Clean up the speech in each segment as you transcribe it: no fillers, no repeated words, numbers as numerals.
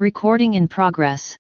Recording in progress.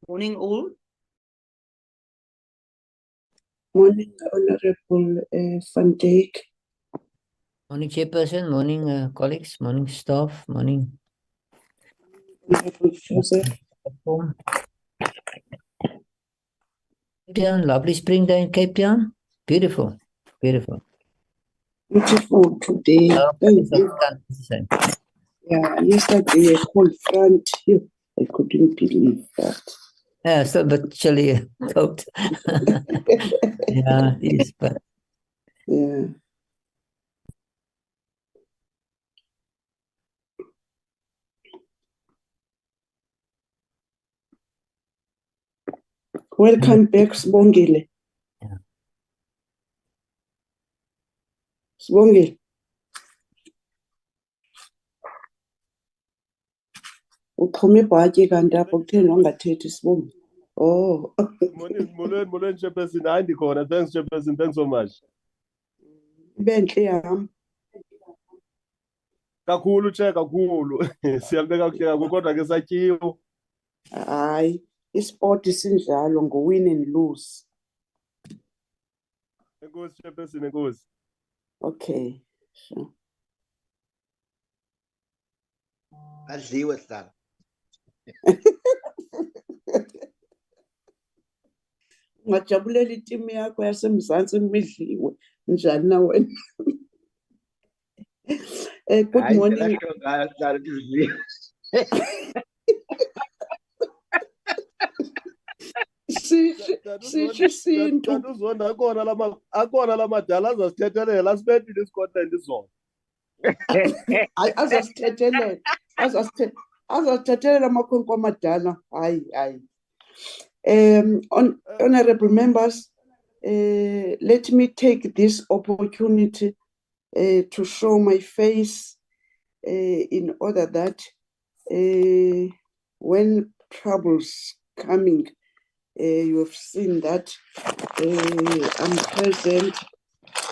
Morning all. Morning, Honorable Van Dijk. Morning, Chairperson. Morning, colleagues. Morning, staff. Morning. Honorable Joseph. Cape Town, lovely spring day in Cape Town. Beautiful, beautiful. Beautiful today. Thank you. Yeah, yesterday a cold front. I couldn't believe that. Yeah, still a bit chilly, cold. Yeah, it is, but yeah. Welcome back, Sibongile. Yeah. Sibongile. Uphuma ibhatyi kanti apho kutheni wangathethi Sibongile? Oh. Molweni, Chairperson. Hayi ndikhona. Thanks, Chairperson. Thanks so much. Bentle yam. Kakhulu, Chair, kakhulu. Sihambe kakuhle kakhulu kodwa ke satyiwe. Hayi, isport sinjalo ngo-win and lose. Enkosi, Chairperson, enkosi. Okay, sure. Adliwe sala. Ungajabulela itimu yakho yaseMzantsi imidliwe njani na wena? Good morning. Sisho isintu. Uzonda akona la madala azasithethelela asibethile iScotland izona. Azasithethelela amakhwenkwe amadala. Hayi. Honorable members, let me take this opportunity to show my face in order that when troubles coming, you have seen that I'm present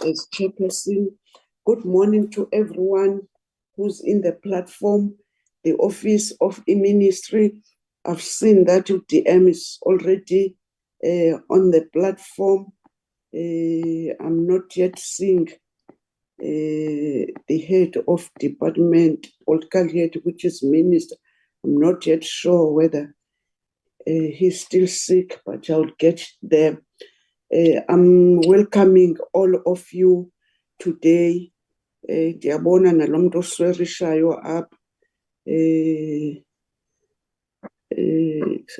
as chairperson. Good morning to everyone who's in the platform, the office of the ministry. I've seen that UDM is already on the platform. I'm not yet seeing the head of department, political head, which is minister. I'm not yet sure whether he's still sick, but I'll get there. I'm welcoming all of you today. Ndiyabona nalomntu oswerishayo apha.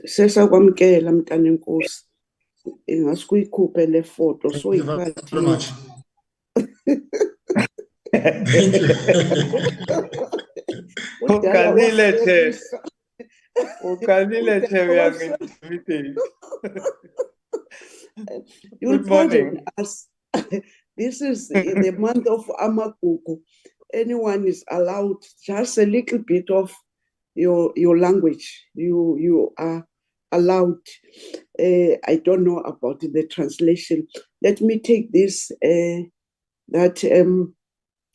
Sesakwamkela mntana enkosi. Ingase kuyikhuphe le foto so ikwathi. You'll pardon us. This is the month of Amagugu. Anyone is allowed just a little bit of your language. You are allowed. I don't know about the translation. Let me take this that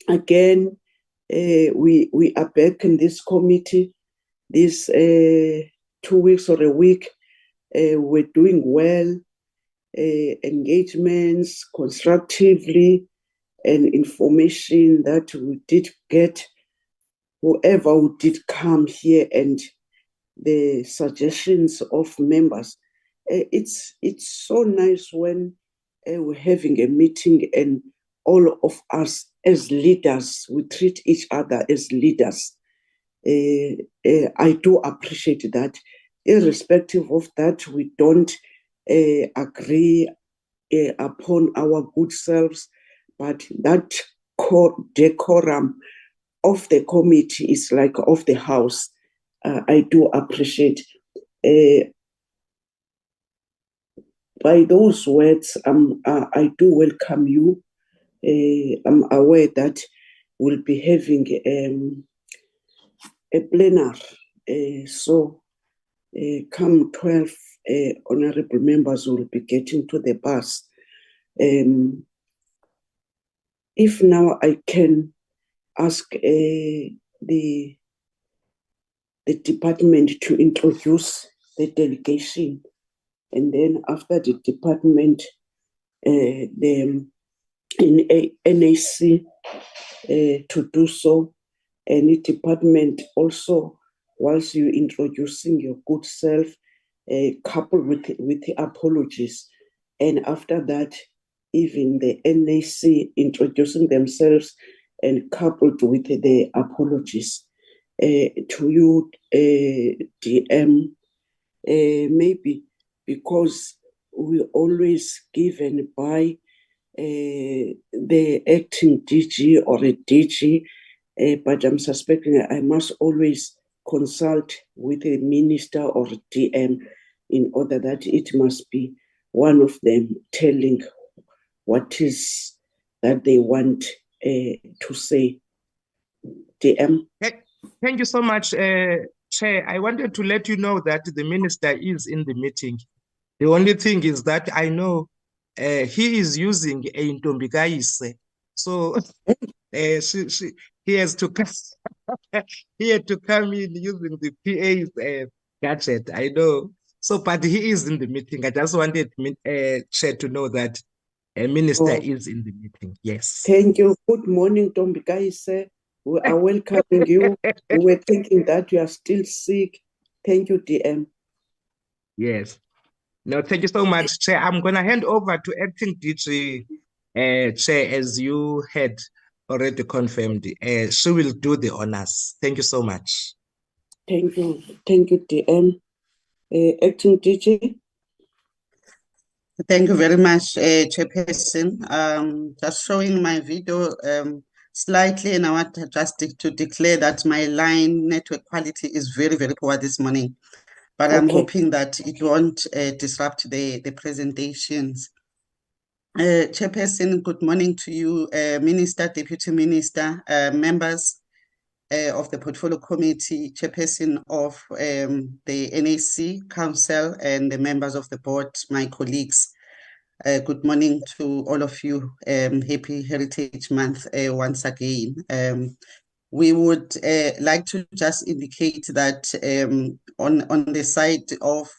again we are back in this committee this 2 weeks or a week. We're doing well. Engagements constructively and information that we did get, whoever who did come here, and the suggestions of members. It's so nice when we're having a meeting and all of us as leaders, we treat each other as leaders. I do appreciate that. Irrespective of that, we don't agree upon our good selves, but that decorum of the committee is like of the house. I do appreciate. By those words, I do welcome you. I'm aware that we'll be having a plenary. So come 12 honorable members will be getting to the bus. If now I can ask the department to introduce the delegation. And then after the department, the NAC to do so. Any department also, whilst you're introducing your good self, coupled with the apologies. And after that, even the NAC introducing themselves and coupled with the apologies. To you, DM, maybe because we always given by the acting DG or a DG, but I'm suspecting I must always consult with a minister or DM in order that it must be one of them telling what is that they want to say. DM. Thank you so much, Chair. I wanted to let you know that the minister is in the meeting. The only thing is that I know he is using a Ntombikaise. So he has to come, he had to come in using the PA's gadget. I know. So, but he is in the meeting. I just wanted Chair to know that a minister is in the meeting. Yes. Thank you. Good morning, Ntombikaise. We are welcoming you. We were thinking that you are still sick. Thank you, DM. Yes. No, thank you so much, Chair. I'm going to hand over to Acting DG, Chair, as you had already confirmed. She will do the honors. Thank you so much. Thank you. Thank you, DM. Acting DG. Thank you very much, Chairperson. Just showing my video slightly, and I want just to declare that my line network quality is very, very poor this morning. But I'm hoping that it won't disrupt the presentations. Chairperson, good morning to you, Minister, Deputy Minister, members of the Portfolio Committee, Chairperson of the NAC Council, and the members of the board, my colleagues. Good morning to all of you. Happy Heritage Month once again. We would like to just indicate that on the side of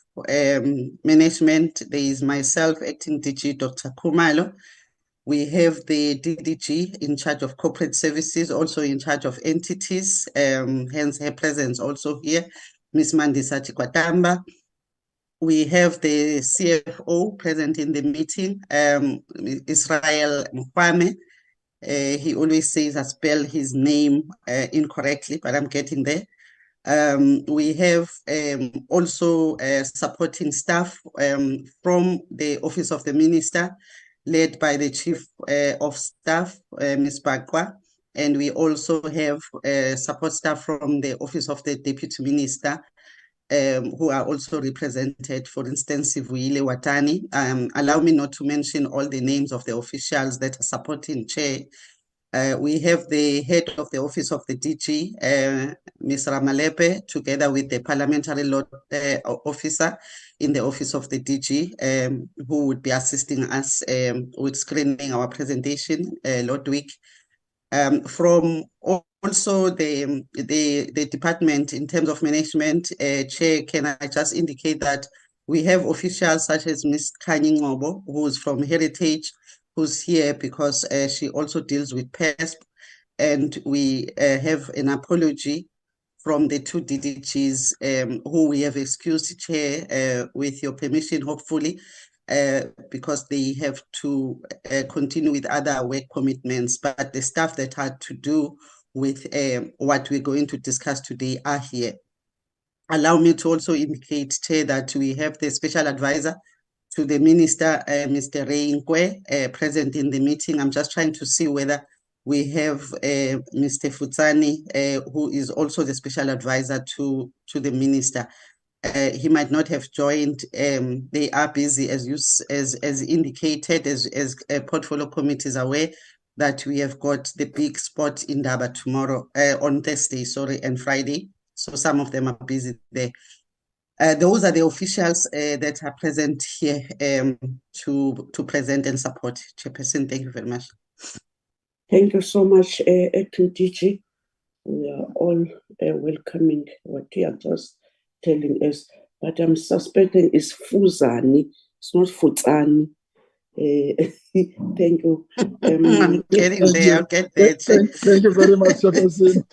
management, there is myself, Acting DG Dr. Khumalo. We have the DDG in charge of corporate services, also in charge of entities, hence her presence also here, Ms. Mandisa Chikwatamba. We have the CFO present in the meeting, Israel Mkwame. He always says I spell his name incorrectly, but I'm getting there. We have also supporting staff from the Office of the Minister, led by the Chief of Staff, Ms. Bakwa. And we also have support staff from the Office of the Deputy Minister, who are also represented, for instance, Sivuile Watani. Allow me not to mention all the names of the officials that are supporting Chair. We have the head of the Office of the DG, Ms. Ramalepe, together with the parliamentary law officer in the Office of the DG, who would be assisting us with screening our presentation, Lordwick. From also the department in terms of management, Chair, can I just indicate that we have officials such as Ms. Khanyi Ngobo, who's from Heritage, who's here because she also deals with PESP, and we have an apology from the two DDGs who we have excused, Chair, with your permission, hopefully, because they have to continue with other work commitments, but the staff that had to do with what we're going to discuss today are here. Allow me to also indicate, Chair, that we have the special advisor to the Minister, Mr. Ray Nkwe, present in the meeting. I'm just trying to see whether we have Mr. Futsani, who is also the special advisor to the Minister. He might not have joined. They are busy, as indicated, as portfolio committees aware that we have got the big spot in Daba tomorrow, on Thursday, sorry, and Friday. So some of them are busy there. Those are the officials that are present here to present and support. Chairperson, thank you very much. Thank you so much, Acting DG. We are all welcoming what you are just telling us. but I'm suspecting it's Fuzani. It's not Futsani. Thank you. I'm getting there, I'll get there. Thank you very much, Chairperson.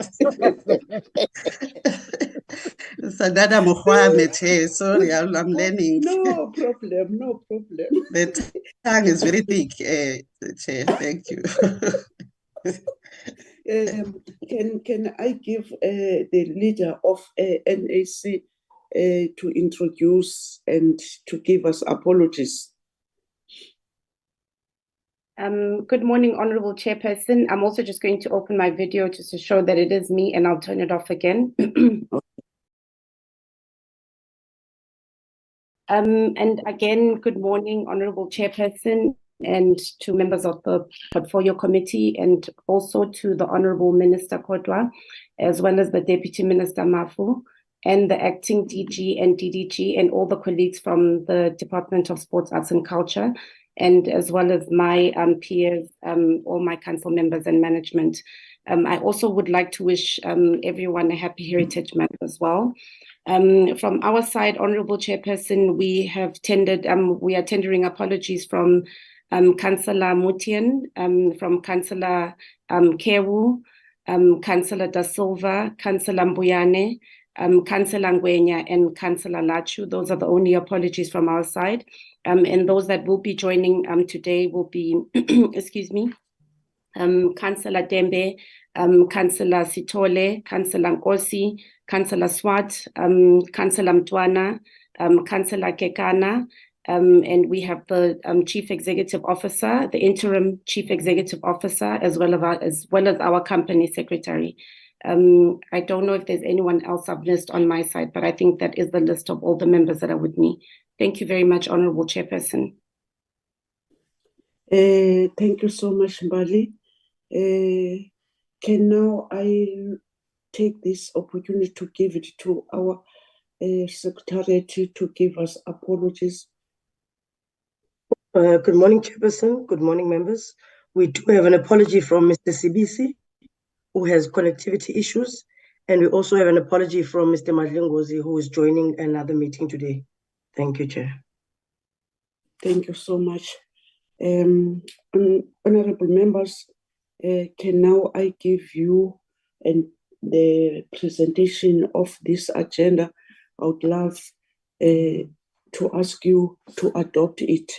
Sadada Mokwame, Chair. Sorry, I'm learning. No problem, no problem. The tongue is very thick, Chair. Thank you. Can I give the leader of NAC to introduce and to give us apologies? Good morning, Honorable Chairperson. I'm also just going to open my video just to show that it is me, and I'll turn it off again. And again, good morning, Honorable Chairperson, and to members of the Portfolio Committee, and also to the Honorable Minister Kodwa, as well as the Deputy Minister Mafu, and the Acting DG and DDG, and all the colleagues from the Department of Sports, Arts and Culture, and as well as my peers, all my council members and management. I also would like to wish everyone a happy Heritage Month as well. From our side, Honorable Chairperson, we have we are tendering apologies from Councillor Mutian, from Councillor Kewu, Councillor Da Silva, Councillor Mbuyane, Councillor Ngwenya, and Councillor Lachu. Those are the only apologies from our side. And those that will be joining today will be, excuse me, Councillor Dembe, Councillor Sitole, Councillor Nkosi, Councillor Swat, Councillor Mtwana, Councillor Kekana, and we have the Chief Executive Officer, the Interim Chief Executive Officer, as well as our Company Secretary. I don't know if there's anyone else I've missed on my side, but I think that is the list of all the members that are with me. Thank you very much, Honorable Chairperson. Thank you so much, Mbali. Can now I take this opportunity to give it to our Secretariat to give us apologies? Good morning, Chairperson. Good morning, members. We do have an apology from Mr. Sibisi, who has connectivity issues, and we also have an apology from Mr. Madlingozi, who is joining another meeting today. Thank you, Chair. Thank you so much. Honorable members, can now I give you the presentation of this agenda? I would love to ask you to adopt it.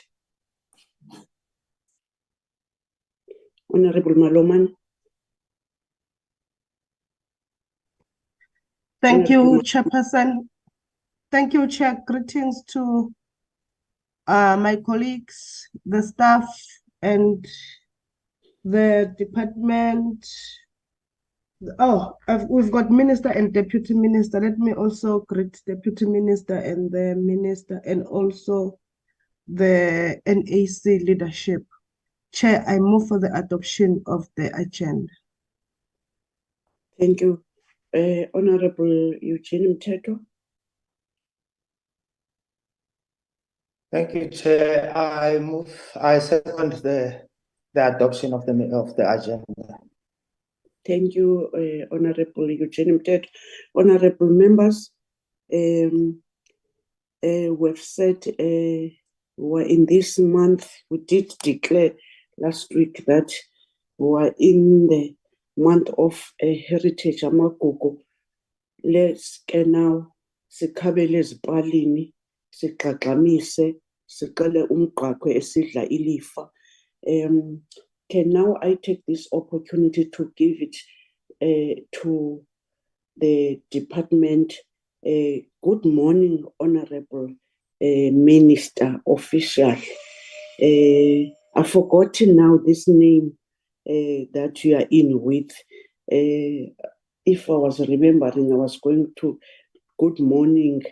Honorable Maloman. Thank you, Chairperson. Thank you, Chair. Greetings to my colleagues, the staff, and the department. We've got Minister and Deputy Minister. Let me also greet Deputy Minister and the Minister, and also the NAC leadership. Chair, I move for the adoption of the agenda. Thank you. Honorable Eugene Mteto. Thank you, Chair. I second the adoption of the agenda. Thank you, Honorable Eugene Mteto. Honorable members, we've said in this month, we did declare last week that we're in the month of Heritage Amagugu. Let's now sikhabele ezipalini, sigxagxamise, siqale umgqakwe esidla ilifa. Can now I take this opportunity to give it to the department. Good morning, Honorable Minister Official. I've forgotten now this name that you are in with. If I was remembering, I was going to good morning,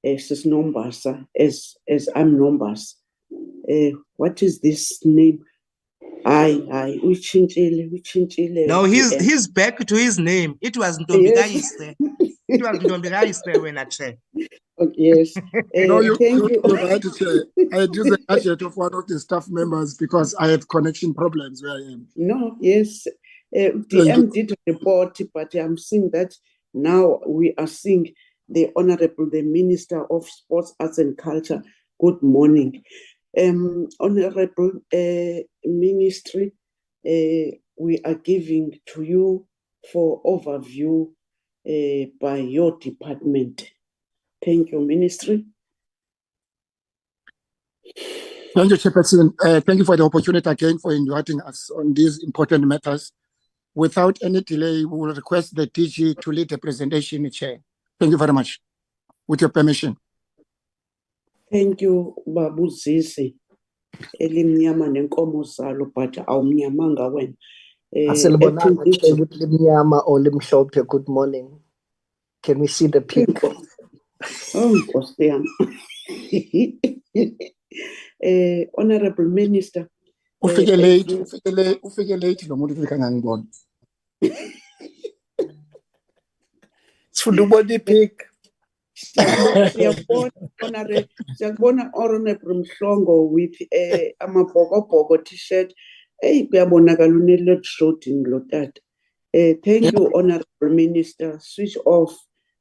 Sis Nombasa, as I'm Nombas. What is this name? Uchintile. No, he's back to his name. It was Ntombikaise. It was Ntombikaise when I checked. Yes. No, thank you. Right, Chair. I use the gadget of one of the staff members because I have connection problems where I am. No, yes. DM did report, but I'm seeing that now we are seeing the Honorable, the Minister of Sports, Arts and Culture. Good morning. Honorable Ministry, we are giving to you for overview by your department. Thank you, Ministry. Thank you, Chairperson. Thank you for the opportunity again for inviting us on these important matters. Without any delay, we will request the DG to lead the presentation, Chair. Thank you very much. With your permission. Thank you, Babu Zisi. Elimnyama nenkomo zalo, but awumnyamanga wena. Asilibonanga Chair ukuthi limnyama or limhlophe. Good morning. Can we see the peak? Oh, Nkosi yami. Honorable Minister. Ufike late lo muntu ufika ngangibona. Sifuna ukubona ipeak. Siyabona Honorable Mhlongo with amabhokobhoko t-shirt. Kuyabonakala une-load shedding lo tata. Thank you, Honorable Minister. Switch off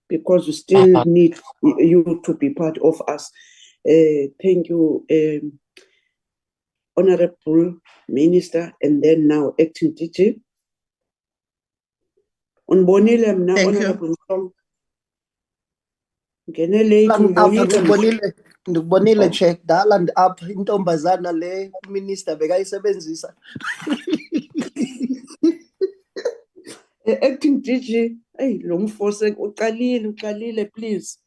because we still need you to be part of us. Thank you, Honorable Minister, and then now Acting DG. Unbonile mna Honorable Mhlongo. Ndikubonile check dala and up intombazana le minister bekayisebenzisa. Acting DG, hey lo mfose uqalile please.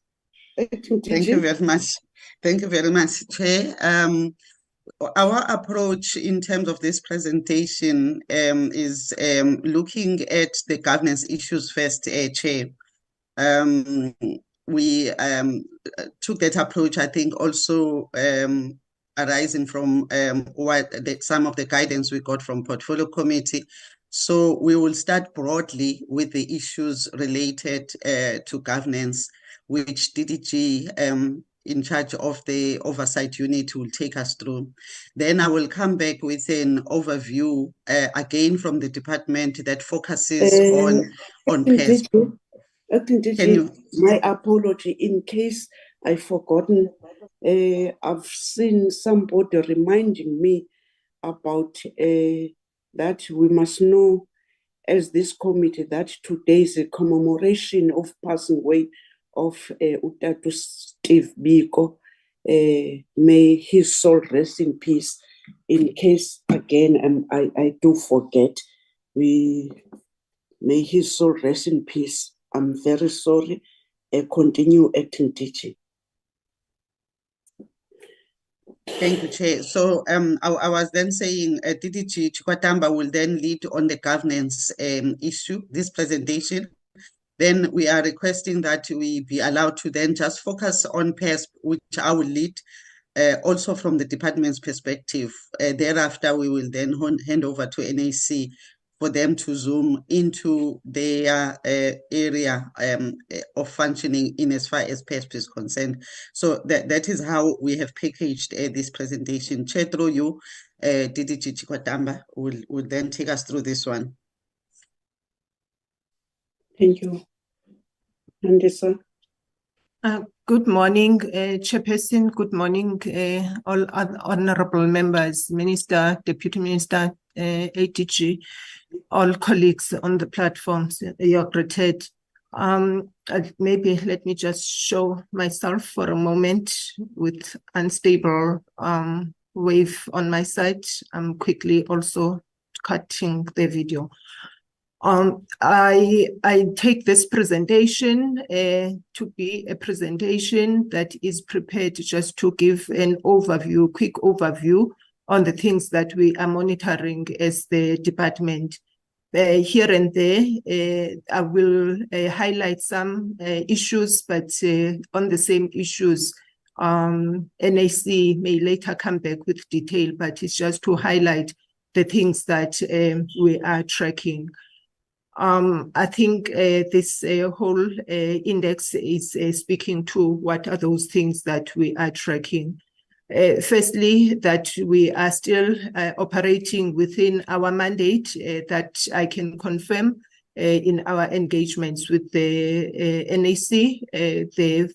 Acting DG. Thank you very much. Thank you very much, Chair. Our approach in terms of this presentation is looking at the governance issues first, Chair. We took that approach, I think, also arising from some of the guidance we got from Portfolio Committee. So we will start broadly with the issues related to governance, which DDG in charge of the oversight unit will take us through. Then I will come back with an overview again from the department that focuses on PES. My apology in case I've forgotten. I've seen somebody reminding me about that we must know as this committee that today is a commemoration of passing away of Utatu Steve Biko. May his soul rest in peace. In case again I do forget, may his soul rest in peace. I'm very sorry. Continue, Acting DG. Thank you, Chair. So I was then saying DDG Chikwatamba will then lead on the governance issue, this presentation. Then we are requesting that we be allowed to then just focus on PES, which I will lead, also from the department's perspective. Thereafter, we will then hand over to NAC for them to zoom into their area of functioning in as far as PESP is concerned. So that is how we have packaged this presentation. Chair, through you, DDG Chikwatamba will then take us through this one. Thank you. Andisa. Good morning, Chairperson. Good morning, all honorable members, Minister, Deputy Minister, ATG, all colleagues on the platforms. You're greeted. Maybe let me just show myself for a moment with unstable wave on my side. I'm quickly also cutting the video. I take this presentation to be a presentation that is prepared just to give an overview, quick overview on the things that we are monitoring as the department. Here and there, I will highlight some issues, but on the same issues, NAC may later come back with detail, but it's just to highlight the things that we are tracking. I think this whole index is speaking to what are those things that we are tracking. Firstly, that we are still operating within our mandate that I can confirm in our engagements with the NAC. The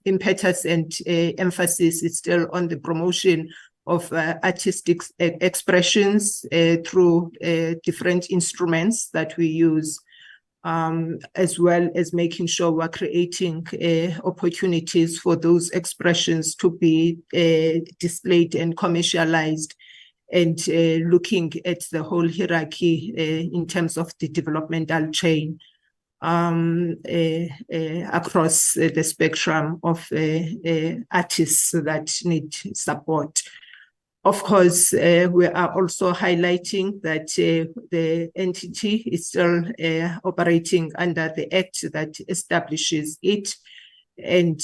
impetus and emphasis is still on the promotion of artistic expressions through different instruments that we use, as well as making sure we're creating opportunities for those expressions to be displayed and commercialized, and looking at the whole hierarchy in terms of the developmental chain across the spectrum of artists that need support. Of course, we are also highlighting that the entity is still operating under the act that establishes it. And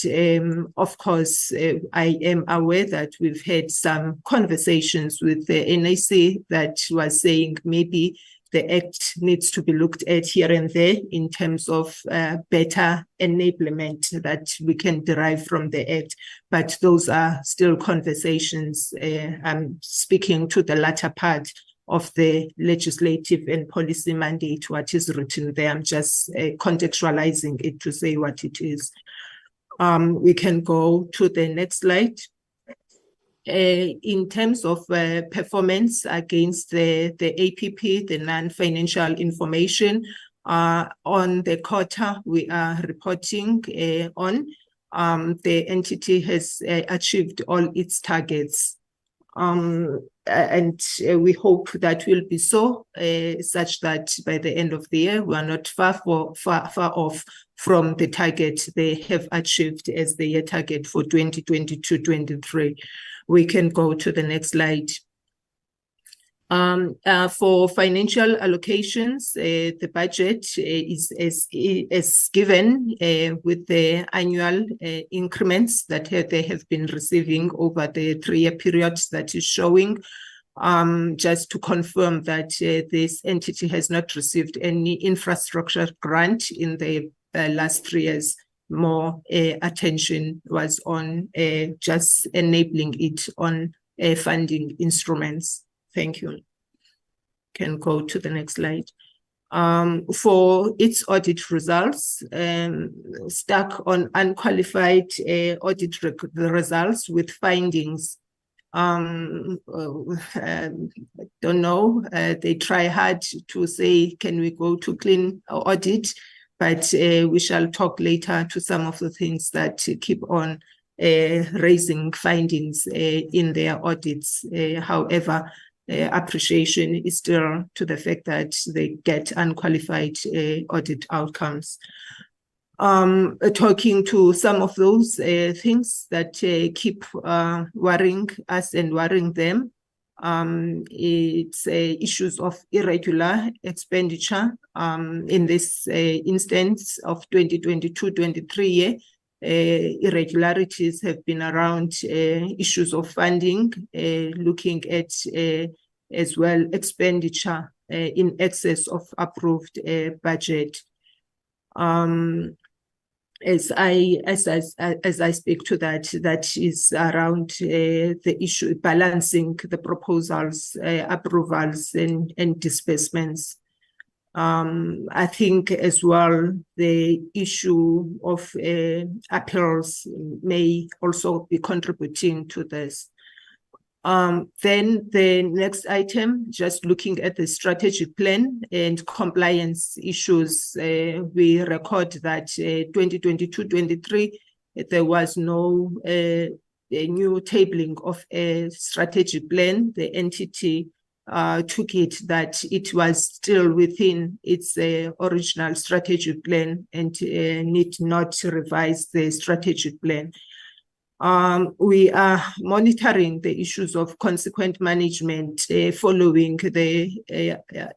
of course, I am aware that we've had some conversations with the NAC that was saying maybe the act needs to be looked at here and there in terms of better enablement that we can derive from the act. But those are still conversations. I'm speaking to the latter part of the legislative and policy mandate, what is written there. I'm just contextualizing it to say what it is. We can go to the next slide. In terms of performance against the APP, the non-financial information, on the quarter we are reporting on, the entity has achieved all its targets. And we hope that will be so, such that by the end of the year, we are not far off from the target they have achieved as the year target for 2022-23. We can go to the next slide. For financial allocations, the budget is given with the annual increments that they have been receiving over the 3-year period that is showing. Just to confirm that this entity has not received any infrastructure grant in the last 3 years. More attention was on just enabling it on funding instruments. Thank you. Can go to the next slide. For its audit results, stuck on unqualified audit results with findings. Don't know, they try hard to say, can we go to clean audit? But we shall talk later to some of the things that keep on raising findings in their audits. However, appreciation is still to the fact that they get unqualified audit outcomes. Talking to some of those things that keep worrying us and worrying them. It's issues of irregular expenditure. In this instance of 2022-23 year, irregularities have been around issues of funding, looking at as well expenditure in excess of approved budget. As I speak to that, that is around the issue balancing the proposals, approvals and disbursements. I think as well the issue of appeals may also be contributing to this. Then the next item, just looking at the strategic plan and compliance issues, we record that 2022-23, there was no a new tabling of a strategic plan. The entity took it that it was still within its original strategic plan and need not revise the strategic plan. We are monitoring the issues of consequent management following the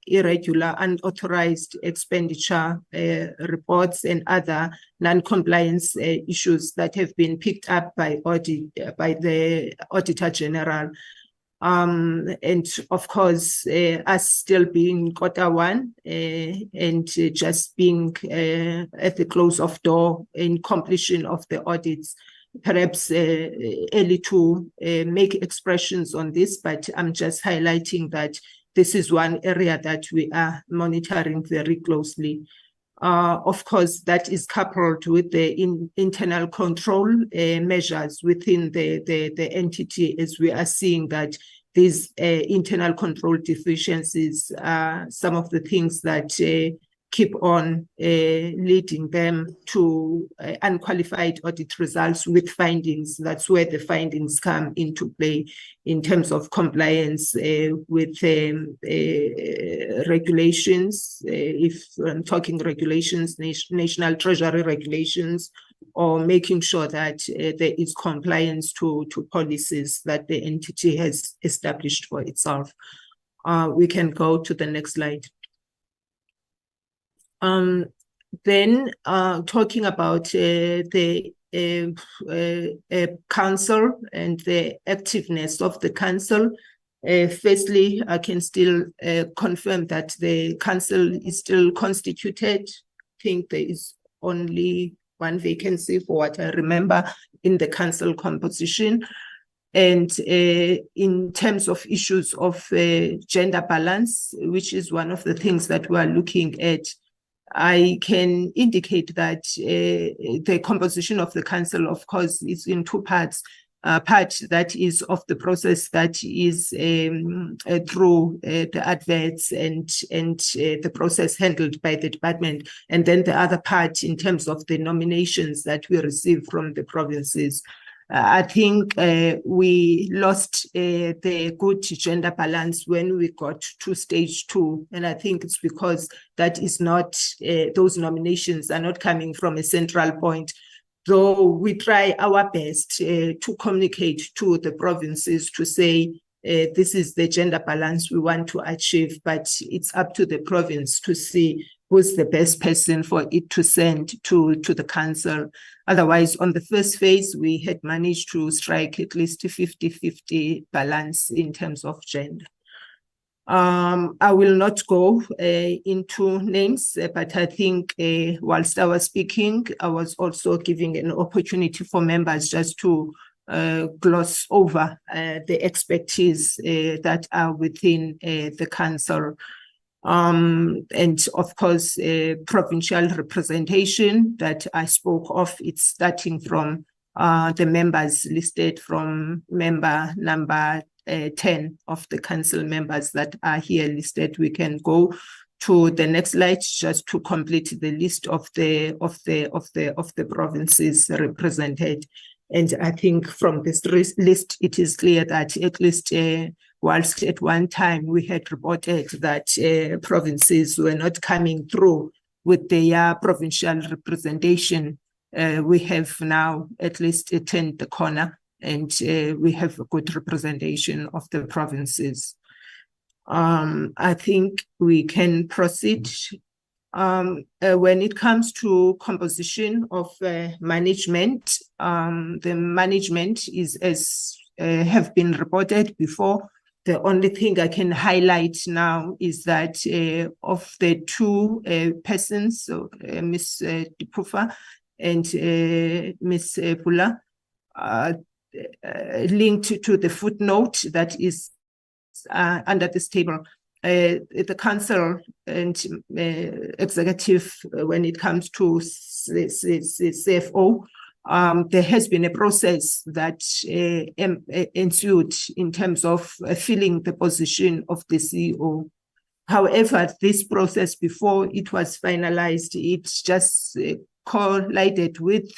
irregular, unauthorized expenditure reports and other non-compliance issues that have been picked up by the Auditor General. And of course, us still being Q1 and just being at the close of door in completion of the audits, perhaps early to make expressions on this, but I'm just highlighting that this is one area that we are monitoring very closely. Of course, that is coupled with the internal control measures within the entity, as we are seeing that these internal control deficiencies are some of the things that keep on leading them to unqualified audit results with findings. That's where the findings come into play in terms of compliance with regulations. If I'm talking regulations, national treasury regulations, or making sure that there is compliance to policies that the entity has established for itself. We can go to the next slide. Then talking about the council and the activeness of the council. Firstly, I can still confirm that the council is still constituted. I think there is only one vacancy for what I remember in the council composition. And in terms of issues of gender balance, which is one of the things that we are looking at, I can indicate that the composition of the council, of course, is in two parts. Part that is of the process that is through the adverts and the process handled by the department, and then the other part in terms of the nominations that we receive from the provinces. I think we lost the good gender balance when we got to stage 2. And I think it's because that is not, those nominations are not coming from a central point. Though we try our best to communicate to the provinces to say, this is the gender balance we want to achieve, but it's up to the province to see who's the best person for it to send to the council. Otherwise, on the first phase, we had managed to strike at least a 50-50 balance in terms of gender. I will not go into names, but I think whilst I was speaking, I was also giving an opportunity for members just to gloss over the expertise that are within the council. And of course, provincial representation that I spoke of, it's starting from the members listed from member number 10 of the council members that are here listed. We can go to the next slide just to complete the list of the provinces represented. And I think from this list, it is clear that at least whilst at one time we had reported that provinces were not coming through with their provincial representation, we have now at least turned the corner, and we have a good representation of the provinces. I think we can proceed. When it comes to composition of management, the management is as have been reported before. The only thing I can highlight now is that of the two persons, so, Ms. Dipufa and Ms. Pula, linked to the footnote that is under this table, the council and executive, when it comes to CFO, there has been a process that ensued in terms of filling the position of the CEO. However, this process, before it was finalized, it just collided with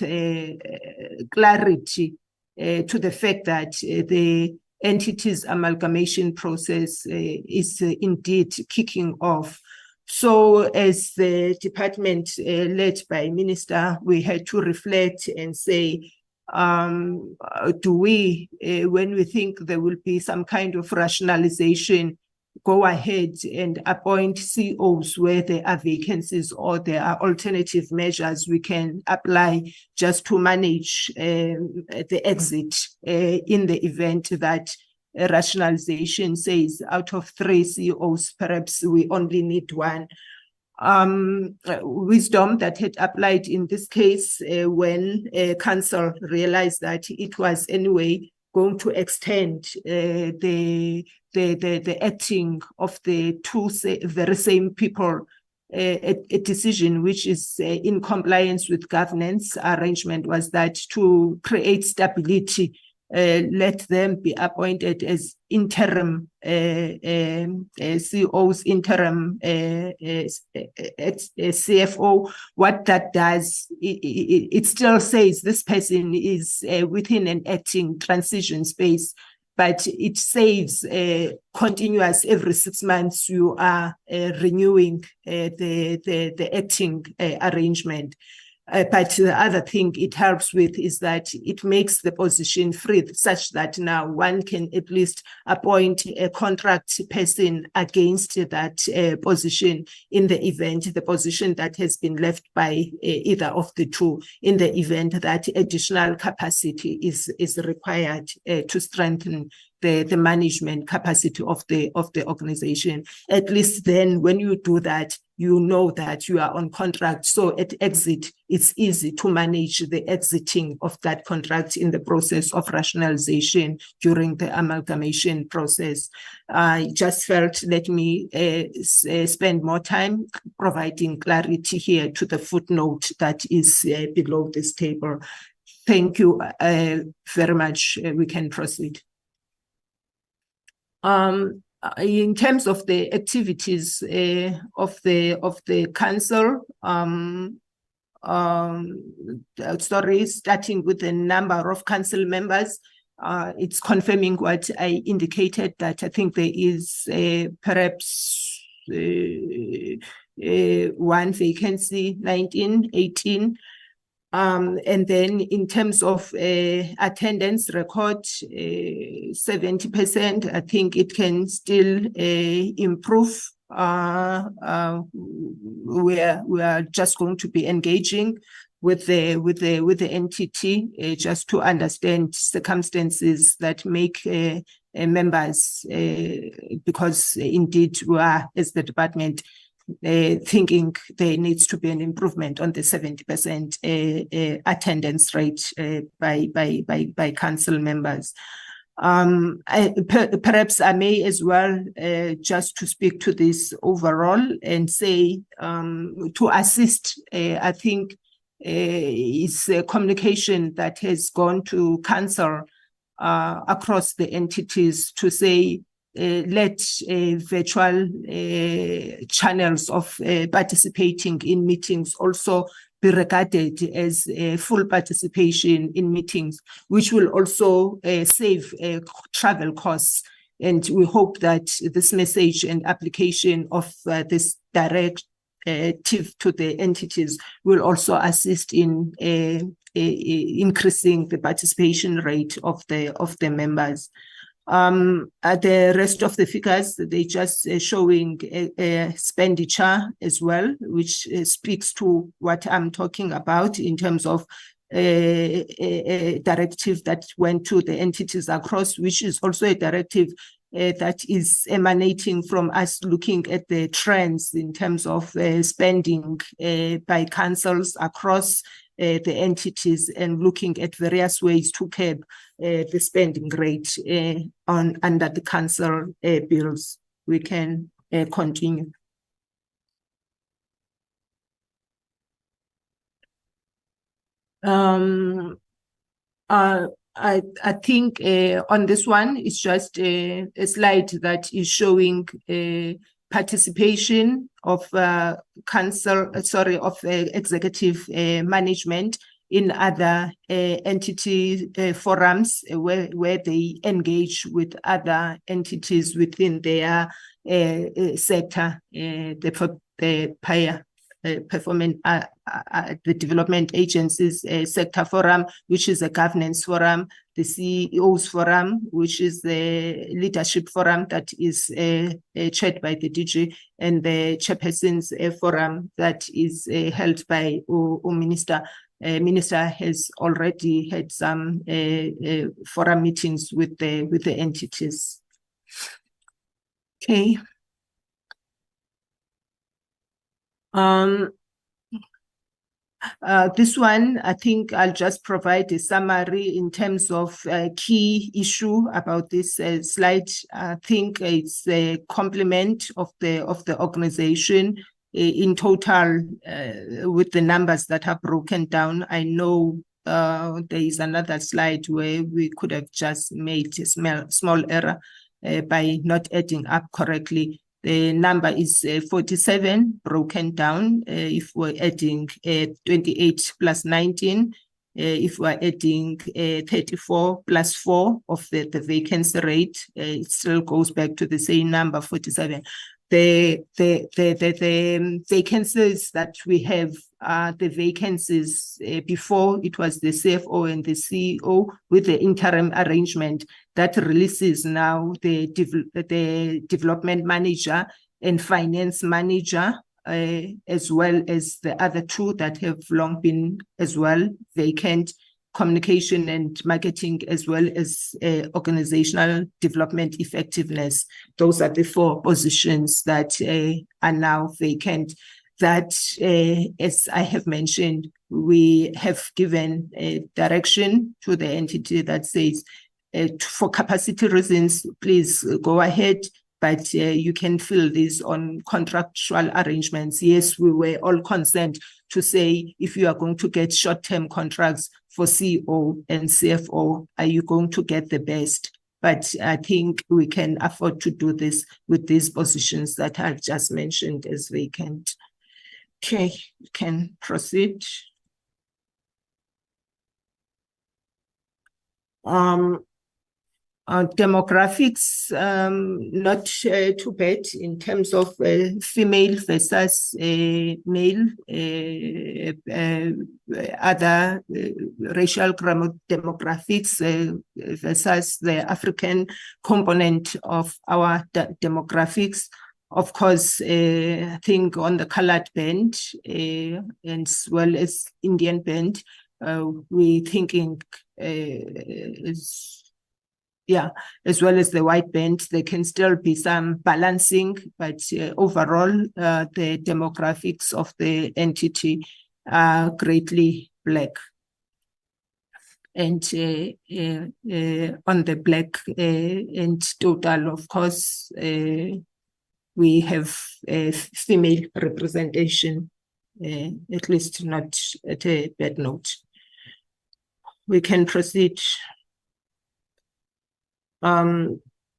clarity to the fact that the entities amalgamation process is indeed kicking off. So as the department led by Minister, we had to reflect and say, do we, when we think there will be some kind of rationalization, go ahead and appoint CEOs where there are vacancies or there are alternative measures we can apply just to manage the exit in the event that rationalization says out of 3 CEOs, perhaps we only need 1. Wisdom that had applied in this case when council realized that it was anyway going to extend the acting of the two very same people, a decision which is in compliance with governance arrangement was that to create stability, let them be appointed as interim COs, interim CFO. What that does, it still says this person is within an acting transition space, but it saves continuous every 6 months you are renewing the acting arrangement. But the other thing it helps with is that it makes the position free, such that now one can at least appoint a contract person against that position in the event the position that has been left by either of the two, in the event that additional capacity is required to strengthen the management capacity of the organization. At least then when you do that, you know that you are on contract. So at exit, it's easy to manage the exiting of that contract in the process of rationalization during the amalgamation process. I just felt, let me spend more time providing clarity here to the footnote that is below this table. Thank you very much. We can proceed. In terms of the activities of the council, starting with the number of council members, it's confirming what I indicated, that I think there is perhaps one vacancy, 19, 18. And then in terms of attendance record, 70%, I think it can still improve. We are just going to be engaging with the entity just to understand circumstances that make members, because indeed we are, as the department, thinking there needs to be an improvement on the 70% attendance rate by council members. Perhaps I may as well just to speak to this overall and say to assist, I think it's a communication that has gone to council across the entities to say let virtual channels of participating in meetings also be regarded as full participation in meetings, which will also save travel costs. And we hope that this message and application of this directive to the entities will also assist in increasing the participation rate of the members. The rest of the figures, they just showing expenditure as well, which speaks to what I'm talking about in terms of a directive that went to the entities across, which is also a directive that is emanating from us looking at the trends in terms of spending by councils across the entities and looking at various ways to curb the spending rate under the council bills. We can continue. I think on this one, it's just a slide that is showing participation of executive management in other entity forums where they engage with other entities within their sector, the PAIA. The Development Agencies Sector Forum, which is a governance forum, the CEOs Forum, which is the leadership forum that is chaired by the DG, and the Chairpersons Forum that is held by Minister. Minister has already had some forum meetings with the entities. Okay. This one, I think I'll just provide a summary in terms of key issue about this slide. I think it's a complement of the organization in total with the numbers that are broken down. I know there is another slide where we could have just made a small error by not adding up correctly. The number is 47 broken down if we're adding 28 plus 19, if we're adding 34 plus 4 of the vacancy rate, it still goes back to the same number, 47. The vacancies that we have are the vacancies before it was the CFO and the CEO with the interim arrangement that releases now the development manager and finance manager, as well as the other two that have long been as well vacant, communication and marketing, as well as organizational development effectiveness. Those are the 4 positions that are now vacant. That, as I have mentioned, we have given a direction to the entity that says, for capacity reasons, please go ahead, but you can fill this on contractual arrangements. Yes, we were all concerned to say, if you are going to get short-term contracts for CEO and CFO, are you going to get the best? But I think we can afford to do this with these positions that I've just mentioned as vacant. Okay, you can proceed. Demographics, not too bad in terms of female versus male, other racial demographics versus the African component of our demographics. Of course, I think on the colored band and as well as Indian band, we're thinking as well as the white band, there can still be some balancing, but overall, the demographics of the entity are greatly Black. And on the Black and total, of course, we have female representation, at least not at a bad note. We can proceed.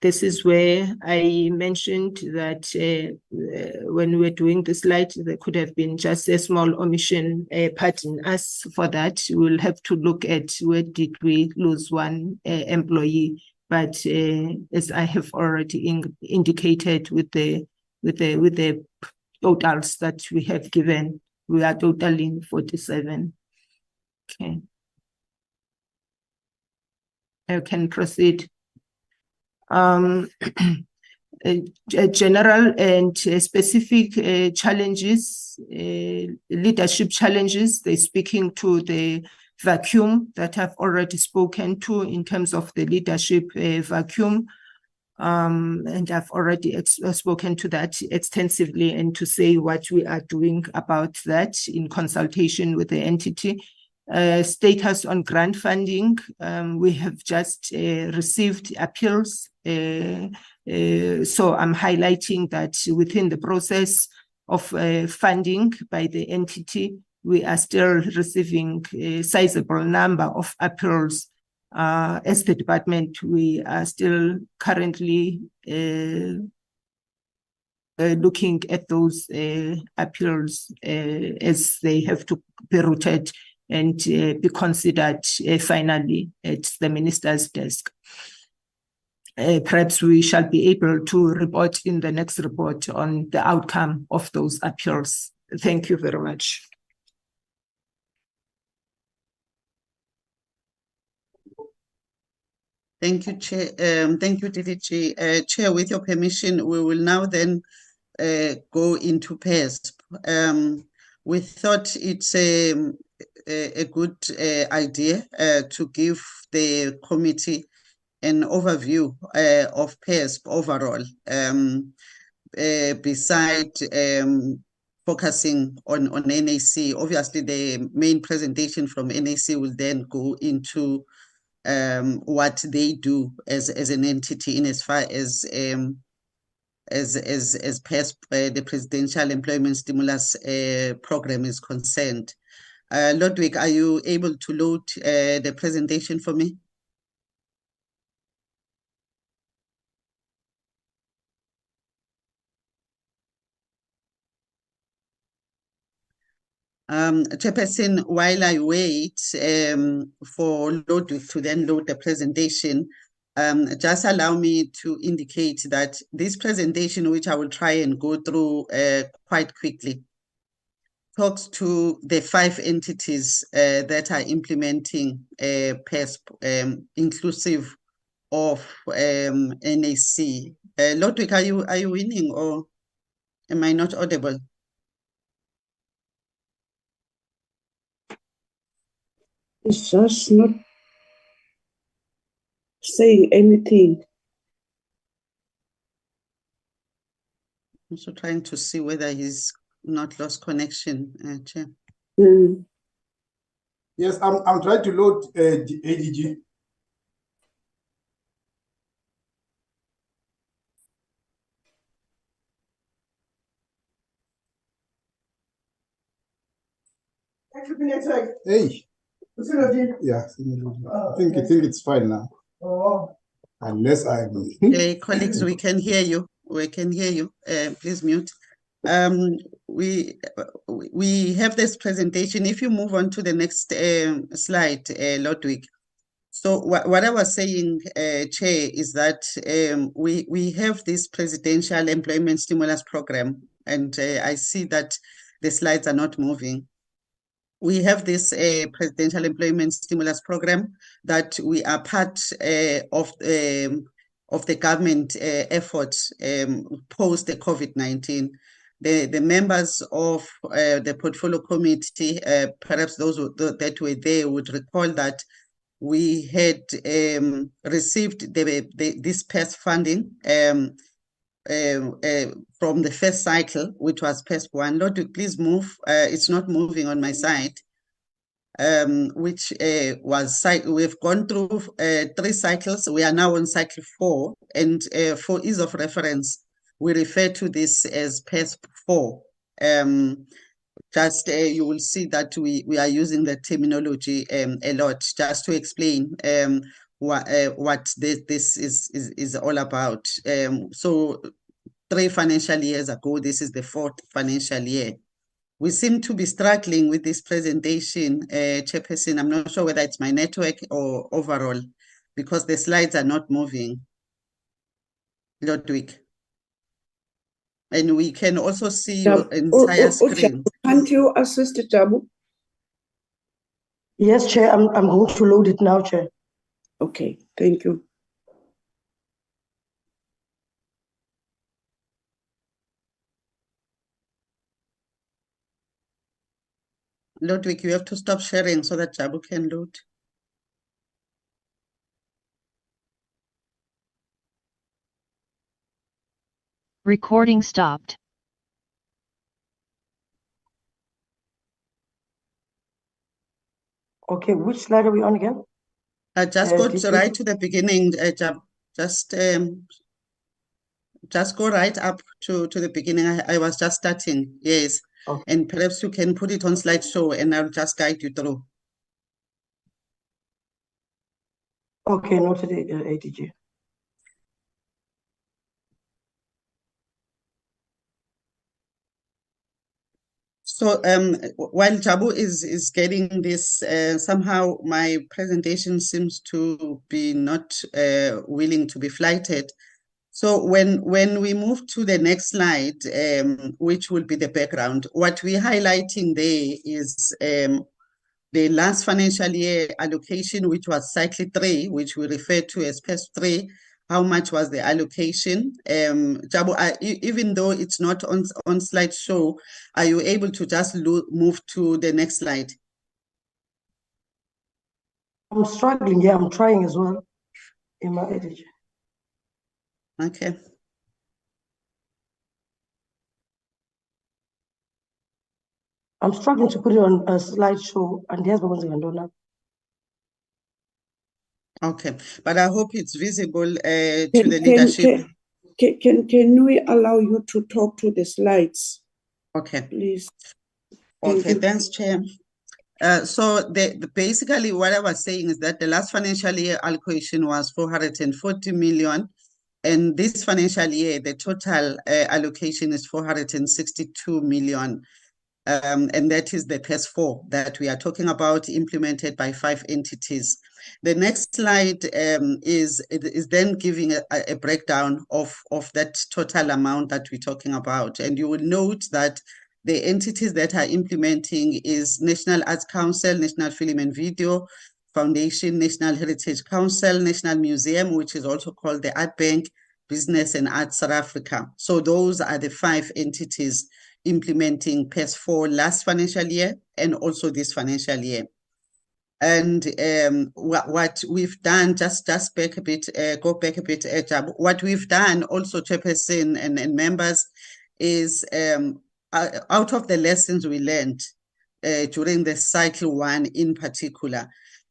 This is where I mentioned that when we were doing the slide, there could have been just a small omission. Pardon us for that. We'll have to look at where did we lose one employee. But as I have already indicated with the totals that we have given, we are totaling 47. Okay. I can proceed. General and specific challenges, leadership challenges, they're speaking to the vacuum that I've already spoken to in terms of the leadership vacuum. And I've already spoken to that extensively and to say what we are doing about that in consultation with the entity. Status on grant funding, we have just received appeals. So I'm highlighting that within the process of funding by the entity, we are still receiving a sizable number of appeals. As the department, we are still currently looking at those appeals as they have to be routed and be considered finally at the minister's desk. Perhaps we shall be able to report in the next report on the outcome of those appeals. Thank you very much. Thank you, Chair. Thank you, DDG. Chair, with your permission, we will now then go into PESP. We thought it's a good idea to give the committee an overview of PESP overall, beside focusing on NAC. Obviously, the main presentation from NAC will then go into what they do as an entity in as far as PESP, the Presidential Employment Stimulus Program is concerned. Ludwig, are you able to load the presentation for me? Chairperson, while I wait for Ludwig to then load the presentation, just allow me to indicate that this presentation, which I will try and go through quite quickly, talks to the 5 entities that are implementing PESP, inclusive of NAC. Ludwig, are you winning, or am I not audible? It's just not saying anything. I'm also trying to see whether he's not lost connection, Chair. Yes, I'm trying to load the ADG. Hey. Yeah, I think it's fine now. Unless I'm colleagues, we can hear you. We can hear you. Please mute. We have this presentation. If you move on to the next slide, Ludwig. So what I was saying, Chair, is that we have this Presidential Employment Stimulus Program, and I see that the slides are not moving. We have this Presidential Employment Stimulus Program that we are part of the government effort post the COVID-19. The members of the Portfolio Committee, perhaps those that were there would recall that we had received this PESP funding from the first cycle, which was PESP 1. Lord, please move. It's not moving on my side. Which we've gone through 3 cycles. We are now on cycle 4, and for ease of reference, we refer to this as PESP 4. You will see that we are using the terminology a lot, just to explain what this is all about. So 3 financial years ago, this is the 4th financial year. We seem to be struggling with this presentation, Chairperson. I'm not sure whether it's my network or overall, because the slides are not moving. Ludwig. And we can also see your entire screen. Can't you assist Jabu? Yes, Chair, I'm going to load it now, Chair. Okay, thank you. Ludwig, you have to stop sharing so that Jabu can load. Recording stopped. Okay, which slide are we on again? Just go right to the beginning, Jabu. Just go right up to the beginning. I was just starting, yes. Okay. And perhaps you can put it on slideshow and I'll just guide you through. Okay, noted, ADG. So while Jabu is getting this, somehow my presentation seems to be not willing to be flighted. So when we move to the next slide, which will be the background, what we're highlighting there is the last financial year allocation, which was cycle 3, which we refer to as PESP 3. How much was the allocation? Jabu, even though it's not on slideshow, are you able to just move to the next slide? I'm struggling. Yeah, I'm trying as well in my ADG. Okay. I'm struggling to put it on a slideshow, and yes, because I don't know. Okay, but I hope it's visible to the leadership. Can we allow you to talk to the slides? Okay. Please. Okay, thanks, Chair. So basically what I was saying is that the last financial year allocation was 440 million. And this financial year, the total allocation is 462 million. And that is the PES4 that we are talking about, implemented by 5 entities. The next slide is then giving a breakdown of that total amount that we're talking about. And you will note that the entities that are implementing is National Arts Council, National Film and Video Foundation, National Heritage Council, National Museum, which is also called the Art Bank, Business and Arts South Africa. So those are the 5 entities implementing PES4 last financial year and also this financial year. And what we've done, just back a bit, go back a bit, what we've done also, Chairperson and members, is out of the lessons we learned during the cycle 1 in particular,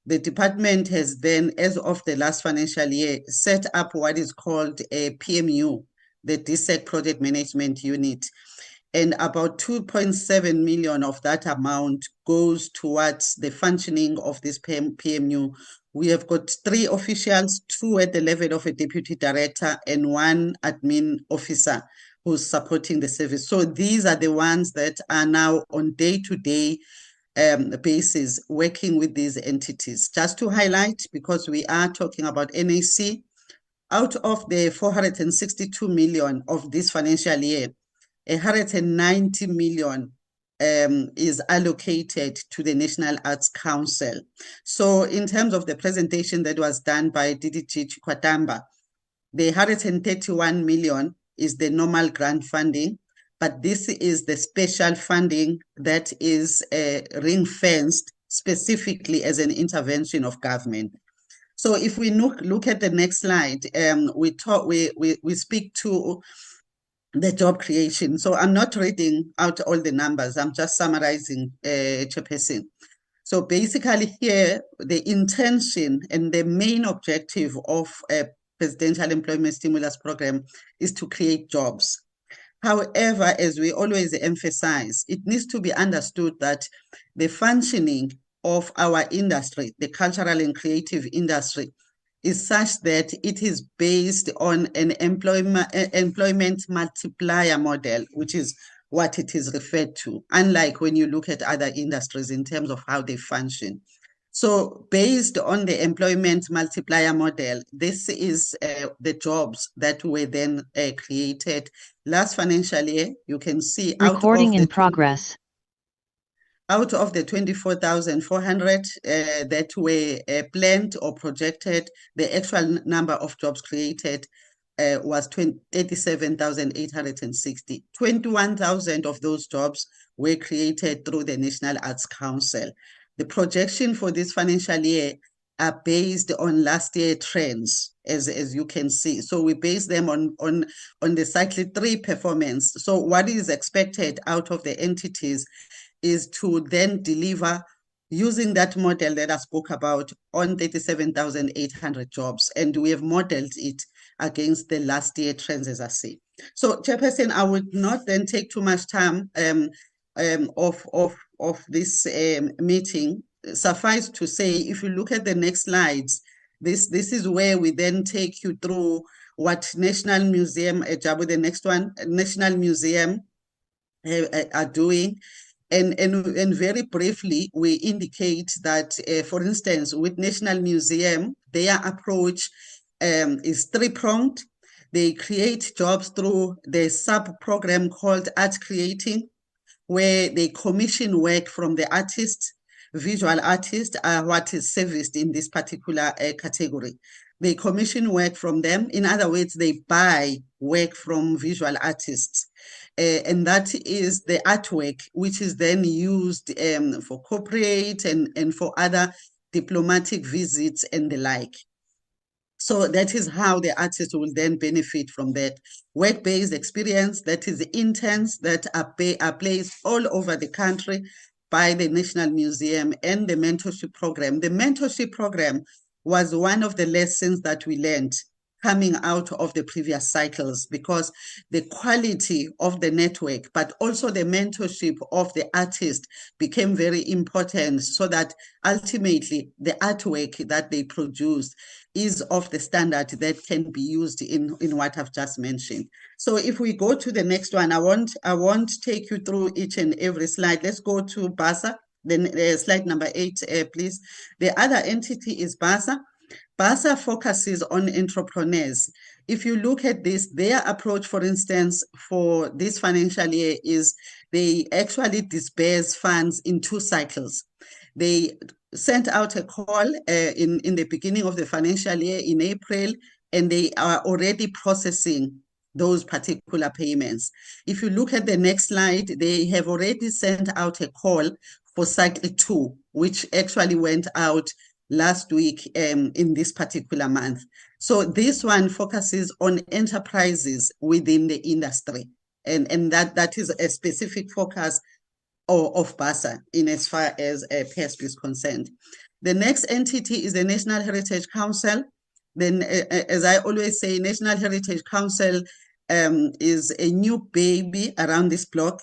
the department has then, as of the last financial year, set up what is called a PMU, the DSEC Project Management Unit. And about 2.7 million of that amount goes towards the functioning of this PMU. We have got 3 officials, 2 at the level of a deputy director and 1 admin officer who's supporting the service. So these are the ones that are now on day-to-day basis working with these entities. Just to highlight, because we are talking about NAC, out of the 462 million of this financial year, 190 million is allocated to the National Arts Council. So in terms of the presentation that was done by DDG Chikwatamba, the 131 million is the normal grant funding, but this is the special funding that is ring-fenced specifically as an intervention of government. So if we look at the next slide, we speak to the job creation. So I'm not reading out all the numbers, I'm just summarizing, Chairperson. So basically here, the intention and the main objective of a Presidential Employment Stimulus Program is to create jobs. However, as we always emphasize, it needs to be understood that the functioning of our industry, the cultural and creative industry, is such that it is based on an employment multiplier model, which is what it is referred to, unlike when you look at other industries in terms of how they function. So based on the employment multiplier model, this is the jobs that were then created last financial year. You can see Recording in progress. Out of the 24,400 that were planned or projected, the actual number of jobs created was 37,860. 21,000 of those jobs were created through the National Arts Council. The projection for this financial year are based on last year trends, as you can see. So we base them on the cycle 3 performance. So what is expected out of the entities is to then deliver using that model that I spoke about on 37,800 jobs. And we have modeled it against the last year trends, as I say. So, Chairperson, I would not then take too much time of this meeting. Suffice to say, if you look at the next slides, this is where we then take you through what National Museum, Jabu, the next one, National Museum are doing. And very briefly, we indicate that, for instance, with National Museum, their approach is 3-pronged. They create jobs through the sub-program called Art Creating, where they commission work from the artists. Visual artists are what is serviced in this particular category. They commission work from them. In other words, they buy work from visual artists. And that is the artwork, which is then used for corporate and for other diplomatic visits and the like. So that is how the artist will then benefit from that work-based experience, that is interns that are placed all over the country by the National Museum, and the mentorship program. The mentorship program was one of the lessons that we learned coming out of the previous cycles, because the quality of the network, but also the mentorship of the artist became very important, so that ultimately the artwork that they produced is of the standard that can be used in what I've just mentioned. So if we go to the next one, I won't take you through each and every slide. Let's go to BASA, then slide number 8, please. The other entity is BASA. BASA focuses on entrepreneurs. If you look at this, their approach, for instance, for this financial year is they actually disperse funds in 2 cycles. They sent out a call in the beginning of the financial year in April, and they are already processing those particular payments. If you look at the next slide, they have already sent out a call for cycle 2, which actually went out last week in this particular month. So this one focuses on enterprises within the industry, and that is a specific focus of BASA in as far as PSP is concerned. The next entity is the National Heritage Council. Then, as I always say, National Heritage Council is a new baby around this block,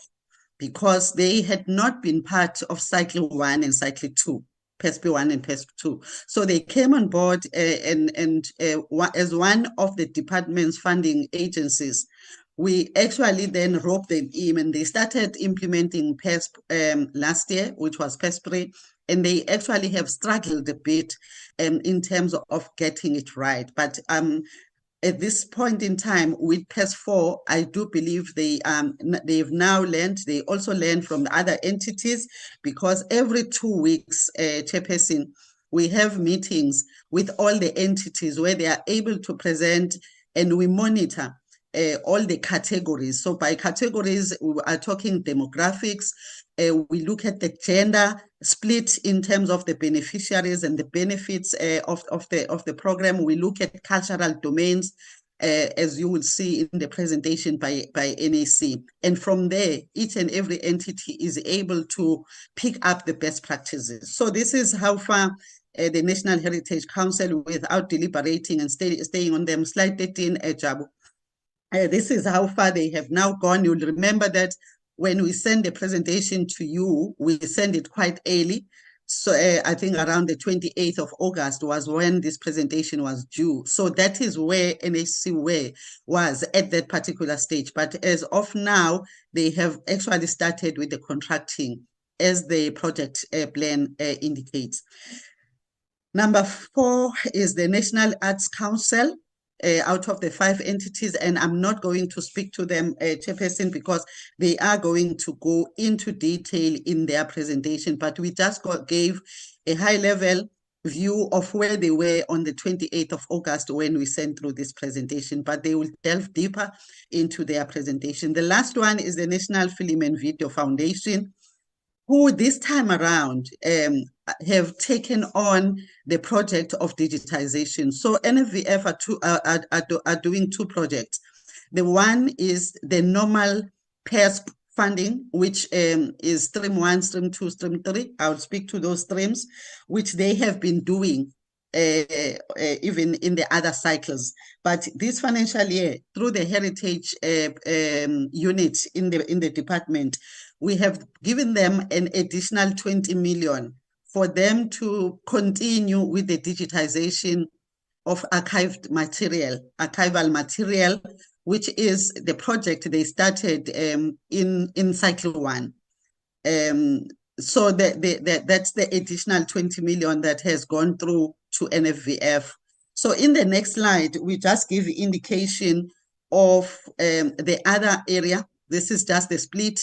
because they had not been part of cycle 1 and cycle 2. PSP 1 and PSP 2. So they came on board as one of the department's funding agencies. We actually then roped them in, and they started implementing PSP last year, which was PSP, and they actually have struggled a bit in terms of getting it right. But at this point in time with PES 4, I do believe they've now learned. They also learn from the other entities, because every 2 weeks, Chairperson, we have meetings with all the entities where they are able to present, and we monitor all the categories. So by categories, we are talking demographics. We look at the gender split in terms of the beneficiaries and the benefits of the program. We look at cultural domains, as you will see in the presentation by NAC. And from there, each and every entity is able to pick up the best practices. So this is how far the National Heritage Council, without deliberating and staying on them, slide 13, Jabu. This is how far they have now gone. You'll remember that when we send the presentation to you, we send it quite early. So I think around the 28th of August was when this presentation was due. So that is where NHC was at that particular stage. But as of now, they have actually started with the contracting, as the project plan indicates. Number 4 is the National Arts Council. Out of the 5 entities, and I'm not going to speak to them, Chairperson, because they are going to go into detail in their presentation, but we just gave a high-level view of where they were on the 28th of August when we sent through this presentation, but they will delve deeper into their presentation. The last one is the National Film and Video Foundation, who this time around have taken on the project of digitization. So NFVF are doing 2 projects. The one is the normal PESP funding, which is stream 1, stream 2, stream 3. I'll speak to those streams, which they have been doing even in the other cycles. But this financial year, through the heritage unit in the department, we have given them an additional 20 million for them to continue with the digitization of archival material, which is the project they started in cycle 1. So that's the additional 20 million that has gone through to NFVF. So in the next slide, we just give indication of the other area. This is just the split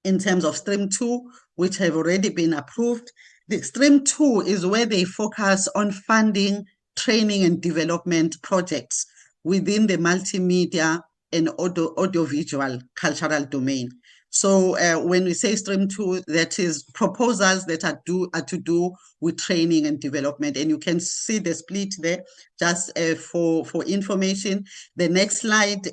in terms of stream 2, which have already been approved. The stream 2 is where they focus on funding, training and development projects within the multimedia and audiovisual cultural domain. So when we say stream 2, that is proposals that are to do with training and development. And you can see the split there just for information. The next slide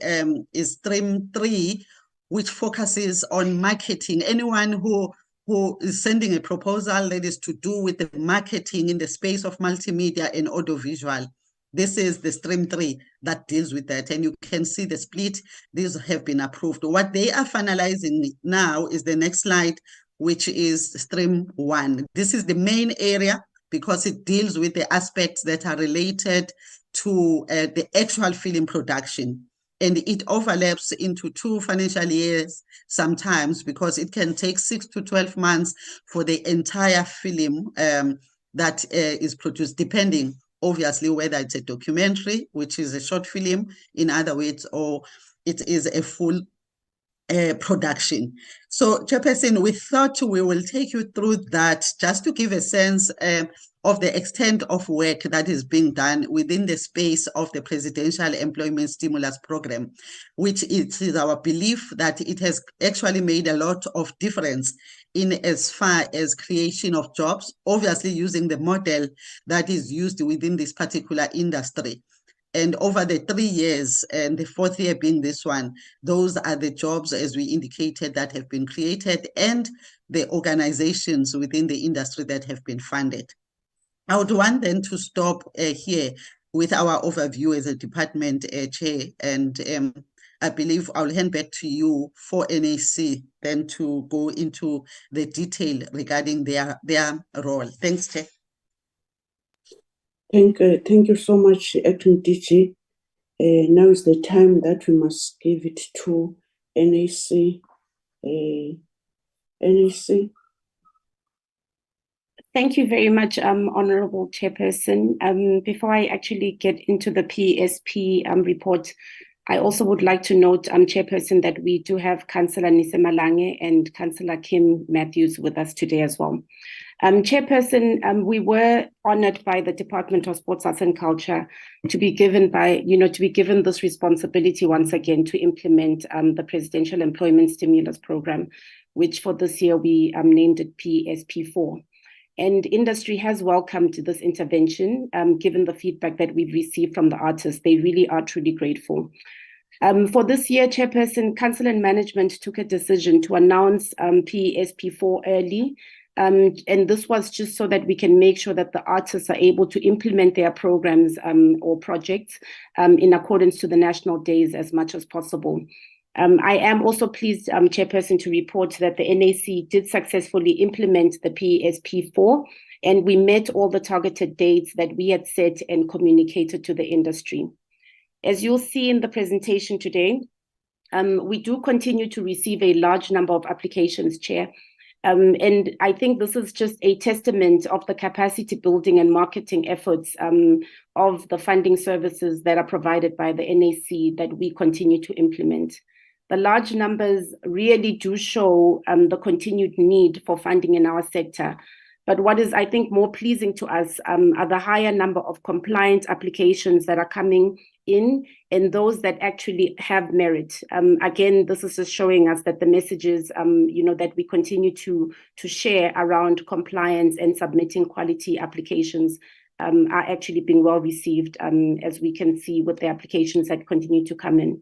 is stream 3, which focuses on marketing. Anyone who is sending a proposal that is to do with the marketing in the space of multimedia and audiovisual. This is the stream 3 that deals with that. And you can see the split. These have been approved. What they are finalizing now is the next slide, which is stream 1. This is the main area because it deals with the aspects that are related to the actual film production. And it overlaps into 2 financial years sometimes because it can take 6 to 12 months for the entire film that is produced, depending obviously whether it's a documentary, which is a short film, in other words, or it is a full production. So, Chairperson, we thought we will take you through that just to give a sense of the extent of work that is being done within the space of the Presidential Employment Stimulus Program, which it is our belief that it has actually made a lot of difference in as far as creation of jobs, obviously using the model that is used within this particular industry. And over the 3 years, and the 4th year being this one, those are the jobs, as we indicated, that have been created and the organizations within the industry that have been funded. I would want then to stop here with our overview as a department chair, and I believe I'll hand back to you for NAC then to go into the detail regarding their role. Thanks, Chair. Thank you so much, Acting DG. Now is the time that we must give it to NAC. NAC. Thank you very much, Honorable Chairperson. Before I actually get into the PSP report, I also would like to note, Chairperson, that we do have Councillor Nisemalange and Councillor Kim Matthews with us today as well. Chairperson, we were honored by the Department of Sports, Arts and Culture to be given this responsibility once again to implement the Presidential Employment Stimulus Program, which for this year we named it PSP4. And industry has welcomed this intervention, given the feedback that we've received from the artists. They really are truly grateful. For this year, Chairperson, Council and Management took a decision to announce PSP4 early. And this was just so that we can make sure that the artists are able to implement their programs or projects in accordance to the national days as much as possible. I am also pleased, Chairperson, to report that the NAC did successfully implement the PSP4, and we met all the targeted dates that we had set and communicated to the industry. As you'll see in the presentation today, we do continue to receive a large number of applications, Chair. And I think this is just a testament of the capacity building and marketing efforts of the funding services that are provided by the NAC that we continue to implement. The large numbers really do show the continued need for funding in our sector. But what is, I think, more pleasing to us are the higher number of compliant applications that are coming in and those that actually have merit. Again, this is just showing us that the messages, that we continue to share around compliance and submitting quality applications are actually being well received, as we can see with the applications that continue to come in.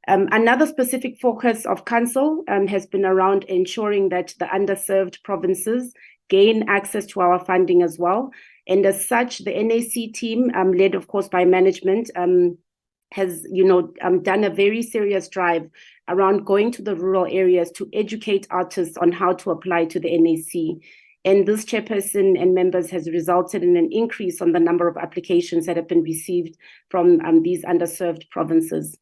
Another specific focus of Council has been around ensuring that the underserved provinces gain access to our funding as well. And as such, the NAC team, led of course by management, has done a very serious drive around going to the rural areas to educate artists on how to apply to the NAC. And this, Chairperson and members, has resulted in an increase on the number of applications that have been received from these underserved provinces.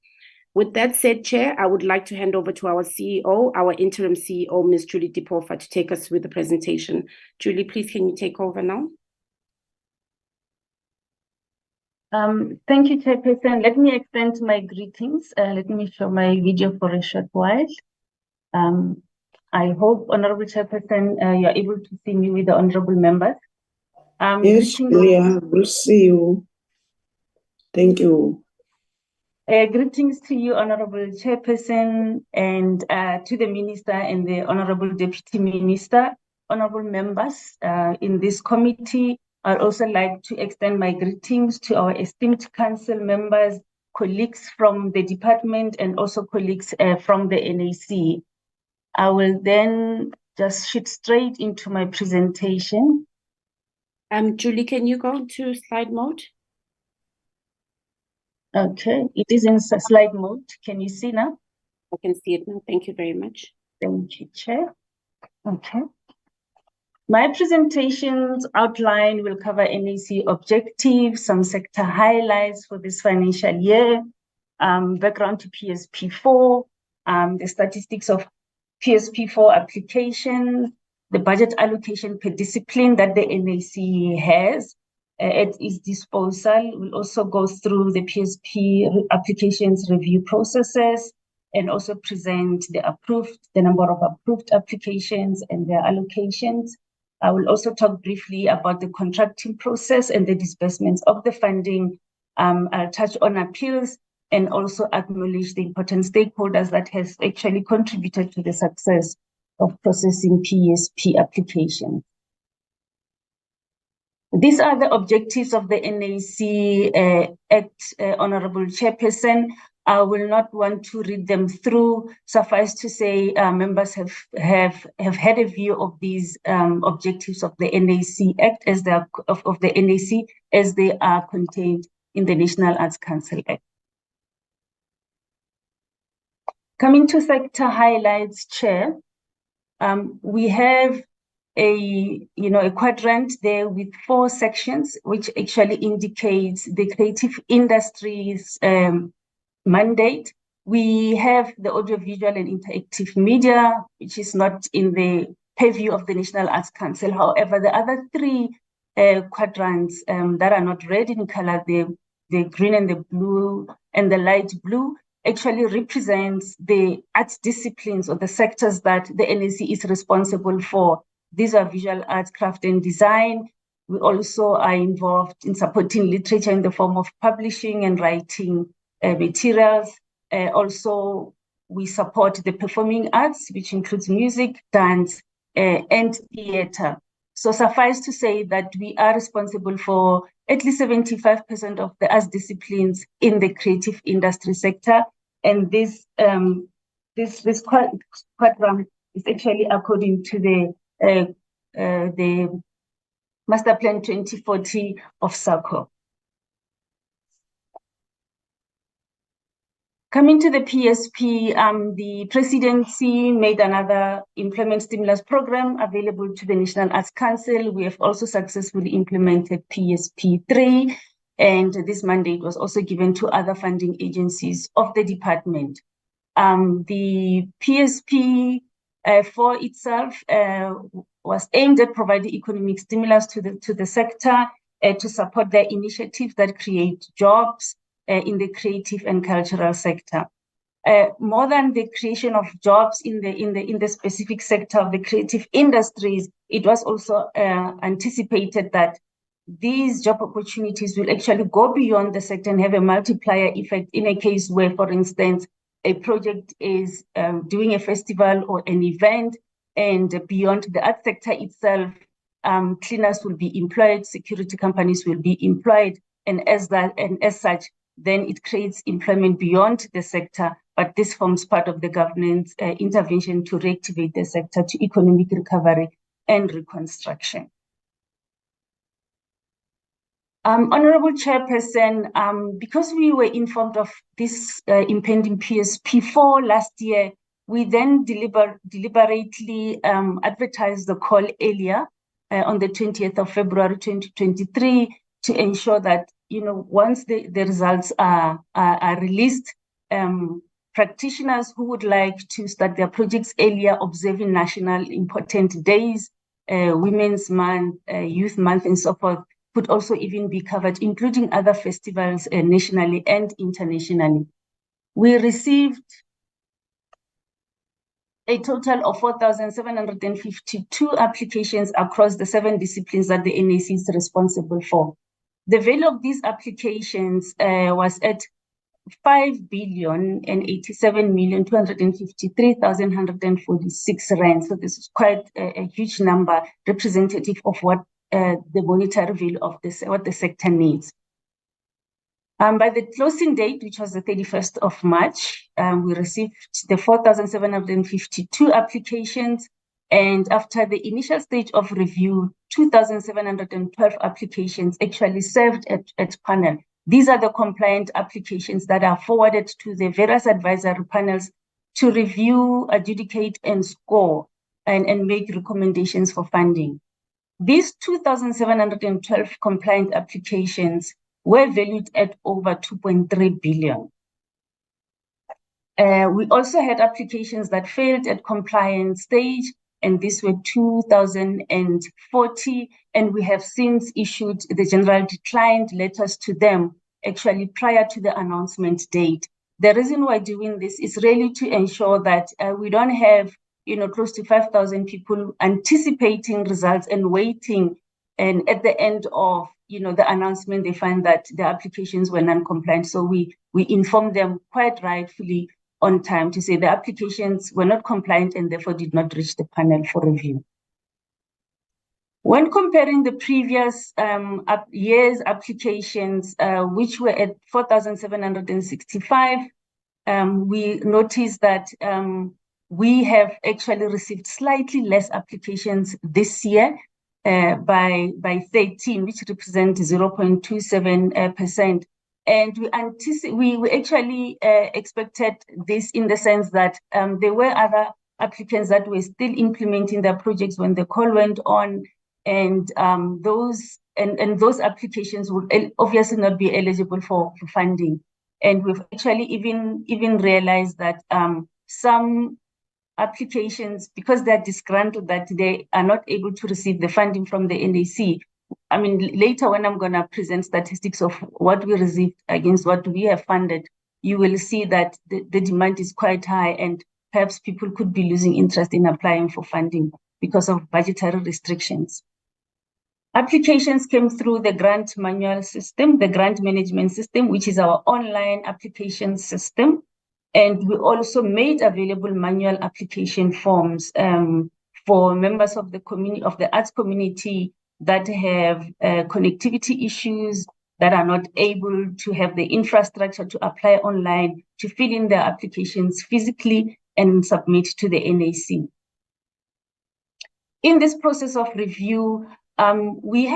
With that said, Chair, I would like to hand over to our CEO, our interim CEO, Ms. Julie Dipofa, to take us through the presentation. Julie, please, can you take over now? Thank you, Chairperson. Let me extend my greetings. Let me show my video for a short while. I hope, Honorable Chairperson, you're able to see me with the honorable members. Yes, Julia, we'll see you. Thank you. Greetings to you, Honorable Chairperson, and to the Minister and the Honorable Deputy Minister, honorable members in this committee. I'd also like to extend my greetings to our esteemed council members, colleagues from the department, and also colleagues from the NAC. I will then just shoot straight into my presentation. Julie, can you go to slide mode? Okay, it is in slide mode. Can you see now? I can see it now. Thank you very much. Thank you, Chair. Okay. My presentation's outline will cover NAC objectives, some sector highlights for this financial year, background to PSP4, the statistics of PSP4 applications, the budget allocation per discipline that the NAC has at its disposal. We'll also go through the PSP applications review processes and also present the number of approved applications and their allocations. I will also talk briefly about the contracting process and the disbursements of the funding. I'll touch on appeals and also acknowledge the important stakeholders that has actually contributed to the success of processing PSP applications. These are the objectives of the NAC Act, Honorable Chairperson. I will not want to read them through. Suffice to say, members have had a view of these objectives of the NAC Act as they are, of the NAC as they are contained in the National Arts Council Act. Coming to sector highlights, Chair, we have a quadrant there with 4 sections, which actually indicates the creative industries mandate. We have the audiovisual and interactive media, which is not in the purview of the National Arts Council. However, the other 3 quadrants that are not red in color, the green and the blue and the light blue, actually represents the arts disciplines or the sectors that the NAC is responsible for. These are visual arts, craft and design. We also are involved in supporting literature in the form of publishing and writing materials. Also, we support the performing arts, which includes music, dance, and theater. So suffice to say that we are responsible for at least 75% of the arts disciplines in the creative industry sector. And this quadrant is actually according to the Master Plan 2040 of SACO. Coming to the PSP, the presidency made another employment stimulus program available to the National Arts Council. We have also successfully implemented PSP3, and this mandate was also given to other funding agencies of the department. The PSP for itself was aimed at providing economic stimulus to the sector to support their initiatives that create jobs in the creative and cultural sector. More than the creation of jobs in the specific sector of the creative industries, it was also anticipated that these job opportunities will actually go beyond the sector and have a multiplier effect in a case where, for instance, a project is doing a festival or an event, and beyond the art sector itself, cleaners will be employed, security companies will be employed, and as such, then it creates employment beyond the sector. But this forms part of the government's intervention to reactivate the sector to economic recovery and reconstruction. Honorable Chairperson, because we were informed of this impending PSP4 last year, we then deliberately advertised the call earlier on the 20th of February 2023 to ensure that, once the results are released, practitioners who would like to start their projects earlier, observing national important days, Women's Month, Youth Month, and so forth, could also even be covered, including other festivals nationally and internationally. We received a total of 4,752 applications across the 7 disciplines that the NAC is responsible for. The value of these applications was at 5,087,253,146 rand. So this is quite a huge number, representative of what the monetary value of this, what the sector needs. By the closing date, which was the 31st of March, we received the 4,752 applications. And after the initial stage of review, 2,712 applications actually served at panel. These are the compliant applications that are forwarded to the various advisory panels to review, adjudicate, and score, and make recommendations for funding. These 2,712 compliant applications were valued at over 2.3 billion. We also had applications that failed at compliance stage, and these were 2,040, and we have since issued the general declined letters to them actually prior to the announcement date. The reason why doing this is really to ensure that we don't have, close to 5,000 people anticipating results and waiting, and at the end of the announcement, they find that the applications were non-compliant. So we informed them quite rightfully on time to say the applications were not compliant and therefore did not reach the panel for review. When comparing the previous year's applications, which were at 4,765, we noticed that we have actually received slightly less applications this year, by 13, which represent 0.27%. And we actually expected this in the sense that there were other applicants that were still implementing their projects when the call went on, and those applications would obviously not be eligible for funding. And we've actually even realized that some applications, because they're disgruntled, that they are not able to receive the funding from the NAC. I mean, later when I'm going to present statistics of what we received against what we have funded, you will see that the demand is quite high, and perhaps people could be losing interest in applying for funding because of budgetary restrictions. Applications came through the grant manual system, the grant management system, which is our online application system. And we also made available manual application forms for members of the community, of the arts community, that have connectivity issues, that are not able to have the infrastructure to apply online, to fill in their applications physically and submit to the NAC. In this process of review, we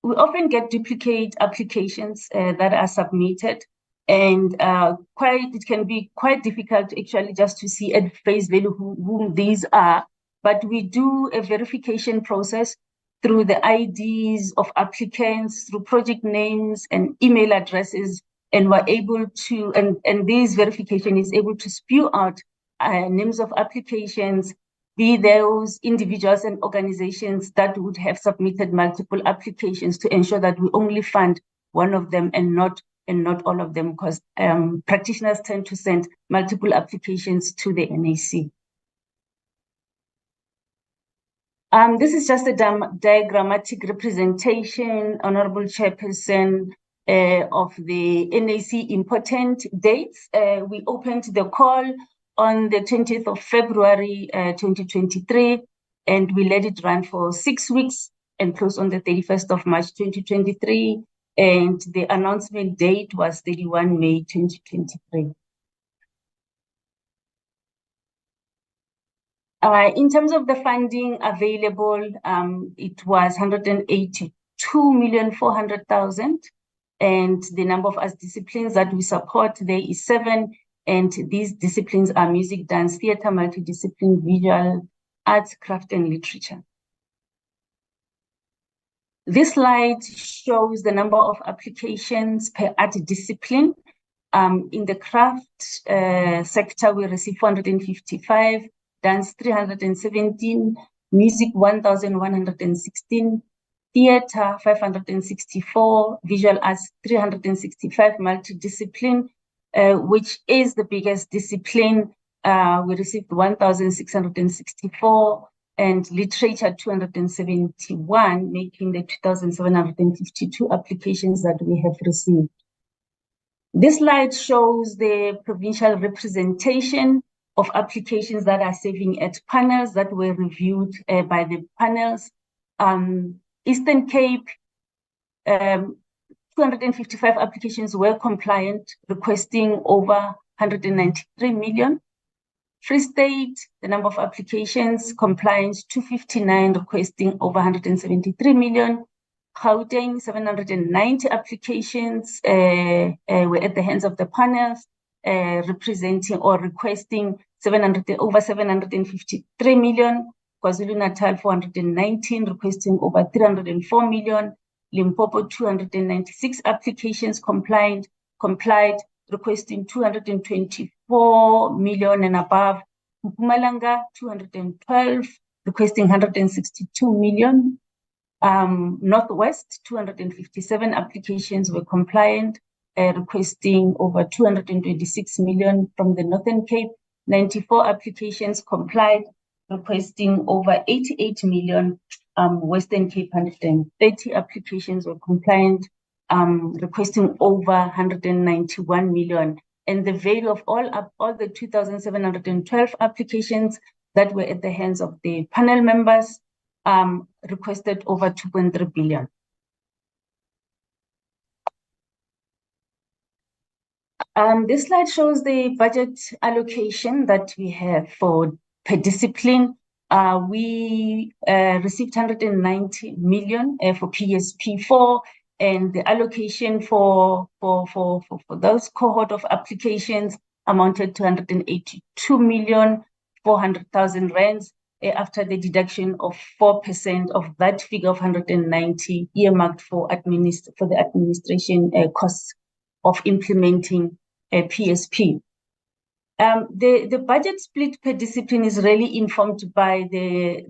often get duplicate applications that are submitted. And it can be quite difficult actually just to see at face value whom these are. But we do a verification process through the IDs of applicants, through project names and email addresses, and we're able to, and this verification is able to spew out names of applications, be those individuals and organizations that would have submitted multiple applications, to ensure that we only fund one of them and not all of them, because practitioners tend to send multiple applications to the NAC. This is just a diagrammatic representation, Honorable Chairperson, of the NAC important dates. We opened the call on the 20th of February 2023, and we let it run for 6 weeks and closed on the 31st of March 2023. And the announcement date was 31 May 2023. In terms of the funding available, it was 182,400,000, and the number of arts disciplines that we support there is 7, and these disciplines are music, dance, theatre, multidiscipline, visual arts, craft, and literature. This slide shows the number of applications per art discipline. In the craft sector, we received 455, dance 317, music 1,116, theatre 564, visual arts 365, multidiscipline, which is the biggest discipline. We received 1,664, and literature 271, making the 2,752 applications that we have received. This slide shows the provincial representation of applications that are serving at panels that were reviewed by the panels. Eastern Cape, 255 applications were compliant, requesting over 193 million. Free State, the number of applications compliant, 259, requesting over 173 million. Gauteng, 790 applications were at the hands of the panels, representing or requesting over 753 million. KwaZulu-Natal, 419, requesting over 304 million. Limpopo, 296 applications complied, requesting 224 million and above. Mpumalanga, 212, requesting 162 million. Northwest, 257 applications were compliant, requesting over 226 million. From the Northern Cape, 94 applications complied, requesting over 88 million. Western Cape, 130 applications were compliant, requesting over 191 million. And the value of all the 2,712 applications that were at the hands of the panel members requested over 2.3 billion. This slide shows the budget allocation that we have per discipline. We received 190 million for PSP4, and the allocation for those cohort of applications amounted to 182,400,000 rands after the deduction of 4% of that figure of 190 earmarked for the administration costs of implementing a PSP. The budget split per discipline is really informed by the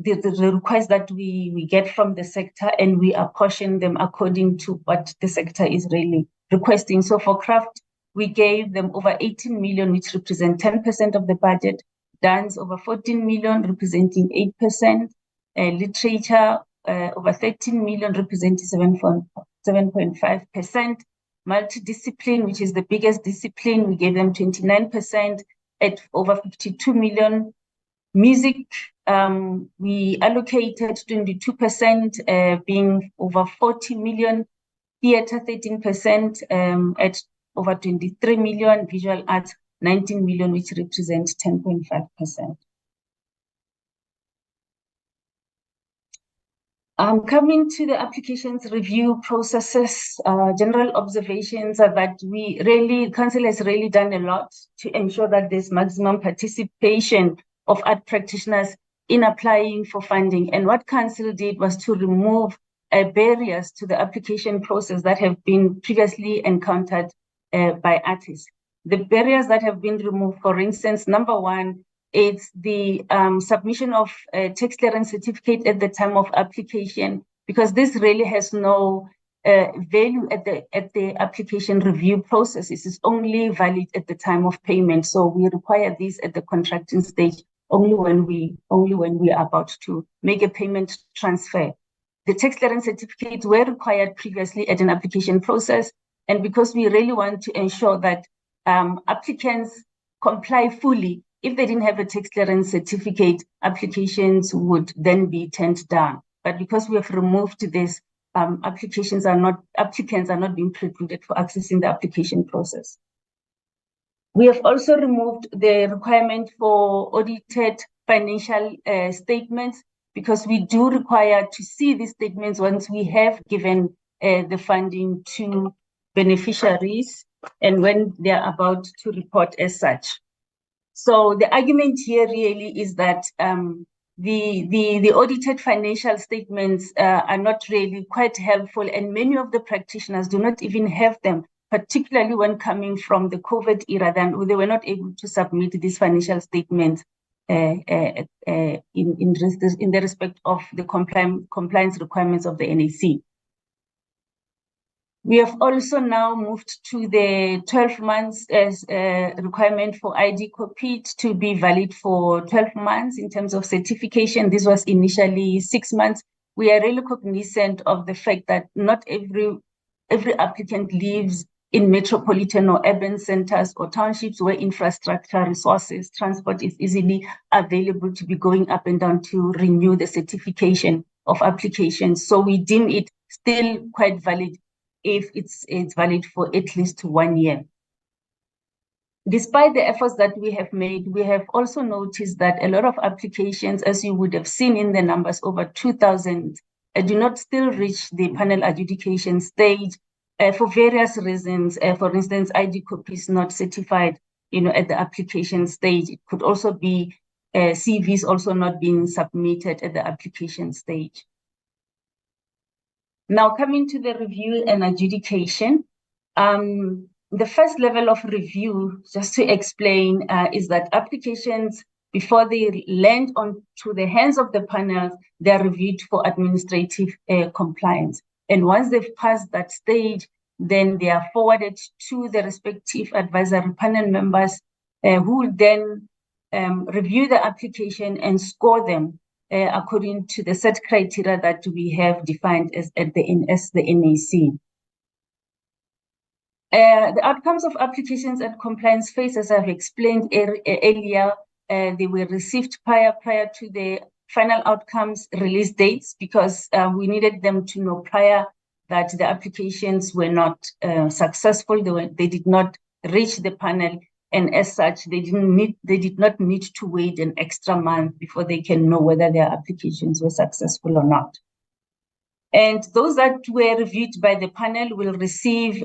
requests that we get from the sector, and we apportion them according to what the sector is really requesting. So for craft, we gave them over 18 million, which represent 10% of the budget. Dance, over 14 million, representing 8%. Literature, over 13 million, representing 7.5%. Multidiscipline, which is the biggest discipline, we gave them 29% at over 52 million. Music, we allocated 22%, being over 40 million. Theatre, 13% at over 23 million. Visual arts, 19 million, which represents 10.5%. Coming to the applications review processes, general observations are that Council has really done a lot to ensure that there's maximum participation of art practitioners in applying for funding. And what Council did was to remove barriers to the application process that have been previously encountered by artists. The barriers that have been removed, for instance, number one, it's the submission of a tax clearance certificate at the time of application, because this really has no value at the application review process. It is only valid at the time of payment. So we require this at the contracting stage only when we are about to make a payment transfer. The tax clearance certificates were required previously at an application process, and because we really want to ensure that applicants comply fully, if they didn't have a tax clearance certificate, applications would then be turned down. But because we have removed this, applicants are not being precluded for accessing the application process. We have also removed the requirement for audited financial statements, because we do require to see these statements once we have given the funding to beneficiaries and when they are about to report as such. So the argument here really is that the audited financial statements are not really quite helpful, and many of the practitioners do not even have them, particularly when coming from the COVID era. Then they were not able to submit these financial statements in the respect of the compliance requirements of the NAC. We have also now moved to the 12 months as a requirement for ID copy to be valid for 12 months in terms of certification. This was initially 6 months. We are really cognizant of the fact that not every applicant lives in metropolitan or urban centers or townships where infrastructure, resources, transport is easily available to be going up and down to renew the certification of applications. So we deem it still quite valid if it's valid for at least 1 year. Despite the efforts that we have made, we have also noticed that a lot of applications, as you would have seen in the numbers, over 2,000, do not still reach the panel adjudication stage for various reasons. For instance, ID copies not certified, at the application stage. It could also be CVs also not being submitted at the application stage. Now, coming to the review and adjudication, the first level of review, just to explain, is that applications, before they land onto the hands of the panels, they are reviewed for administrative compliance. And once they've passed that stage, then they are forwarded to the respective advisory panel members who will then review the application and score them according to the set criteria that we have defined as the NAC. The outcomes of applications at compliance phase, as I've explained earlier, they were received prior to the final outcomes release dates because we needed them to know prior that the applications were not successful. They did not reach the panel, and as such, they did not need to wait an extra month before they can know whether their applications were successful or not. And those that were reviewed by the panel will receive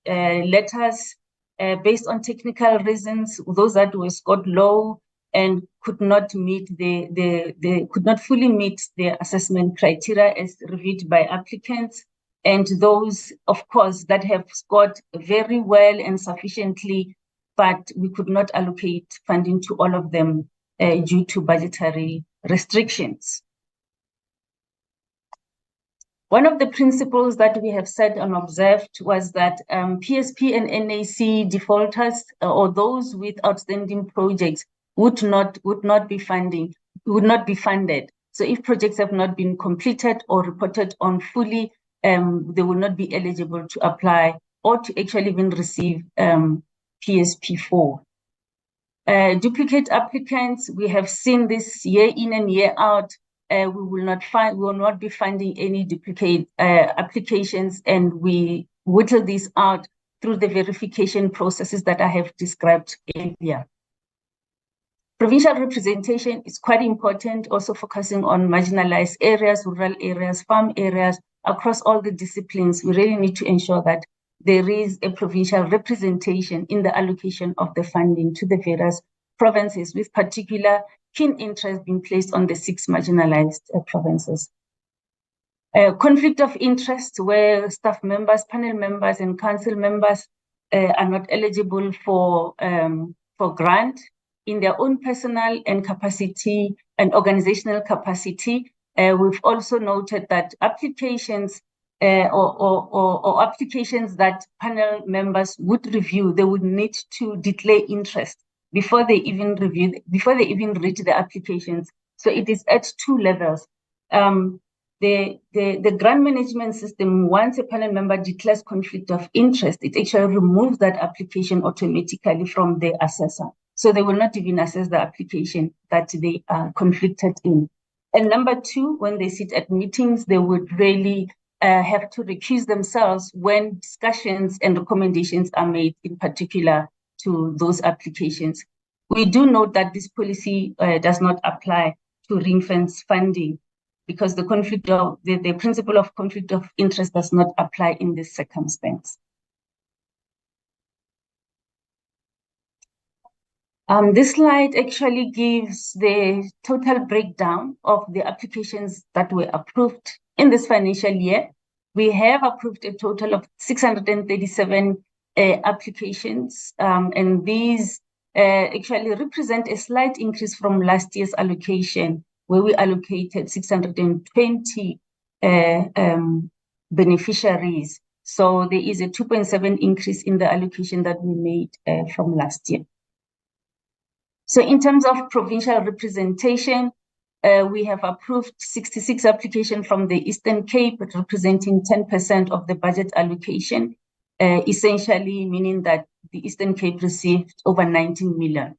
letters based on technical reasons. Those that were scored low and could not fully meet the assessment criteria as reviewed by applicants, and those, of course, that have scored very well and sufficiently, but we could not allocate funding to all of them due to budgetary restrictions. One of the principles that we have said and observed was that PSP and NAC defaulters or those with outstanding projects would not be funded. So if projects have not been completed or reported on fully, they will not be eligible to apply or to actually even receive PSP4. Duplicate applicants, we have seen this year in and year out. We will not be finding any duplicate applications, and we whittle this out through the verification processes that I have described earlier. Provincial representation is quite important, also focusing on marginalized areas, rural areas, farm areas, across all the disciplines. We really need to ensure that there is a provincial representation in the allocation of the funding to the various provinces, with particular keen interest being placed on the 6 marginalized provinces. Conflict of interest, where staff members, panel members, and council members are not eligible for grant in their own personal and capacity and organizational capacity. We've also noted that applications or applications that panel members would review, they would need to declare interest before they even read the applications. So it is at 2 levels. The grant management system, once a panel member declares conflict of interest, it actually removes that application automatically from the assessor. So they will not even assess the application that they are conflicted in. And number 2, when they sit at meetings, they would really have to recuse themselves when discussions and recommendations are made, in particular to those applications. We do note that this policy does not apply to ring-fence funding, because the principle of conflict of interest does not apply in this circumstance. This slide actually gives the total breakdown of the applications that were approved in this financial year. We have approved a total of 637 applications, and these actually represent a slight increase from last year's allocation, where we allocated 620 beneficiaries. So there is a 2.7 increase in the allocation that we made from last year. So in terms of provincial representation, we have approved 66 applications from the Eastern Cape, representing 10% of the budget allocation. essentially meaning that the Eastern Cape received over 19 million.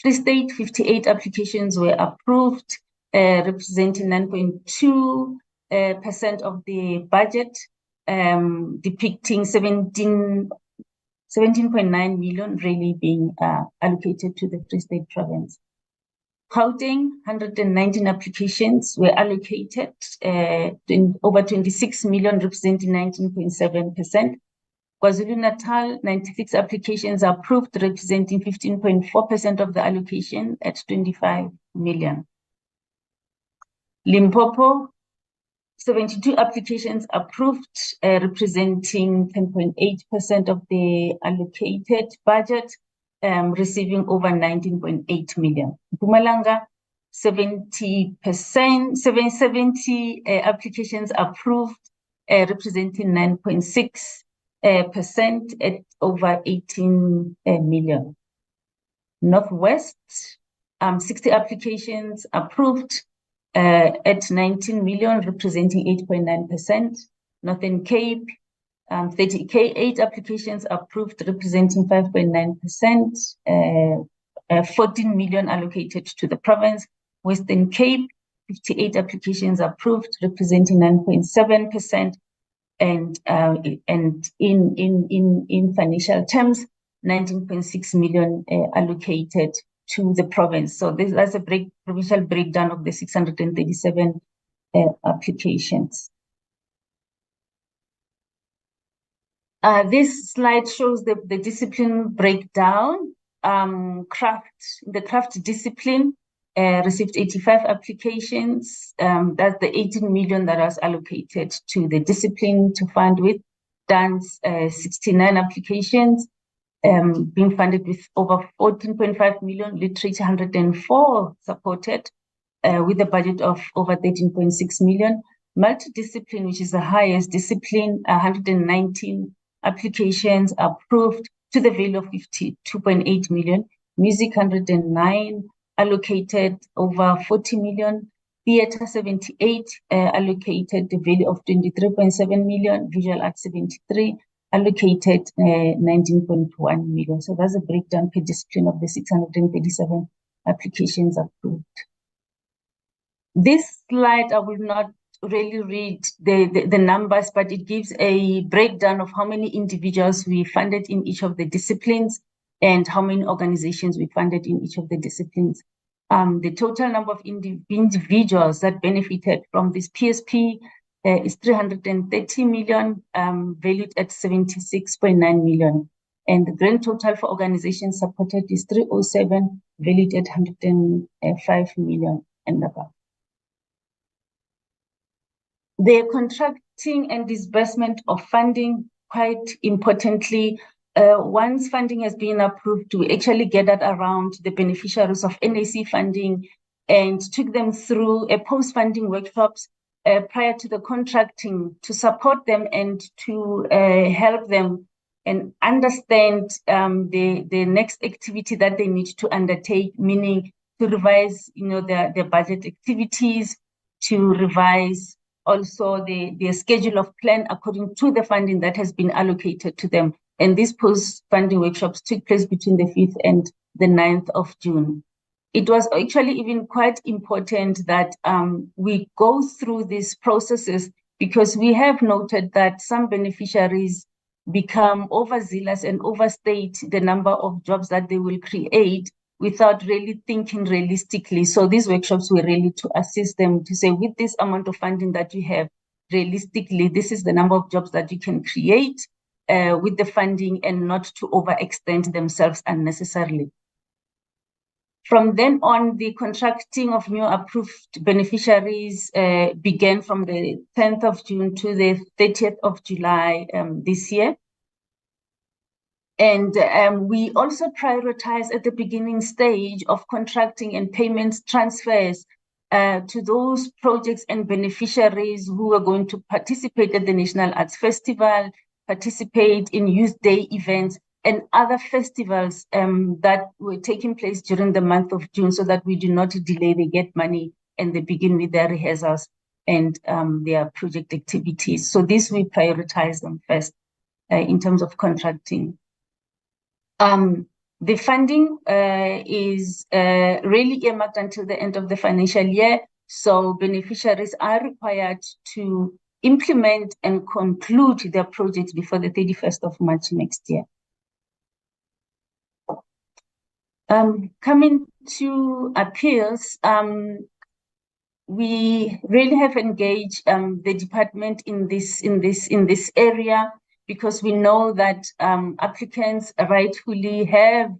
Free State, 58 applications were approved, representing 9.2% of the budget, depicting 17.9 million really being allocated to the Free State province. Gauteng, 119 applications were allocated, over 26 million, representing 19.7%. KwaZulu-Natal, 96 applications approved, representing 15.4% of the allocation at 25 million. Limpopo, 72 applications approved, representing 10.8% of the allocated budget, receiving over 19.8 million. Mpumalanga, 70 applications approved, representing 9.6% at over 18 million. Northwest, 60 applications approved, at 19 million, representing 8.9%. Northern Cape, 38 applications approved, representing 5.9%, 14 million allocated to the province. Western Cape, 58 applications approved, representing 9.7%, and in financial terms, 19.6 million allocated to the province. So that's a provincial breakdown of the 637 applications. This slide shows the discipline breakdown. The craft discipline received 85 applications. That's the 18 million that was allocated to the discipline to fund with. Dance, 69 applications, being funded with over 14.5 million. Literature, 104 supported, with a budget of over 13.6 million. Multidiscipline, which is the highest discipline, 119 applications approved to the value of 52.8 million. Music, 109 allocated over 40 million. Theatre, 78 allocated the value of 23.7 million. Visual arts, 73 allocated 19.1 million. So that's a breakdown per discipline of the 637 applications approved. This slide, I will not really read the numbers, but it gives a breakdown of how many individuals we funded in each of the disciplines and how many organizations we funded in each of the disciplines. The total number of individuals that benefited from this PSP is 330 million, valued at 76.9 million. And the grand total for organizations supported is 307, valued at 105 million and above. The contracting and disbursement of funding, quite importantly, once funding has been approved, we actually gathered around the beneficiaries of NAC funding and took them through a post-funding workshops prior to the contracting to support them and to help them and understand the next activity that they need to undertake, meaning to revise, their budget activities, to revise also the schedule of plan according to the funding that has been allocated to them. And these post-funding workshops took place between the 5th and the 9th of June. It was actually even quite important that we go through these processes because we have noted that some beneficiaries become overzealous and overstate the number of jobs that they will create without really thinking realistically. So these workshops were really to assist them to say, with this amount of funding that you have, realistically, this is the number of jobs that you can create with the funding and not to overextend themselves unnecessarily. From then on, the contracting of new approved beneficiaries began from the 10th of June to the 30th of July this year. And we also prioritize at the beginning stage of contracting and payments transfers to those projects and beneficiaries who are going to participate at the National Arts Festival, participate in Youth Day events, and other festivals that were taking place during the month of June so that we do not delay, they get money and they begin with their rehearsals and their project activities. So this, we prioritize them first. in terms of contracting. The funding is really earmarked until the end of the financial year, so beneficiaries are required to implement and conclude their projects before the 31st of March next year. Coming to appeals, we really have engaged the department in this area, because we know that applicants rightfully have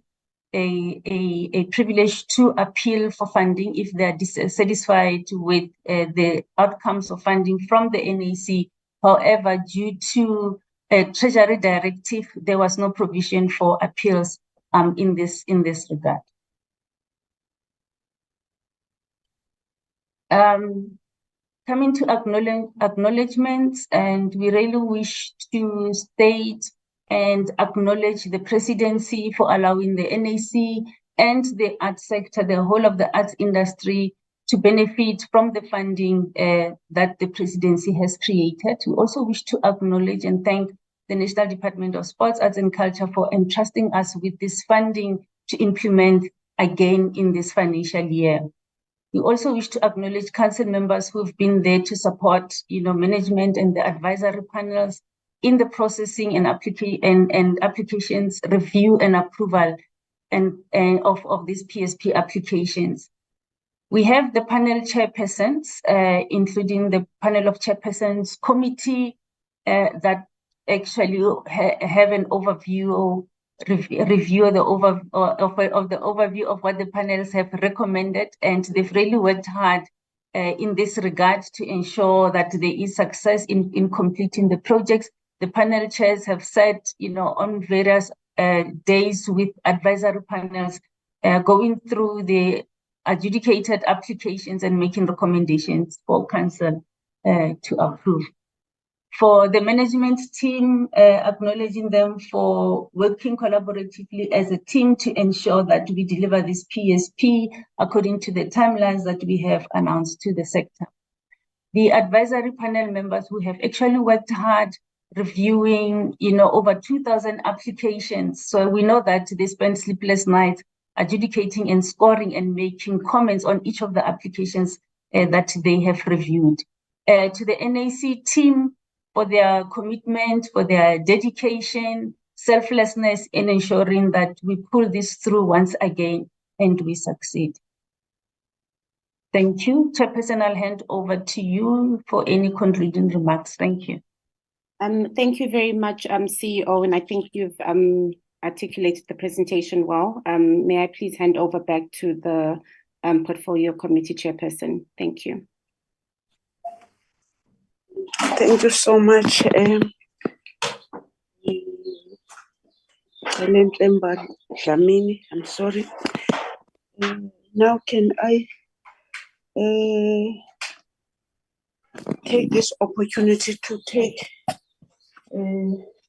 a privilege to appeal for funding if they are dissatisfied with the outcomes of funding from the NAC. However, due to a Treasury directive, there was no provision for appeals in this regard. Coming to acknowledgements, and we really wish to state and acknowledge the presidency for allowing the NAC and the arts sector, the whole of the arts industry, to benefit from the funding that the presidency has created. We also wish to acknowledge and thank the National Department of Sports, Arts and Culture for entrusting us with this funding to implement again in this financial year. We also wish to acknowledge council members who've been there to support, management and the advisory panels in the processing and applications review and approval of these PSP applications. We have the panel chairpersons, including the panel of chairpersons committee that actually have an overview review the overview of what the panels have recommended, and they've really worked hard in this regard to ensure that there is success in completing the projects. The panel chairs have sat, on various days with advisory panels, going through the adjudicated applications and making recommendations for council to approve. For the management team, acknowledging them for working collaboratively as a team to ensure that we deliver this PSP according to the timelines that we have announced to the sector. The advisory panel members who have actually worked hard reviewing, over 2,000 applications. So we know that they spend sleepless nights adjudicating and scoring and making comments on each of the applications that they have reviewed. To the NAC team, for their commitment, for their dedication, selflessness in ensuring that we pull this through once again and we succeed. Thank you. Chairperson, I'll hand over to you for any concluding remarks. Thank you. Thank you very much, CEO, and I think you've articulated the presentation well. May I please hand over back to the Portfolio Committee Chairperson? Thank you. Thank you so much, Helen Dlamini. I'm sorry. Now can I take this opportunity to take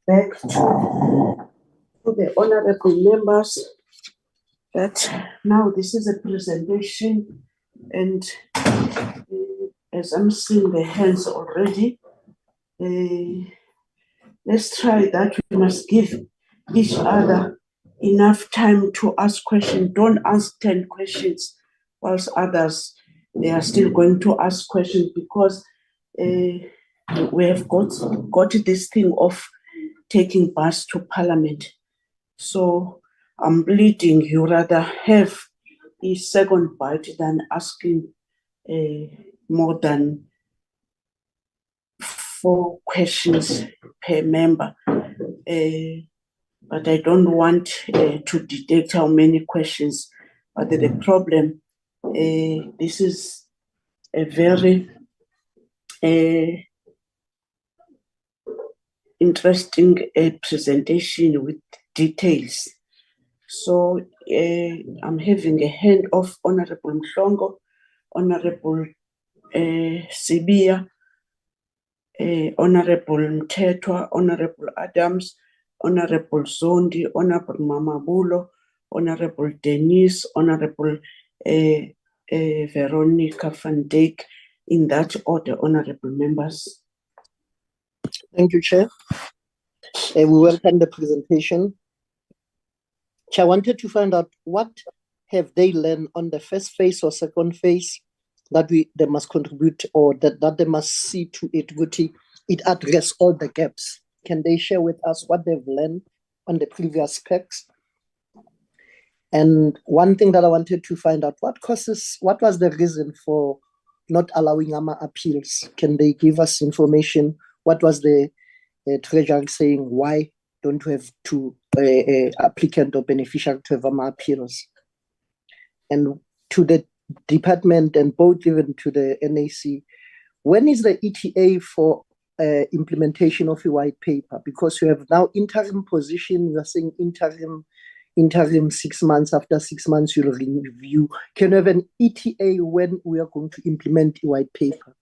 back to the honorable members that now this is a presentation, and as I'm seeing the hands already, let's try that we must give each other enough time to ask questions. Don't ask 10 questions whilst others, they are still going to ask questions, because we have got this thing of taking bus to Parliament. So I'm pleading you rather have a second bite than asking more than 4 questions per member. But I don't want to detect how many questions. But the problem, this is a very interesting presentation with details. So I'm having a hand of Honorable Mhlongo, Honorable Sibia, Honorable Mthethwa, Honorable Adams, Honorable Zondi, Honorable Mamabulo, Honorable Denise, Honorable Veronica van Dijk, in that order, honorable members. Thank you, Chair. We welcome the presentation. I wanted to find out what have they learned on the first phase or second phase that they must contribute, or that they must see to it address all the gaps. Can they share with us what they've learned on the previous specs? And one thing that I wanted to find out, what was the reason for not allowing AMA appeals? Can they give us information? What was the treasury saying? Why don't we have to applicant or beneficiary to have AMA appeals? And to the department, and both even to the NAC, when is the ETA for implementation of a white paper? Because you have now interim position, you are saying interim 6 months, after 6 months you'll review. Can you have an ETA when we are going to implement a white paper?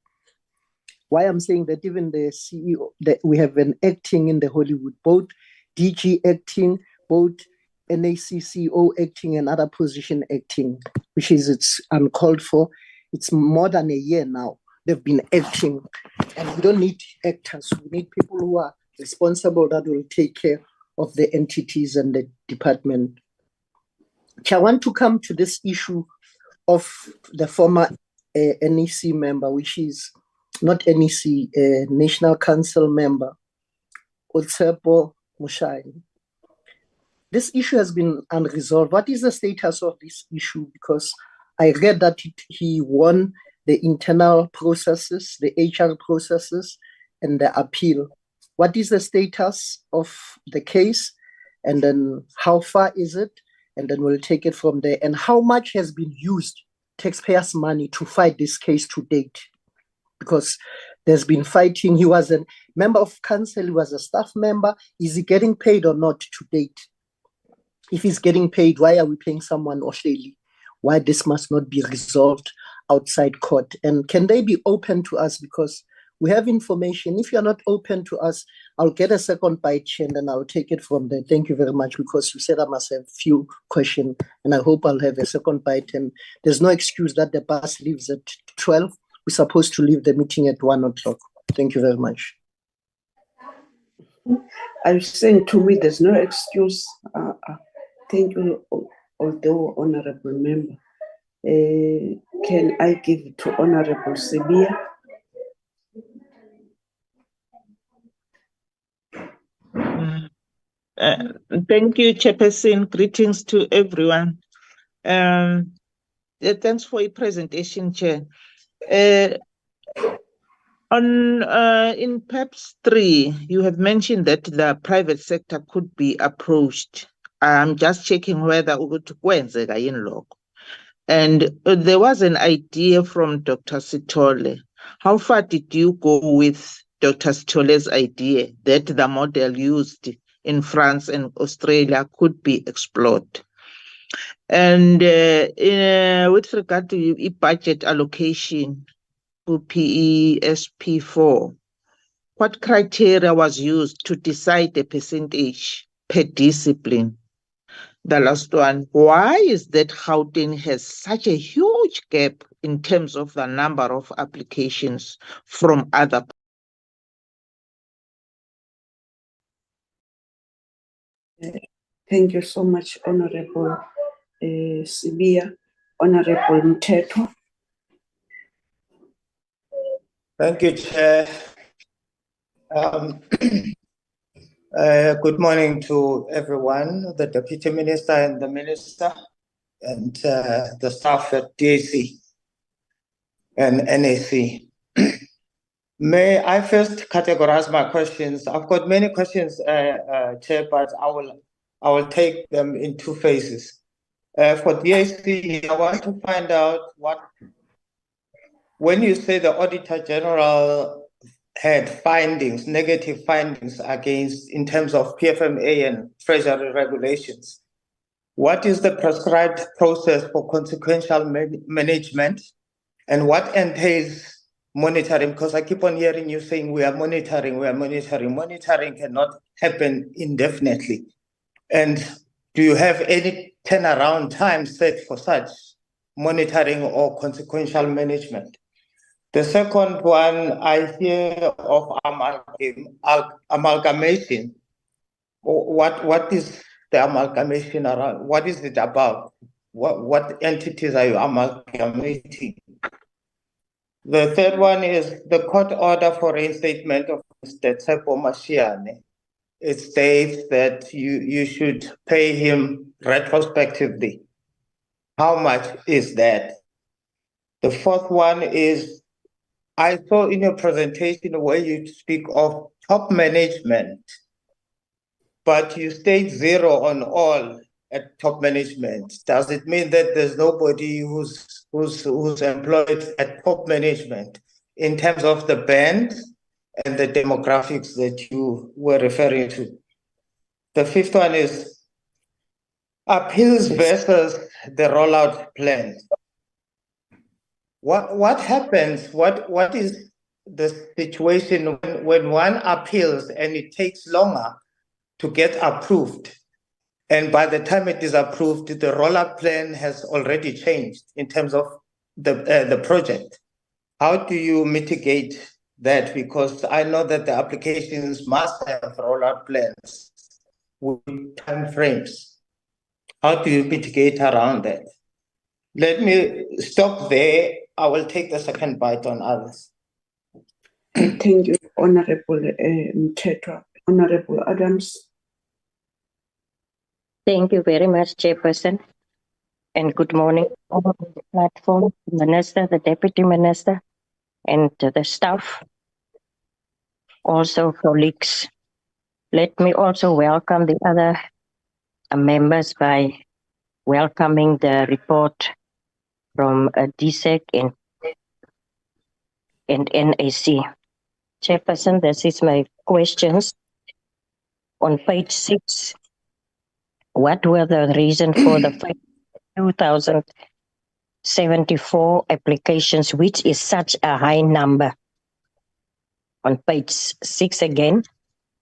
Why I'm saying that even the CEO, that we have an acting in the Hollywood, both DG acting, both NAC CEO acting, and other position acting, which is it's uncalled for. It's more than a year now they've been acting, and we don't need actors. We need people who are responsible, that will take care of the entities and the department. I want to come to this issue of the former NEC member, which is not NEC, National Council member, Otsepo Mushai. This issue has been unresolved. What is the status of this issue? Because I read that he won the internal processes, the HR processes, and the appeal. What is the status of the case? And then how far is it? And then we'll take it from there. And how much has been used, taxpayers' money, to fight this case to date? Because there's been fighting. He was a member of council, he was a staff member. Is he getting paid or not to date? If he's getting paid, why are we paying someone Osheli? Why this must not be resolved outside court? And can they be open to us? Because we have information. If you're not open to us, I'll get a second bite and then I'll take it from there. Thank you very much, because you said I must have few questions, and I hope I'll have a second bite. And there's no excuse that the bus leaves at 12. We're supposed to leave the meeting at 1 o'clock. Thank you very much. Are you saying to me there's no excuse? Thank you, although honorable member. Can I give it to Honorable Sibia? Thank you, Chairperson. Greetings to everyone. Thanks for your presentation, Chair. In PEPS 3, you have mentioned that the private sector could be approached. I'm just checking whether kwenzeka yini lokho. And there was an idea from Dr. Sithole. How far did you go with Dr. Sithole's idea that the model used in France and Australia could be explored? And with regard to budget allocation to PESP4, what criteria was used to decide the percentage per discipline? The last one, why is that Gauteng has such a huge gap in terms of the number of applications from other? Thank you so much, Honorable Sibia. Honorable Mteto. Thank you, Chair. Good morning to everyone, the Deputy Minister and the Minister, and the staff at DAC and NAC. May I first categorize my questions? I've got many questions, Chair, but I will take them in two phases. For DAC, I want to find out when you say the Auditor General had findings, negative findings against, in terms of PFMA and Treasury regulations, what is the prescribed process for consequential management, and what entails monitoring? Because I keep on hearing you saying we are monitoring. Monitoring cannot happen indefinitely. And do you have any turnaround time set for such monitoring or consequential management? The second one, I hear of amalgamation what is the amalgamation around? What is it about? What entities are you amalgamating? The third one is the court order for reinstatement of Mr. Tsepo Mashiane. It states that you should pay him retrospectively. How much is that? The fourth one is, I saw in your presentation where you speak of top management, but you state 0 on all at top management. Does it mean that there's nobody who's employed at top management in terms of the band and the demographics that you were referring to? The fifth one is appeals versus the rollout plan. What happens? What is the situation when one appeals and it takes longer to get approved? And by the time it is approved, the rollout plan has already changed in terms of the project. How do you mitigate that? Because I know that the applications must have rollout plans with time frames. How do you mitigate around that? Let me stop there. I will take the second bite on others. Thank you, Honorable Mthethwa. Honorable Adams. Thank you very much, Chairperson. And good morning on the platform, the Minister, the Deputy Minister, and to the staff, also colleagues. Let me also welcome the other members by welcoming the report from DSEC and NAC. Chairperson, this is my questions. On page 6, what were the reason for the 2,074 applications, which is such a high number? On page 6 again,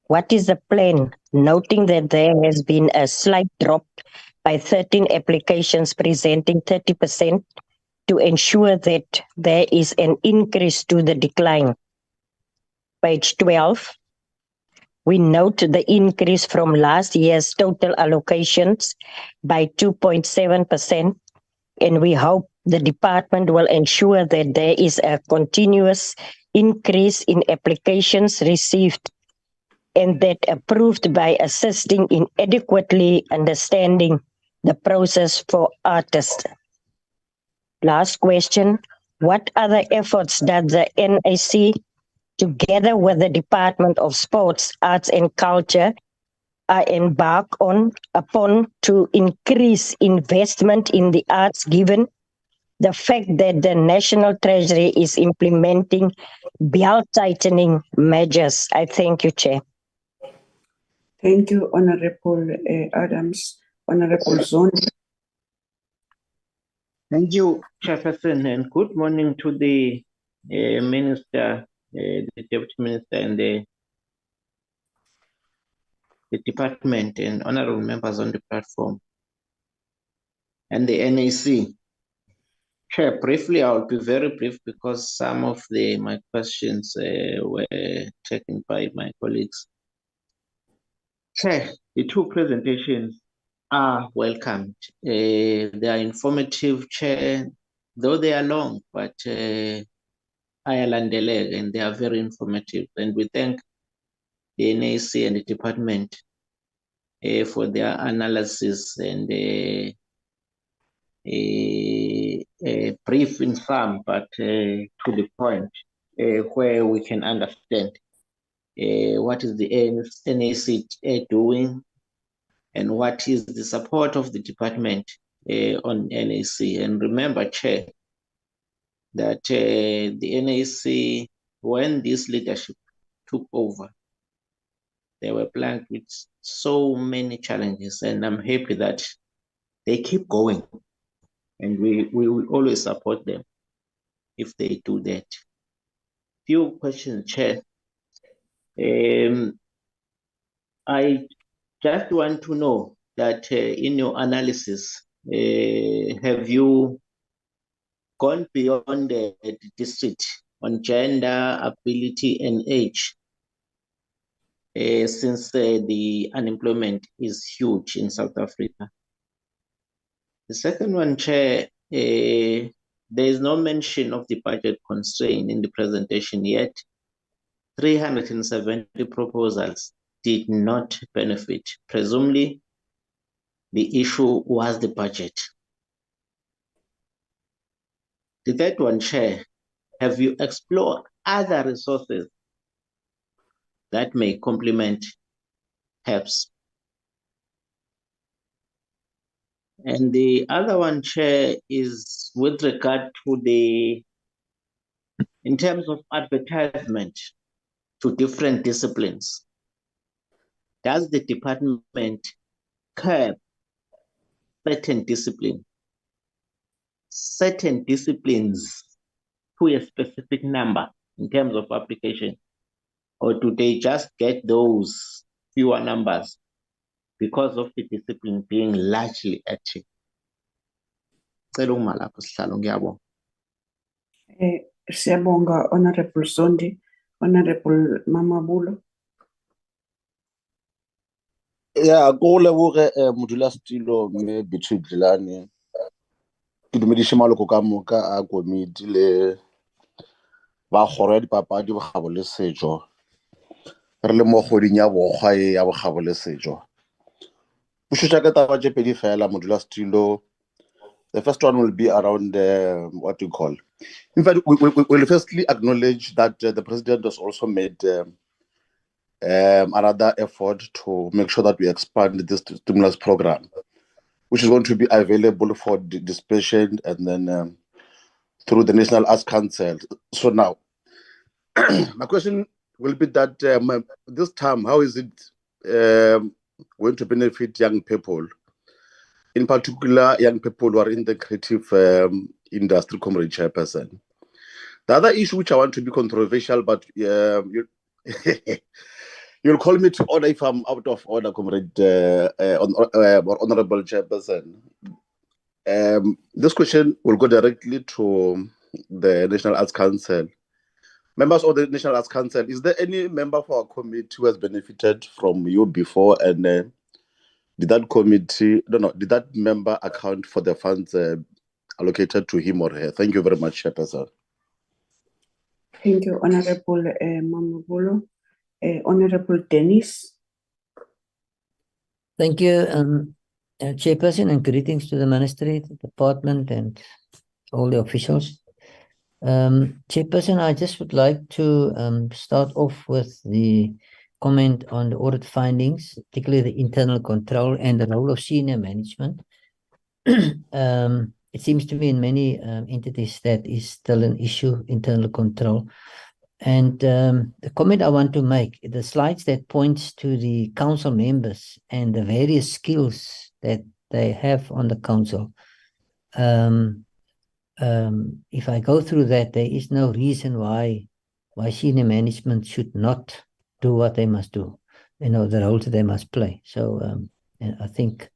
what is the plan, noting that there has been a slight drop by 13 applications presenting 30% to ensure that there is an increase to the decline? Page 12, we note the increase from last year's total allocations by 2.7%, and we hope the department will ensure that there is a continuous increase in applications received and that approved by assisting in adequately understanding the process for artists. Last question, what other efforts does the NAC, together with the Department of Sports, Arts and Culture, are upon to increase investment in the arts, given the fact that the National Treasury is implementing belt-tightening measures? I thank you, Chair. Thank you, Honorable Adams. Honorable Zondi. Thank you, Chairperson, and good morning to the Minister, the Deputy Minister, and the Department, and honorable members on the platform, and the NAC. Chair, briefly, I will be very brief because some of my questions were taken by my colleagues. Chair, the two presentations are welcomed. They are informative, Chair, though they are long, but and they are very informative. And we thank the NAC and the department for their analysis and brief in some, but to the point where we can understand what is the NAC doing and what is the support of the department on NAC. And remember, Chair, that the NAC, when this leadership took over, they were plagued with so many challenges, and I'm happy that they keep going, and we will always support them if they do that. Few questions, Chair. I just want to know that in your analysis, have you gone beyond the district on gender, ability, and age? since the unemployment is huge in South Africa. The second one, Chair, there is no mention of the budget constraint in the presentation yet. 370 proposals did not benefit. Presumably, the issue was the budget. The third one, Chair, have you explored other resources that may complement HEPS? And the other one, Chair, is with regard to in terms of advertisement to different disciplines. Does the department curb certain disciplines to a specific number in terms of application? Or do they just get those fewer numbers because of the discipline being largely active? Siyabonga, Honorable Zondi, Honorable Mamabolo. Yeah, go leboge modulasetulo mme Bethu Dlilane. Ke dumedishe maloko ka moka a komiti le ba kgoro ya dipapadi bokgabo le setso. Re le mo kgoding ya bokgwa e ya bokgabo le setso. Pushusha ka taba tše pedi fela modulasetulo. The first one will be around what you call. In fact, we'll firstly acknowledge that the president has also made another effort to make sure that we expand this stimulus program, which is going to be available for dispersion and then through the National Arts Council. So now, my question will be that this time, how is it going to benefit young people? In particular, young people who are in the creative industry, Comrade Chairperson. The other issue which I want to be controversial, but you'll call me to order if I'm out of order, Comrade Honorable Chairperson. This question will go directly to the National Arts Council. Members of the National Arts Council, is there any member of our committee who has benefited from you before, and did that member account for the funds allocated to him or her? Thank you very much, Chairperson. Thank you, Honorable Mamabolo. Honorable Dennis. Thank you, Chairperson, and greetings to the Ministry, the Department, and all the officials. Chairperson, I just would like to start off with the comment on the audit findings, particularly the internal control and the role of senior management. It seems to me in many entities that is still an issue, internal control. And the comment I want to make, the slides that points to the council members and the various skills that they have on the council. If I go through that, there is no reason why senior management should not do what they must do, the roles that they must play. So I think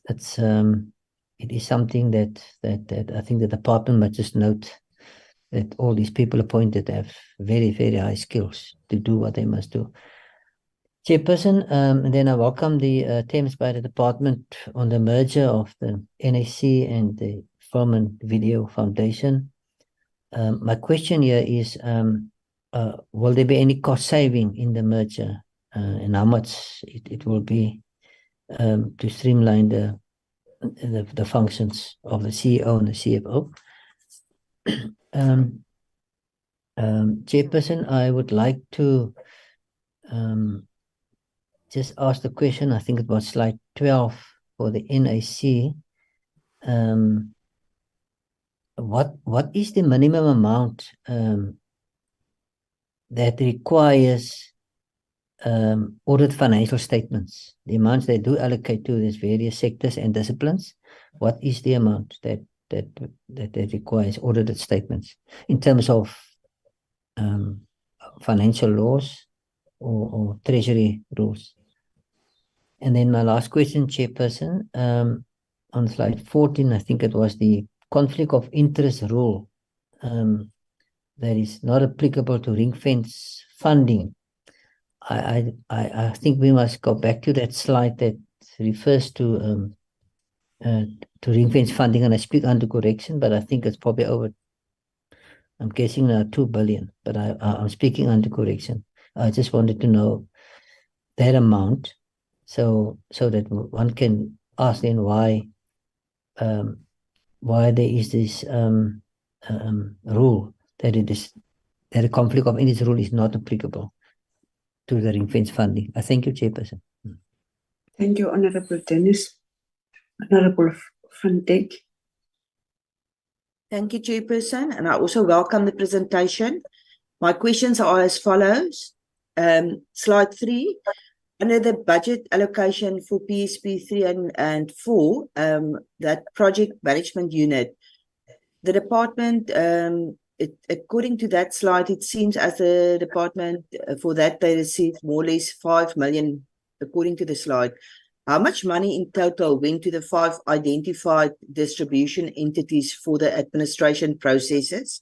it is something that I think the department must just note that all these people appointed have very, very high skills to do what they must do. Chairperson, and then I welcome the attempts by the department on the merger of the NAC and the Film and Video Foundation. My question here is, will there be any cost saving in the merger, and how much it will be to streamline the functions of the CEO and the CFO? Chairperson, I would like to just ask the question, I think it was slide 12 for the NAC. What is the minimum amount that requires audit financial statements? The amounts they do allocate to these various sectors and disciplines, what is the amount that requires audited statements in terms of financial laws or treasury rules? And then my last question, Chairperson, on slide 14, I think it was the conflict of interest rule that is not applicable to ring fence funding. I think we must go back to that slide that refers to ring-fence funding, and I speak under correction, but I think it's probably over. I'm guessing now 2 billion, but I'm speaking under correction. I just wanted to know that amount, so that one can ask then why there is this rule that a conflict of interest rule is not applicable to the ring-fence funding. I thank you, Chairperson. Thank you, Honorable Dennis. Honorable Van Dijk. Thank you, Chairperson, and I also welcome the presentation. My questions are as follows. Slide 3, under the budget allocation for PSP 3 and 4, that project management unit, the department, according to that slide, it seems as the department for that they received more or less 5 million, according to the slide. How much money in total went to the 5 identified distribution entities for the administration processes?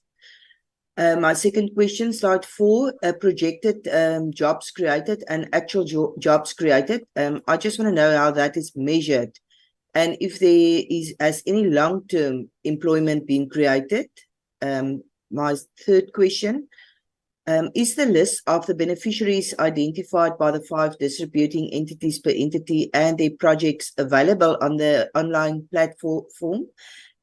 My second question, slide 4, projected jobs created and actual jobs created. I just want to know how that is measured and if there has any long-term employment been created. My third question, is the list of the beneficiaries identified by the 5 distributing entities per entity and their projects available on the online platform?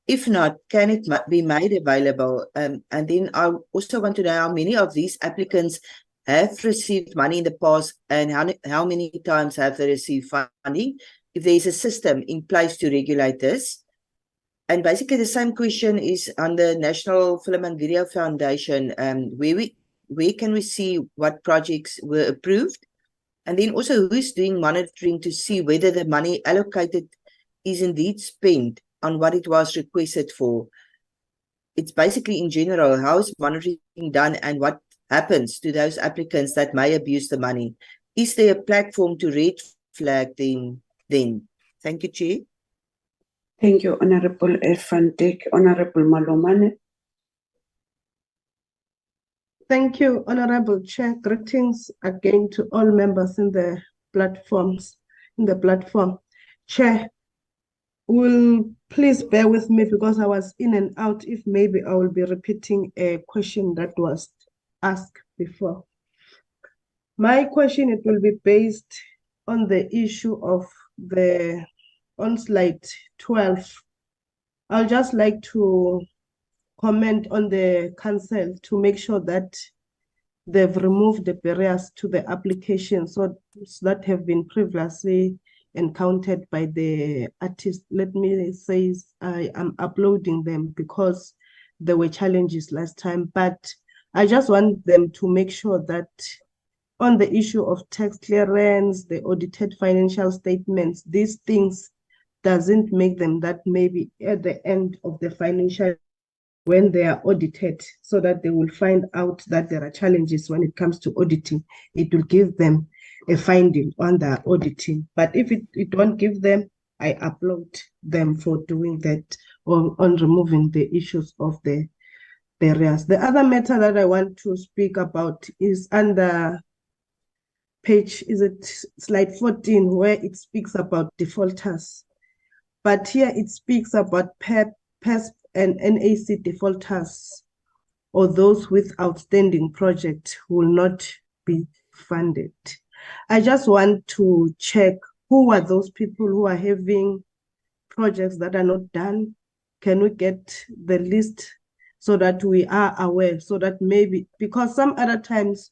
If not, can it be made available? And then I also want to know how many of these applicants have received money in the past and how many times have they received funding, if there is a system in place to regulate this. And basically the same question is on the National Film and Video Foundation, where can we see what projects were approved? And then also who's doing monitoring to see whether the money allocated is indeed spent on what it was requested for? It's basically in general, how is monitoring done and what happens to those applicants that may abuse the money? Is there a platform to red flag them then? Thank you, Chair. Thank you, Honorable Van Dijk. Honorable Malomane. Thank you, Honorable Chair. Greetings again to all members in the platform. Chair, will please bear with me because I was in and out. If maybe I will be repeating a question that was asked before. My question, it will be based on the issue of on slide 12. I'll just like to comment on the council to make sure that they've removed the barriers to the applications that have been previously encountered by the artists. Let me say I am uploading them because there were challenges last time, but I just want them to make sure that on the issue of tax clearance, the audited financial statements, these things doesn't make them that maybe at the end of the financial when they are audited, so that they will find out that there are challenges when it comes to auditing. It will give them a finding on their auditing. But if it won't give them, I upload them for doing that on removing the issues of the barriers. The other matter that I want to speak about is under page, is it slide 14, where it speaks about defaulters. But here it speaks about PESP and NAC defaulters, or those with outstanding projects will not be funded. I just want to check who are those people who are having projects that are not done. Can we get the list so that we are aware, so that maybe, because some other times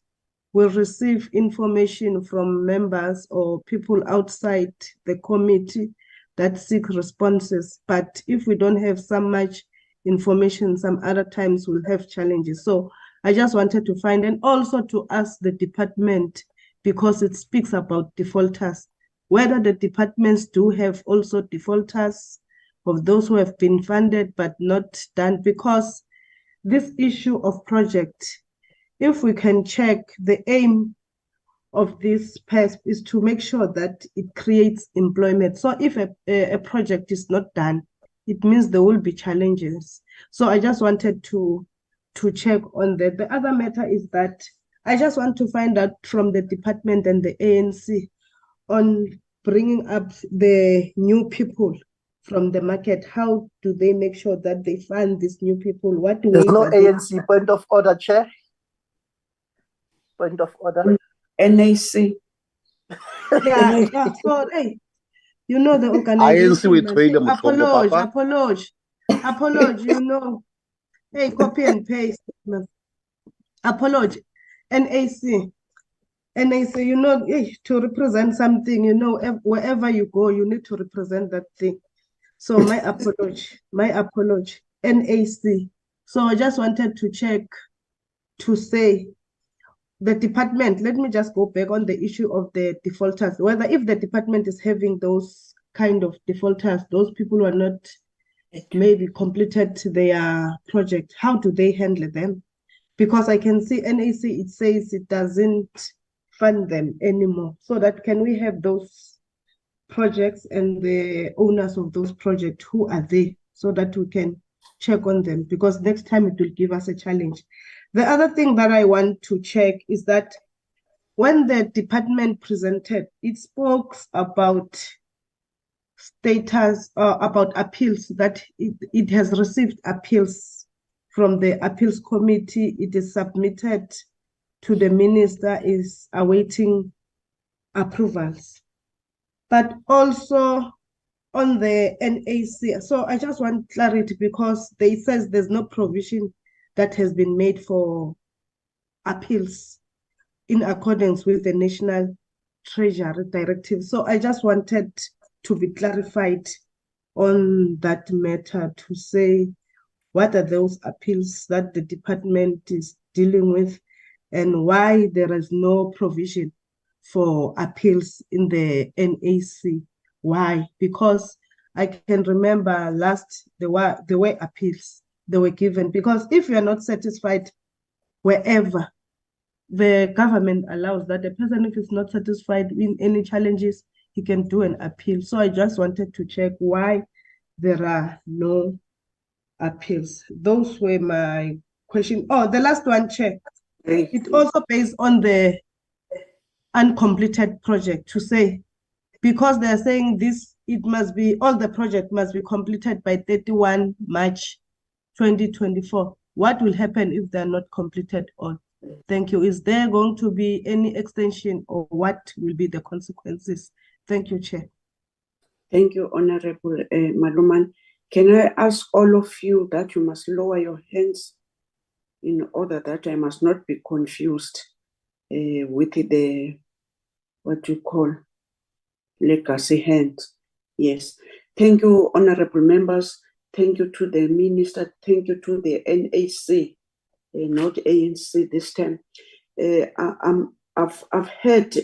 we'll receive information from members or people outside the committee that seek responses. But if we don't have so much information, some other times we'll have challenges. So I just wanted to find, and also to ask the department, because it speaks about defaulters, whether the departments do have also defaulters of those who have been funded but not done, because this issue of project, if we can check, the aim of this PESP is to make sure that it creates employment. So if a project is not done, it means there will be challenges. So I just wanted to check on that. The other matter is that I just want to find out from the department and the ANC on bringing up the new people from the market. How do they make sure that they fund these new people? What There's ways no are they? ANC point of order, Chair. Point of order. NAC. Yeah. So, hey, you know the INC organization. with must Wayne say, Mutombo, Papa. apology, you know. Hey, copy and paste. Apology. NAC, you know, to represent something, you know, wherever you go, you need to represent that thing. So my apology, NAC. So I just wanted to check to say the department, let me just go back on the issue of the defaulters, whether if the department is having those kind of defaulters, those people who are not maybe completed their project, how do they handle them? Because I can see NAC, it says it doesn't fund them anymore. So that can we have those projects and the owners of those projects, who are they, so that we can check on them, because next time it will give us a challenge. The other thing that I want to check is that when the department presented, it spoke about status, about appeals, that it has received appeals from the appeals committee. It is submitted to the minister, is awaiting approvals. But also on the NAC, so I just want clarity, because they says there's no provision that has been made for appeals in accordance with the National Treasury Directive. So I just wanted to be clarified on that matter, to say what are those appeals that the department is dealing with, and why there is no provision for appeals in the NAC. Why? Because I can remember last, there were appeals they were given, because if you are not satisfied wherever, the government allows that a person, if is not satisfied in any challenges, he can do an appeal. So I just wanted to check why there are no appeals. Those were my question. Oh, the last one, Chair. It also based on the uncompleted project, to say, because they're saying this, it must be, all the project must be completed by 31 March 2024. What will happen if they're not completed all? Thank you. Is there going to be any extension, or what will be the consequences? Thank you, Chair. Thank you, Honorable Maluman. Can I ask all of you that you must lower your hands in order that I must not be confused with the, what you call, legacy hands? Yes. Thank you, honorable members. Thank you to the minister. Thank you to the NAC, not ANC this time. I've heard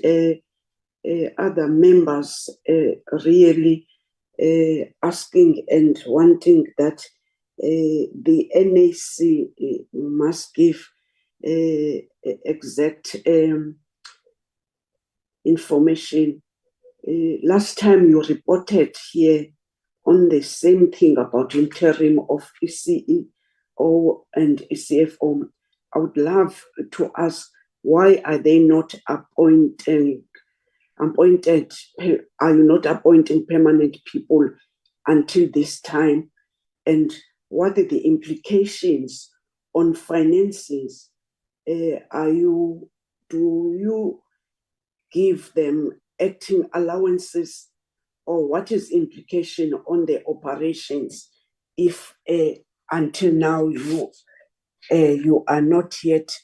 other members really asking and wanting that the NAC must give exact information. Last time you reported here on the same thing about interim of ECEO and ECFO. I would love to ask, why are they not appointed? Are you not appointing permanent people until this time? And what are the implications on finances? Do you give them acting allowances, or what is implication on the operations if until now you are not yet?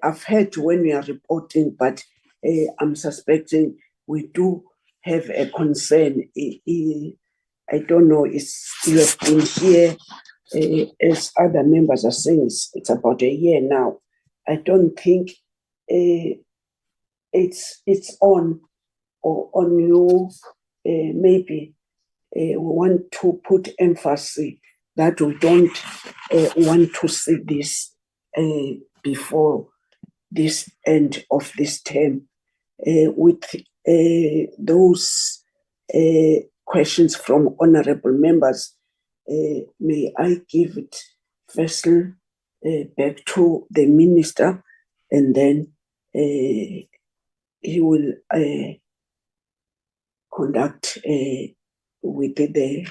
I've heard when we are reporting, but I'm suspecting we do have a concern. I don't know, you have been here, as other members are saying, it's about a year now. I don't think it's on you. Maybe we want to put emphasis that we don't want to see this before this end of this term. With those questions from honorable members, may I give it firstly back to the minister and then he will conduct with the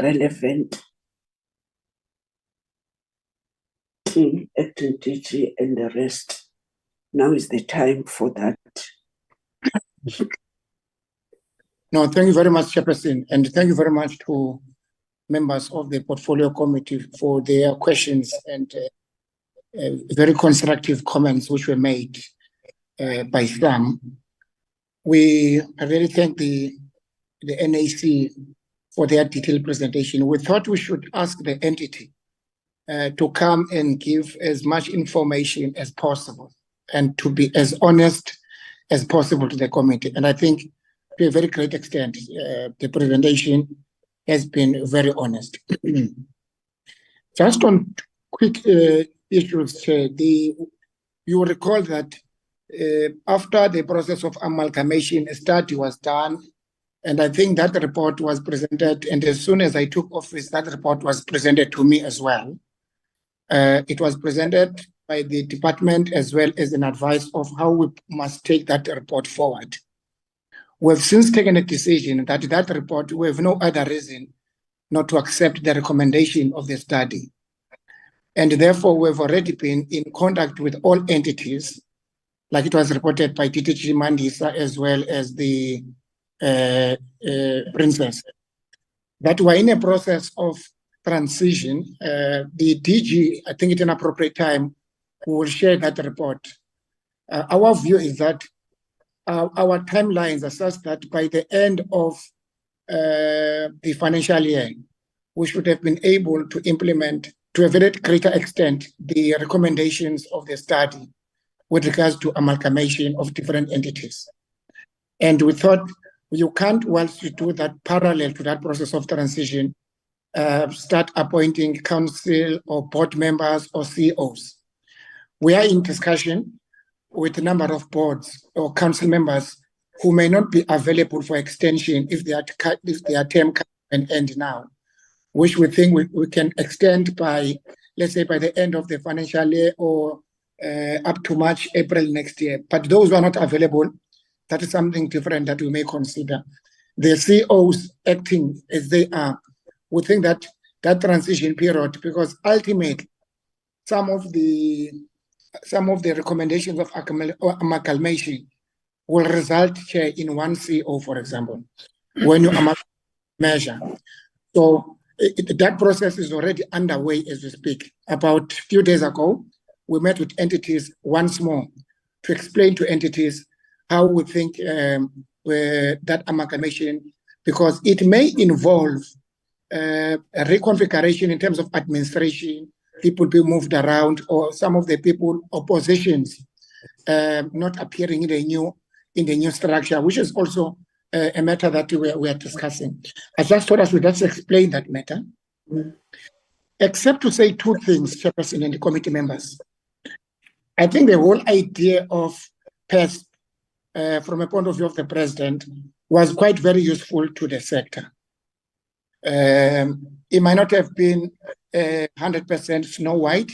relevant team, acting DG and the rest. Now is the time for that. No, thank you very much, Chairperson, and thank you very much to members of the Portfolio Committee for their questions and very constructive comments which were made by some. We really thank the NAC for their detailed presentation. We thought we should ask the entity to come and give as much information as possible and to be as honest as possible to the committee. And I think to a very great extent, the presentation has been very honest. Just on quick issues, Chair, you will recall that after the process of amalgamation, a study was done, and I think that report was presented, and as soon as I took office, that report was presented to me as well. It was presented by the department as well as an advice of how we must take that report forward. We've since taken a decision that that report, we have no other reason not to accept the recommendation of the study. And therefore, we've already been in contact with all entities, like it was reported by DTG Mandisa as well as the Princess, that we're in a process of transition. The DG, I think at an appropriate time, will share that report. Our view is that our timelines are such that by the end of the financial year, we should have been able to implement to a very greater extent the recommendations of the study with regards to amalgamation of different entities. And we thought you can't, whilst you do that parallel to that process of transition, start appointing council or board members or CEOs. We are in discussion with a number of boards or council members who may not be available for extension if their term comes and end now, which we think we can extend by, let's say, by the end of the financial year or up to March, April next year. But those who are not available, that is something different that we may consider. The CEOs acting as they are, we think that that transition period, because ultimately some of the recommendations of amalgamation will result in one CEO, for example, when you measure. So that process is already underway as we speak. About a few days ago, we met with entities once more to explain to entities how we think that amalgamation, because it may involve a reconfiguration in terms of administration, people being moved around, or some of the people, oppositions, not appearing in the new structure, which is also a matter that we are discussing. I just thought I should just explain that matter, except to say two things, Chairperson and the committee members. I think the whole idea of PESP, from a point of view of the president, was quite very useful to the sector. It might not have been 100% Snow White.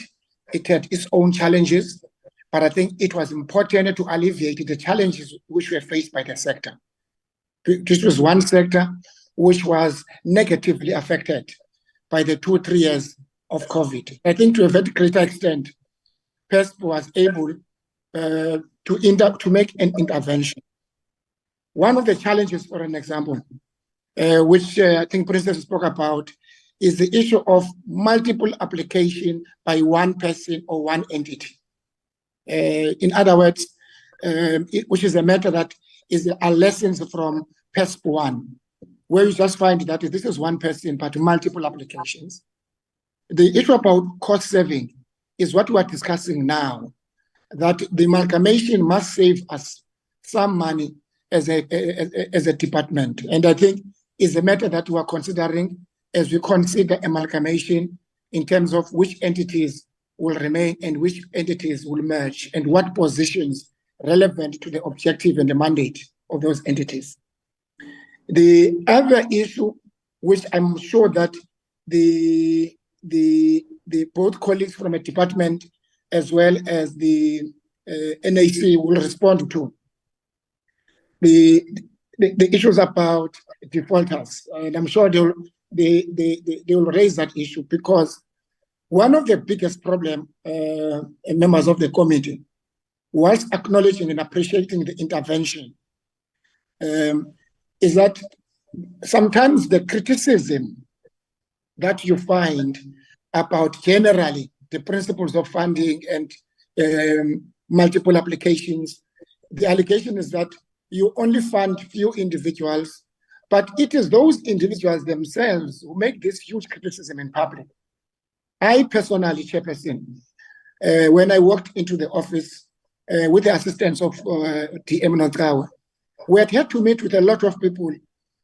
It had its own challenges, but I think it was important to alleviate the challenges which were faced by the sector. This was one sector which was negatively affected by the 2-3 years of COVID. I think to a very greater extent, PESP was able to make an intervention. One of the challenges, for an example, which I think Princess spoke about, is the issue of multiple application by one person or one entity. In other words, which is a matter that are lessons from PESP 1, where you just find that this is one person, but multiple applications. The issue about cost saving is what we are discussing now, that the amalgamation must save us some money as a department. And I think it's a matter that we are considering as we consider amalgamation in terms of which entities will remain and which entities will merge and what positions relevant to the objective and the mandate of those entities. The other issue, which I'm sure that the both colleagues from a department as well as the NAC will respond to. The issues about defaulters, and I'm sure they will raise that issue, because one of the biggest problem, members of the committee, whilst acknowledging and appreciating the intervention, is that sometimes the criticism that you find about generally the principles of funding and multiple applications, the allegation is that you only fund few individuals, but it is those individuals themselves who make this huge criticism in public. I personally, Chairperson, when I walked into the office with the assistance of DM Notrawa, we had to meet with a lot of people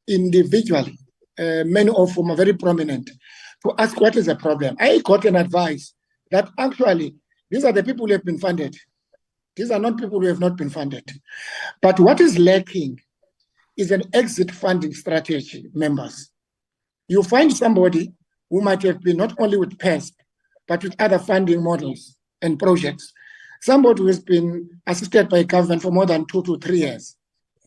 individually, many of whom are very prominent, to ask what is the problem. I got an advice that actually these are the people who have been funded. These are not people who have not been funded. But what is lacking is an exit funding strategy, members. You find somebody who might have been not only with PESP, but with other funding models and projects. Somebody who has been assisted by government for more than 2 to 3 years.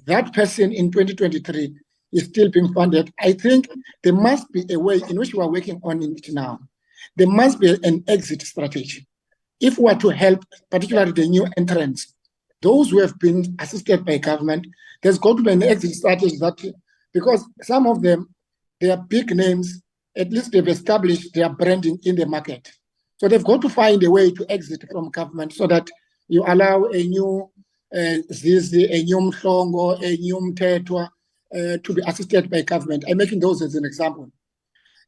That person in 2023 is still being funded. I think there must be a way in which we are working on it now. There must be an exit strategy. If we are to help, particularly the new entrants, those who have been assisted by government, there's got to be an exit strategy that, because some of them, they are big names, at least they've established their branding in the market. So they've got to find a way to exit from government so that you allow a new Zizi, a new Mhlongo, a new Mtetwa to be assisted by government. I'm making those as an example.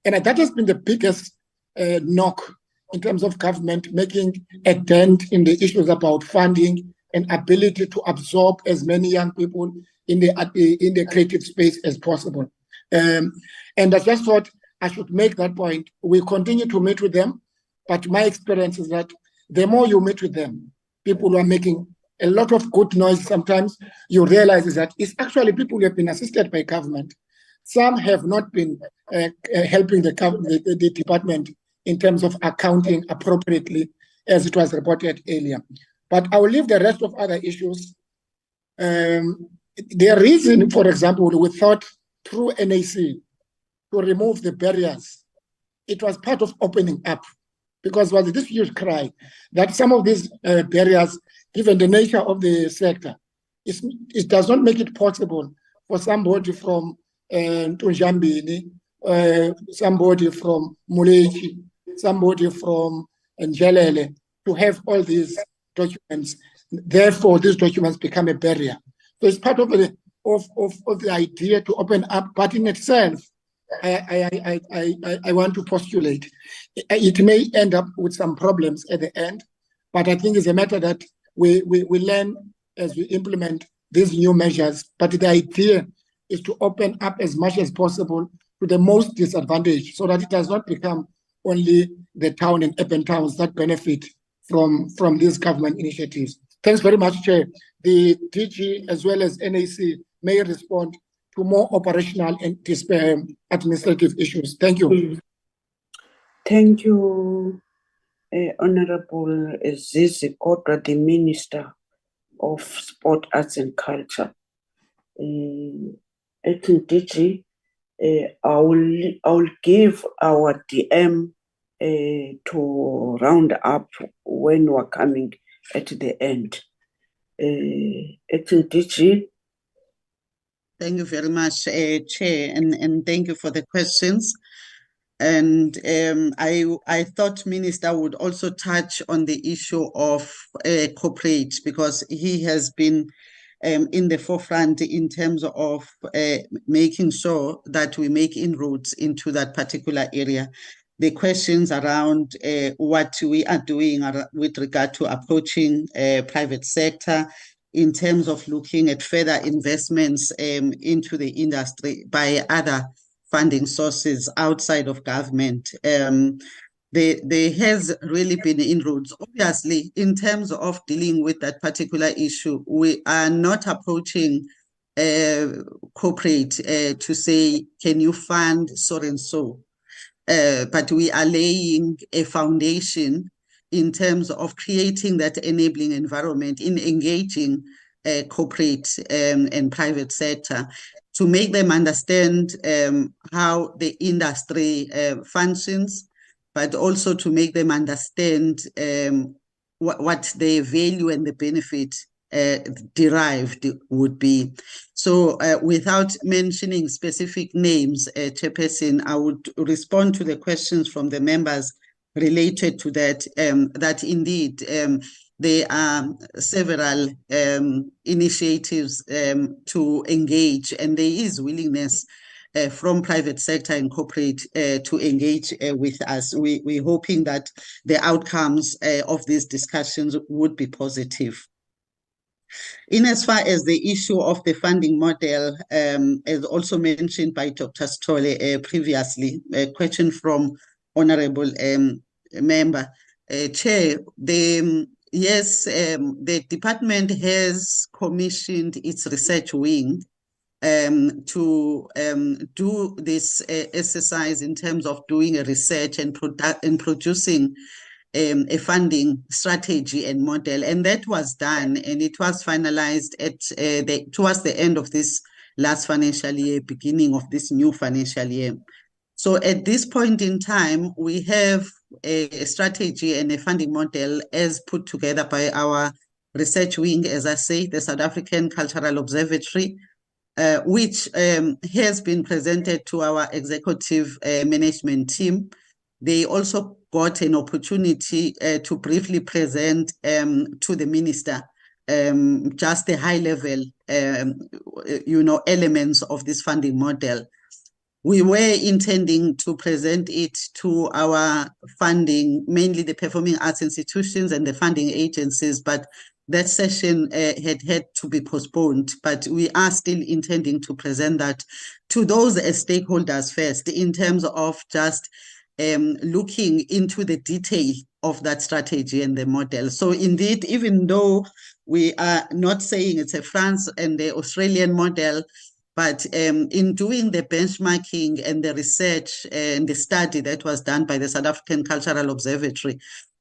And that has been the biggest knock in terms of government making a dent in the issues about funding and ability to absorb as many young people in the creative space as possible. And I just thought I should make that point. We continue to meet with them, but my experience is that the more you meet with them, people who are making a lot of good noise, sometimes you realize is that it's actually people who have been assisted by government. Some have not been helping the department in terms of accounting appropriately, as it was reported earlier. But I will leave the rest of other issues. The reason, for example, we thought through NAC to remove the barriers, it was part of opening up, because was this huge cry that some of these barriers, given the nature of the sector, it does not make it possible for somebody from Tunjambini, somebody from Mulechi, somebody from Njelele to have all these documents. Therefore, these documents become a barrier. So it's part of the idea to open up, but in itself, I want to postulate it may end up with some problems at the end, but I think it's a matter that we learn as we implement these new measures. But the idea is to open up as much as possible to the most disadvantaged, so that it does not become only the town and urban towns that benefit from these government initiatives. Thanks very much, Chair. The DG as well as NAC may respond to more operational and administrative issues. Thank you. Thank you, Honorable Zizi Kodwa, the Minister of Sport, Arts and Culture. Acting DG, I will give our DM to round up when we're coming at the end. Acting DG. Thank you very much, Chair, and thank you for the questions. And I thought Minister would also touch on the issue of corporate, because he has been in the forefront in terms of making sure that we make inroads into that particular area. The questions around what we are doing with regard to approaching private sector in terms of looking at further investments into the industry by other funding sources outside of government. There has really been inroads. Obviously, in terms of dealing with that particular issue, we are not approaching corporate to say, can you fund so and so? But we are laying a foundation in terms of creating that enabling environment in engaging corporate and private sector to make them understand how the industry functions, but also to make them understand what the value and the benefit derived would be. So without mentioning specific names, Chairperson, I would respond to the questions from the members related to that, that indeed there are several initiatives to engage, and there is willingness from private sector and corporate to engage with us. We're hoping that the outcomes of these discussions would be positive. In as far as the issue of the funding model, as also mentioned by Dr. Stolle previously, a question from Honorable Member Chair, yes, the department has commissioned its research wing to do this exercise in terms of doing a research and producing a funding strategy and model, and that was done, and it was finalized at towards the end of this last financial year, beginning of this new financial year. So at this point in time, we have a strategy and a funding model as put together by our research wing, as I say, the South African Cultural Observatory, which has been presented to our executive management team. They also got an opportunity to briefly present to the minister just the high level, elements of this funding model. We were intending to present it to our funding, mainly the performing arts institutions and the funding agencies, but that session had to be postponed. But we are still intending to present that to those as stakeholders first, in terms of just looking into the detail of that strategy and the model. So indeed, even though we are not saying it's a France and the Australian model, but in doing the benchmarking and the research and the study that was done by the South African Cultural Observatory,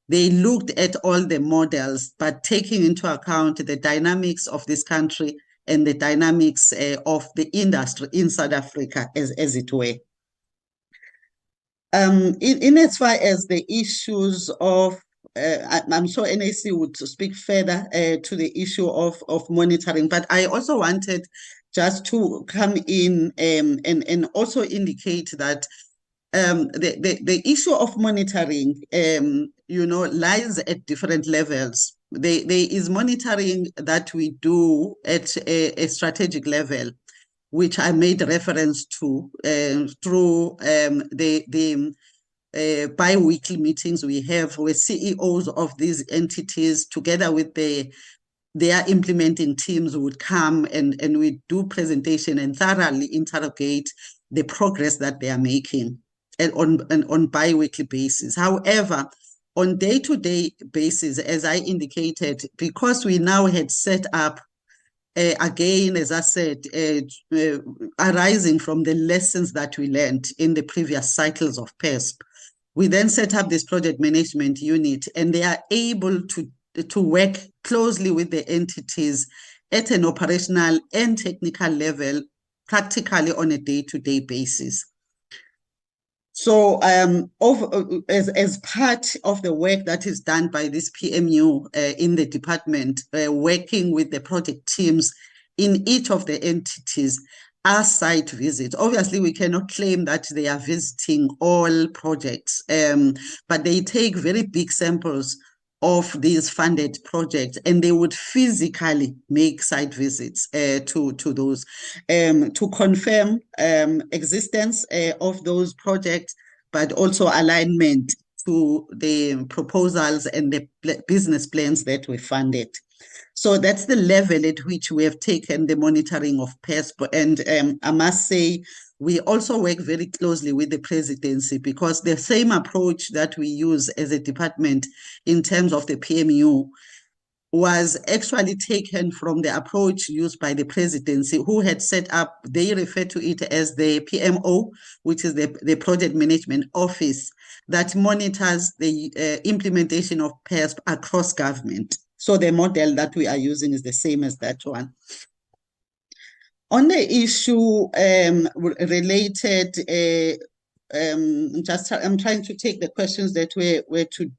they looked at all the models, but taking into account the dynamics of this country and the dynamics of the industry in South Africa, as it were. In as far as the issues of, I'm sure NAC would speak further to the issue of monitoring, but I also wanted just to come in and also indicate that the issue of monitoring, lies at different levels. There is monitoring that we do at a strategic level, which I made reference to through the bi-weekly meetings we have with CEOs of these entities, together with their implementing teams would come and we do presentation and thoroughly interrogate the progress that they are making on bi-weekly basis. However, on day-to-day basis, as I indicated, because we now had set up again, as I said, arising from the lessons that we learned in the previous cycles of PESP, we then set up this project management unit, and they are able to work closely with the entities at an operational and technical level, practically on a day-to-day basis. So as part of the work that is done by this PMU in the department, working with the project teams in each of the entities, are site visits. Obviously, we cannot claim that they are visiting all projects, but they take very big samples of these funded projects, and they would physically make site visits to those to confirm existence of those projects, but also alignment to the proposals and the business plans that were funded. So that's the level at which we have taken the monitoring of PESP. And I must say, we also work very closely with the presidency, because the same approach that we use as a department in terms of the PMU was actually taken from the approach used by the presidency, who had set up, they refer to it as the PMO, which is the Project Management Office, that monitors the implementation of PERSP across government. So the model that we are using is the same as that one. On the issue related, I'm trying to take the questions that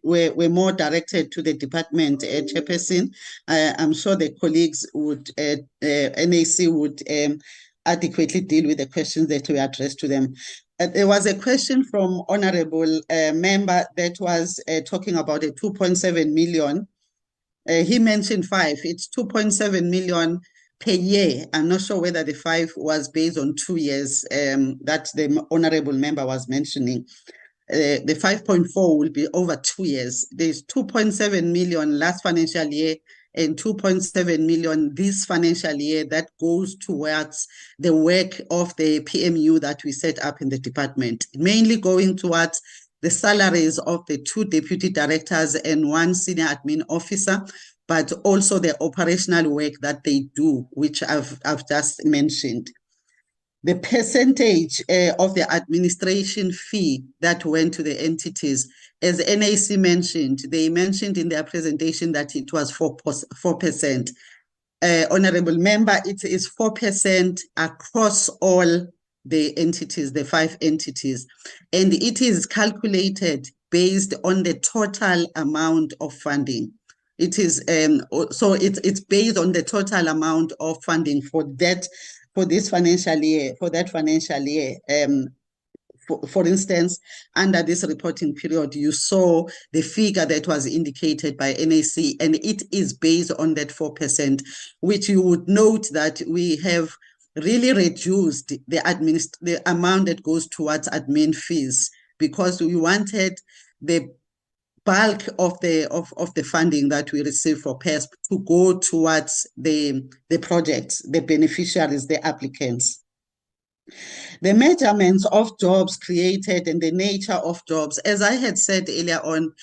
were more directed to the department chairperson. I'm sure the colleagues would, NAC would adequately deal with the questions that were addressed to them. There was a question from honorable member that was talking about a 2.7 million. He mentioned 5. It's 2.7 million per year. I'm not sure whether the 5 was based on 2 years that the honorable member was mentioning. The 5.4 will be over 2 years. There's 2.7 million last financial year and 2.7 million this financial year that goes towards the work of the PMU that we set up in the department, mainly going towards the salaries of the 2 deputy directors and 1 senior admin officer, but also the operational work that they do, which I've just mentioned. The percentage of the administration fee that went to the entities, as NAC mentioned, they mentioned in their presentation that it was 4%. Honorable member, it is 4% across all the entities, the 5 entities, and it is calculated based on the total amount of funding. It is so it's based on the total amount of funding for this financial year, for that financial year. For instance, under this reporting period, you saw the figure that was indicated by NAC, and it is based on that 4%, which you would note that we have really reduced the amount that goes towards admin fees, because we wanted the bulk of the funding that we receive for PERSP to go towards the projects, the beneficiaries, the applicants. The measurements of jobs created and the nature of jobs, as I had said earlier on,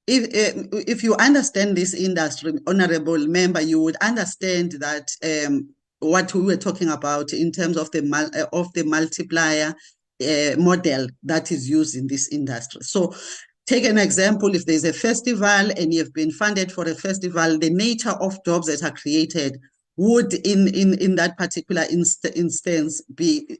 if you understand this industry, honorable member, you would understand that what we were talking about in terms of the multiplier model that is used in this industry. So take an example, if there's a festival and you've been funded for a festival, the nature of jobs that are created would in that particular instance be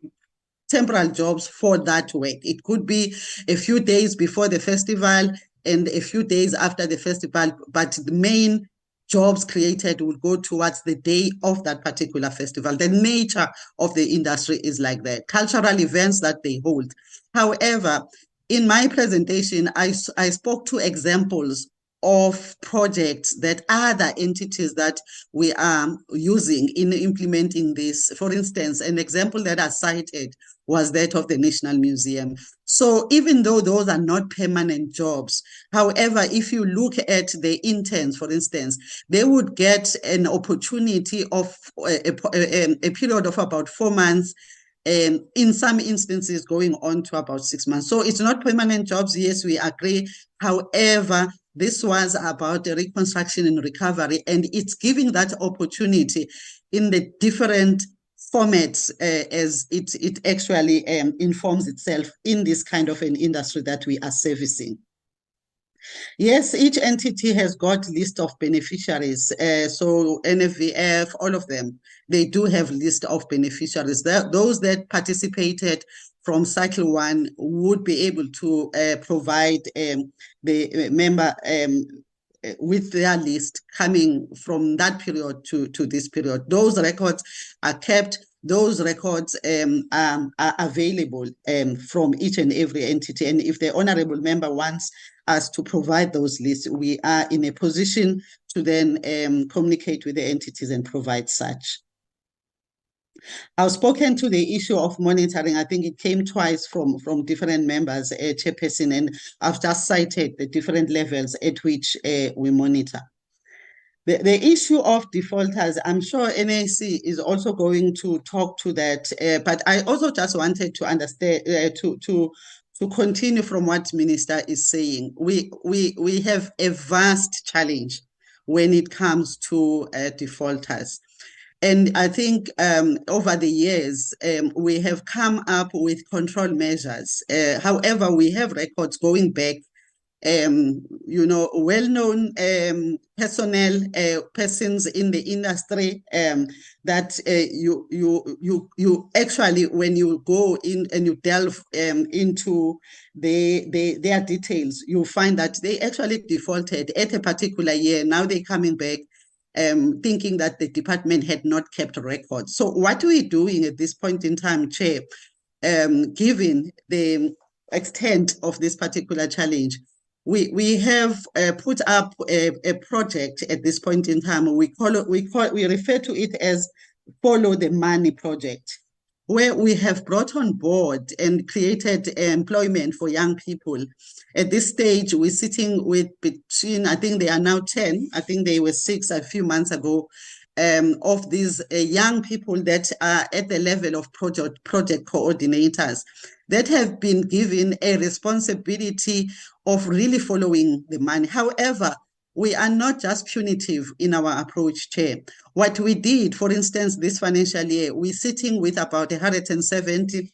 temporal jobs for that work. It could be a few days before the festival and a few days after the festival, but the main jobs created would go towards the day of that particular festival. The nature of the industry is like that. Cultural events that they hold. However, in my presentation, I spoke to examples of projects that other entities that we are using in implementing this. For instance, an example that I cited was that of the National Museum. So even though those are not permanent jobs, however, if you look at the interns, for instance, they would get an opportunity of a period of about 4 months, in some instances going on to about 6 months. So it's not permanent jobs, yes, we agree. However, this was about the reconstruction and recovery, and it's giving that opportunity in the different formats as it actually informs itself in this kind of an industry that we are servicing. Yes, each entity has got list of beneficiaries. So NFVF, all of them, they do have list of beneficiaries. Those that participated from cycle 1 would be able to provide the member with their list coming from that period to this period. Those records are kept. Those records are available from each and every entity. And if the honorable member wants us to provide those lists, we are in a position to then communicate with the entities and provide such. I've spoken to the issue of monitoring. I think it came twice from different members, chairperson, and I've just cited the different levels at which we monitor. The issue of defaulters, I'm sure NAC is also going to talk to that, but I also just wanted to understand, to continue from what Minister is saying. We have a vast challenge when it comes to defaulters. And I think over the years, we have come up with control measures. However, we have records going back, well-known personnel, persons in the industry that you actually, when you go in and you delve into their details, you find that they actually defaulted at a particular year. Now they're coming back thinking that the department had not kept records. So what are we doing at this point in time, Chair, given the extent of this particular challenge? We have put up a project at this point in time. We refer to it as Follow the Money project, where we have brought on board and created employment for young people. At this stage, we're sitting with between, I think they are now 10, I think they were 6 a few months ago, of these young people that are at the level of project coordinators that have been given a responsibility of really following the money. However, we are not just punitive in our approach, Chair. What we did, for instance, this financial year, we're sitting with about 170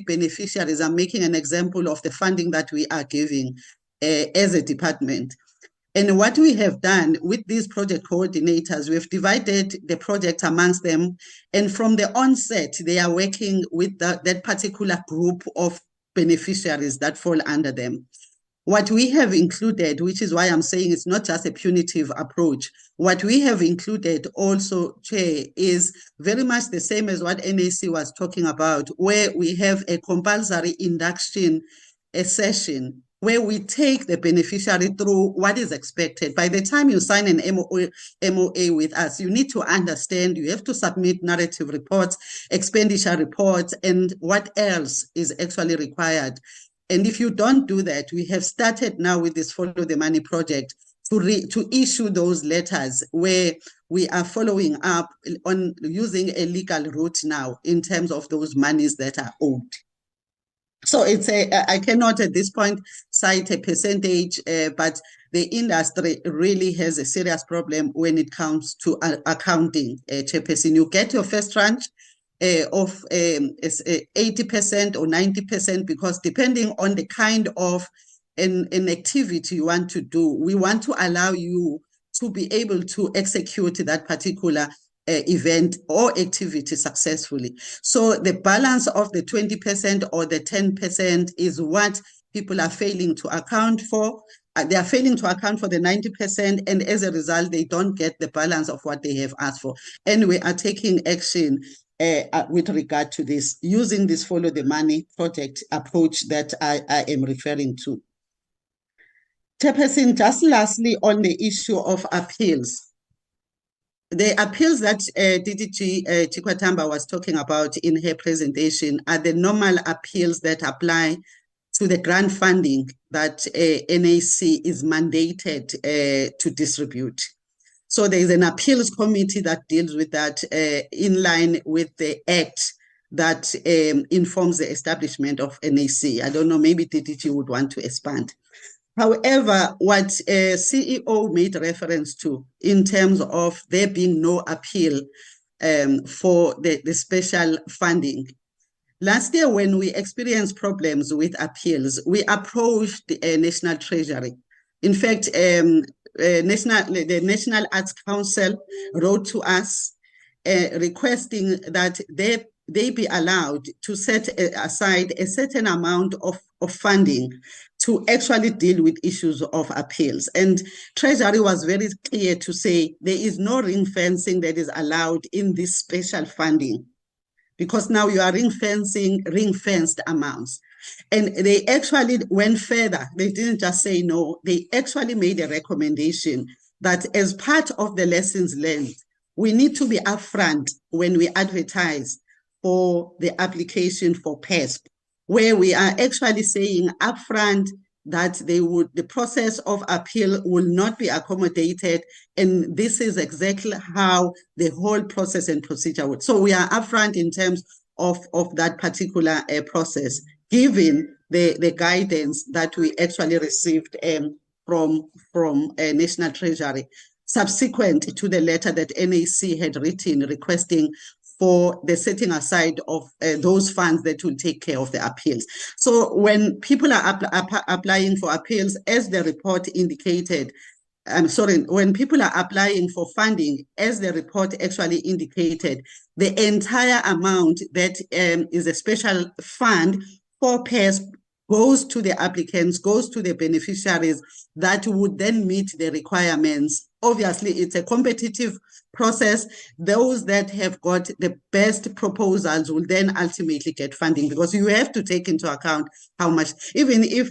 beneficiaries. I'm making an example of the funding that we are giving as a department. And what we have done with these project coordinators, we've divided the project amongst them. And from the onset, they are working with that particular group of beneficiaries that fall under them. What we have included, which is why I'm saying it's not just a punitive approach, what we have included also, Chair, is very much the same as what NAC was talking about, where we have a compulsory induction session where we take the beneficiary through what is expected. By the time you sign an MOA with us, you need to understand, you have to submit narrative reports, expenditure reports, and what else is actually required. And if you don't do that, we have started now with this Follow the Money project to issue those letters where we are following up on using a legal route now in terms of those monies that are owed. So I cannot at this point cite a percentage, but the industry really has a serious problem when it comes to accounting, Chairperson. You get your first tranche of 80% or 90%, because depending on the kind of an activity you want to do, we want to allow you to be able to execute that particular event or activity successfully. So the balance of the 20% or the 10% is what people are failing to account for. They are failing to account for the 90%, and as a result, they don't get the balance of what they have asked for. And we are taking action with regard to this, using this Follow the Money project approach that I am referring to. Chairperson, just lastly on the issue of appeals. The appeals that DDG Chikwatamba was talking about in her presentation are the normal appeals that apply to the grant funding that NAC is mandated to distribute. So there is an appeals committee that deals with that in line with the act that informs the establishment of NAC. I don't know, maybe DDG would want to expand. However, what CEO made reference to in terms of there being no appeal for the special funding. Last year, when we experienced problems with appeals, we approached the National Treasury. In fact, the National Arts Council wrote to us requesting that they be allowed to set aside a certain amount of funding to actually deal with issues of appeals. And Treasury was very clear to say there is no ring fencing that is allowed in this special funding, because now you are ring-fenced amounts. And they actually went further. They didn't just say no, they actually made a recommendation that as part of the lessons learned, we need to be upfront when we advertise for the application for PESP, where we are actually saying upfront that the process of appeal will not be accommodated, and this is exactly how the whole process and procedure would. So we are upfront in terms of that particular process, given the guidance that we actually received from National Treasury, subsequent to the letter that NAC had written requesting for the setting aside of those funds that will take care of the appeals. So when people are applying for appeals, as the report indicated, when people are applying for funding, as the report actually indicated, the entire amount that is a special fund for pairs goes to the applicants, goes to the beneficiaries that would then meet the requirements. Obviously, it's a competitive process. Those that have got the best proposals will then ultimately get funding, because you have to take into account how much, even if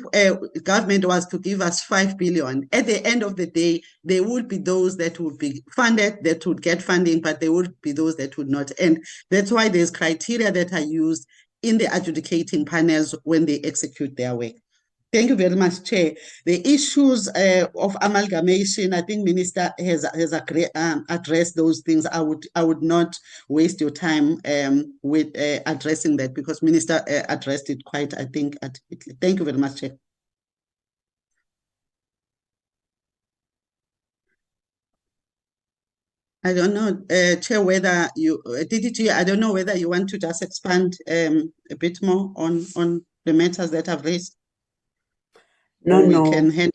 government was to give us 5 billion, at the end of the day, there would be those that would be funded, that would get funding, but there would be those that would not. And that's why there's criteria that are used in the adjudicating panels when they execute their work. Thank you very much, Chair. The issues of amalgamation, I think Minister has addressed those things. I would not waste your time with addressing that, because Minister addressed it quite, I think, adequately. Thank you very much, Chair. I don't know, Chair, whether you, DDG, I don't know whether you want to just expand a bit more on the matters that I've raised. No. Can hand.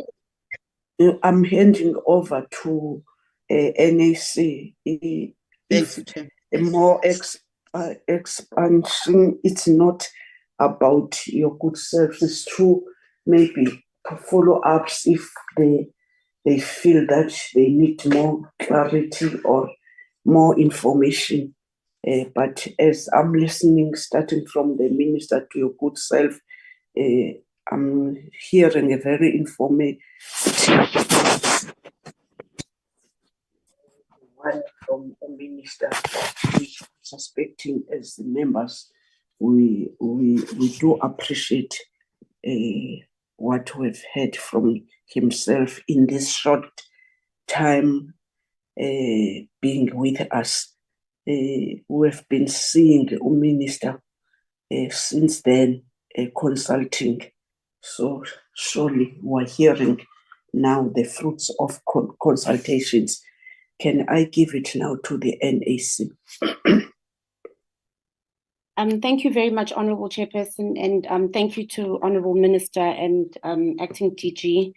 I'm handing over to NAC. Thank you, Chair. More expansion, it's not about your good self. It's true, maybe follow-ups if they feel that they need more clarity or more information. But as I'm listening, starting from the minister to your good self, I'm hearing a very informative one from a minister, which suspecting as the members, we do appreciate what we've heard from himself in this short time being with us. We've been seeing the minister since then consulting. So surely we're hearing now the fruits of consultations. Can I give it now to the NAC? Thank you very much, Honourable Chairperson, and thank you to Honourable Minister and Acting DG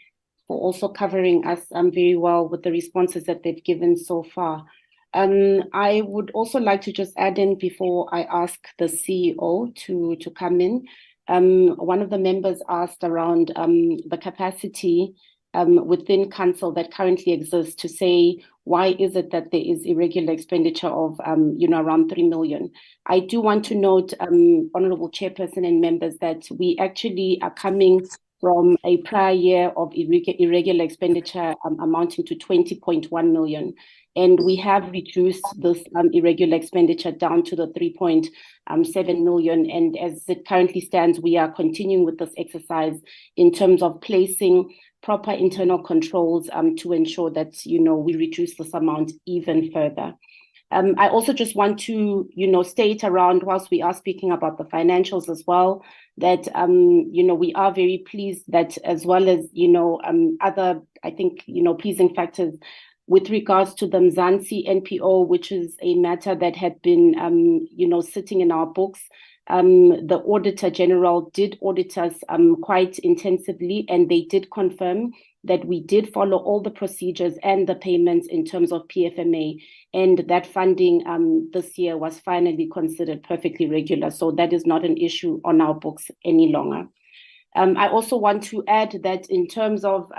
for also covering us very well with the responses that they've given so far. I would also like to just add in before I ask the CEO to come in. One of the members asked around the capacity within council that currently exists to say, why is it that there is irregular expenditure of, around 3 million? I do want to note, Honourable Chairperson and members, that we actually are coming from a prior year of irregular expenditure amounting to 20.1 million. And we have reduced this irregular expenditure down to the 3.7 million. And as it currently stands, we are continuing with this exercise in terms of placing proper internal controls to ensure that, we reduce this amount even further. I also just want to, state around, whilst we are speaking about the financials as well, that, we are very pleased that, as well as, other, I think, pleasing factors with regards to the Mzansi NPO, which is a matter that had been, sitting in our books. The Auditor General did audit us quite intensively, and they did confirm that we did follow all the procedures and the payments in terms of PFMA, and that funding this year was finally considered perfectly regular. So that is not an issue on our books any longer. I also want to add that in terms of,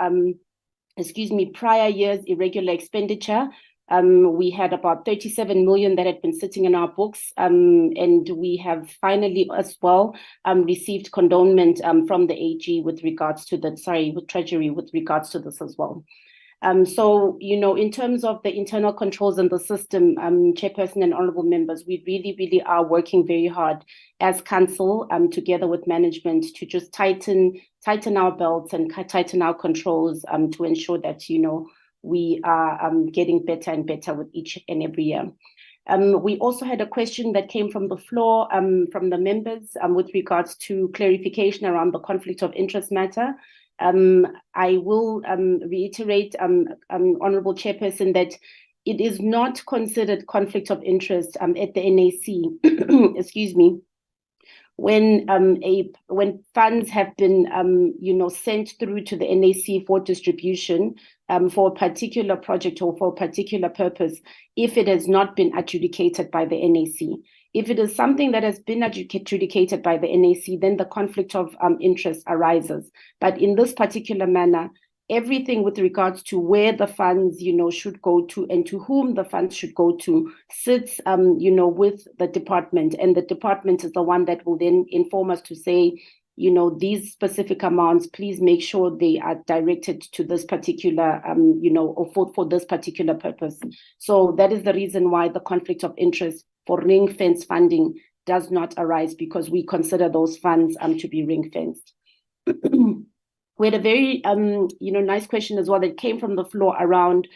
prior years irregular expenditure, we had about 37 million that had been sitting in our books, and we have finally as well received condonement from the AG with regards to with Treasury with regards to this as well. So, in terms of the internal controls in the system, Chairperson and honourable members, we really, really are working very hard as council together with management to just tighten our belts and tighten our controls to ensure that, we are getting better and better with each and every year. We also had a question that came from the floor from the members with regards to clarification around the conflict of interest matter. I will reiterate, Honorable Chairperson, that it is not considered conflict of interest at the NAC, excuse me, when funds have been sent through to the NAC for distribution for a particular project or for a particular purpose, if it has not been adjudicated by the NAC. If it is something that has been adjudicated by the NAC, then the conflict of interest arises. But in this particular manner, everything with regards to where the funds, should go to and to whom the funds should go to sits, with the department. And the department is the one that will then inform us to say, these specific amounts, please make sure they are directed to this particular, or for this particular purpose. So that is the reason why the conflict of interest for ring-fence funding does not arise, because we consider those funds to be ring-fenced. We had a very, nice question as well that came from the floor around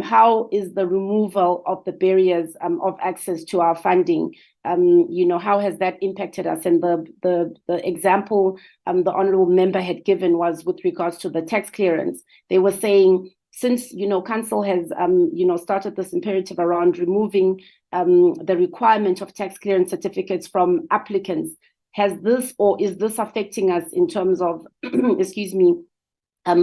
how is the removal of the barriers of access to our funding, how has that impacted us? And the example the honorable member had given was with regards to the tax clearance. They were saying, since, council has, started this imperative around removing the requirement of tax clearance certificates from applicants, has this, or is this affecting us in terms of, excuse me,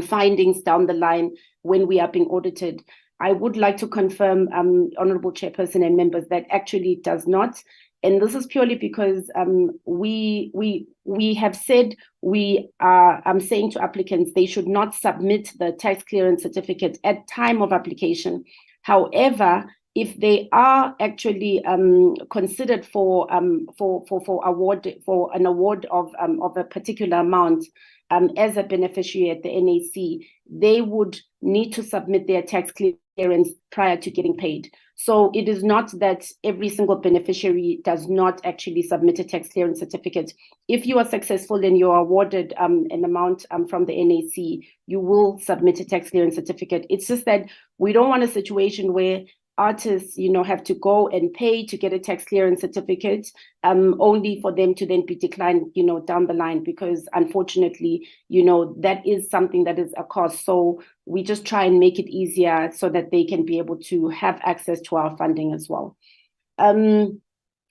findings down the line when we are being audited? I would like to confirm, Honorable Chairperson and members, that actually it does not. And this is purely because we have said we are saying to applicants they should not submit the tax clearance certificate at time of application. However, if they are actually considered for award, for an award of a particular amount as a beneficiary at the NAC, they would need to submit their tax clearance prior to getting paid. So it is not that every single beneficiary does not actually submit a tax clearance certificate. If you are successful and you are awarded an amount from the NAC, you will submit a tax clearance certificate. It's just that we don't want a situation where artists, have to go and pay to get a tax clearance certificate, only for them to then be declined, down the line, because unfortunately, that is something that is a cost. So we just try and make it easier so that they can be able to have access to our funding as well.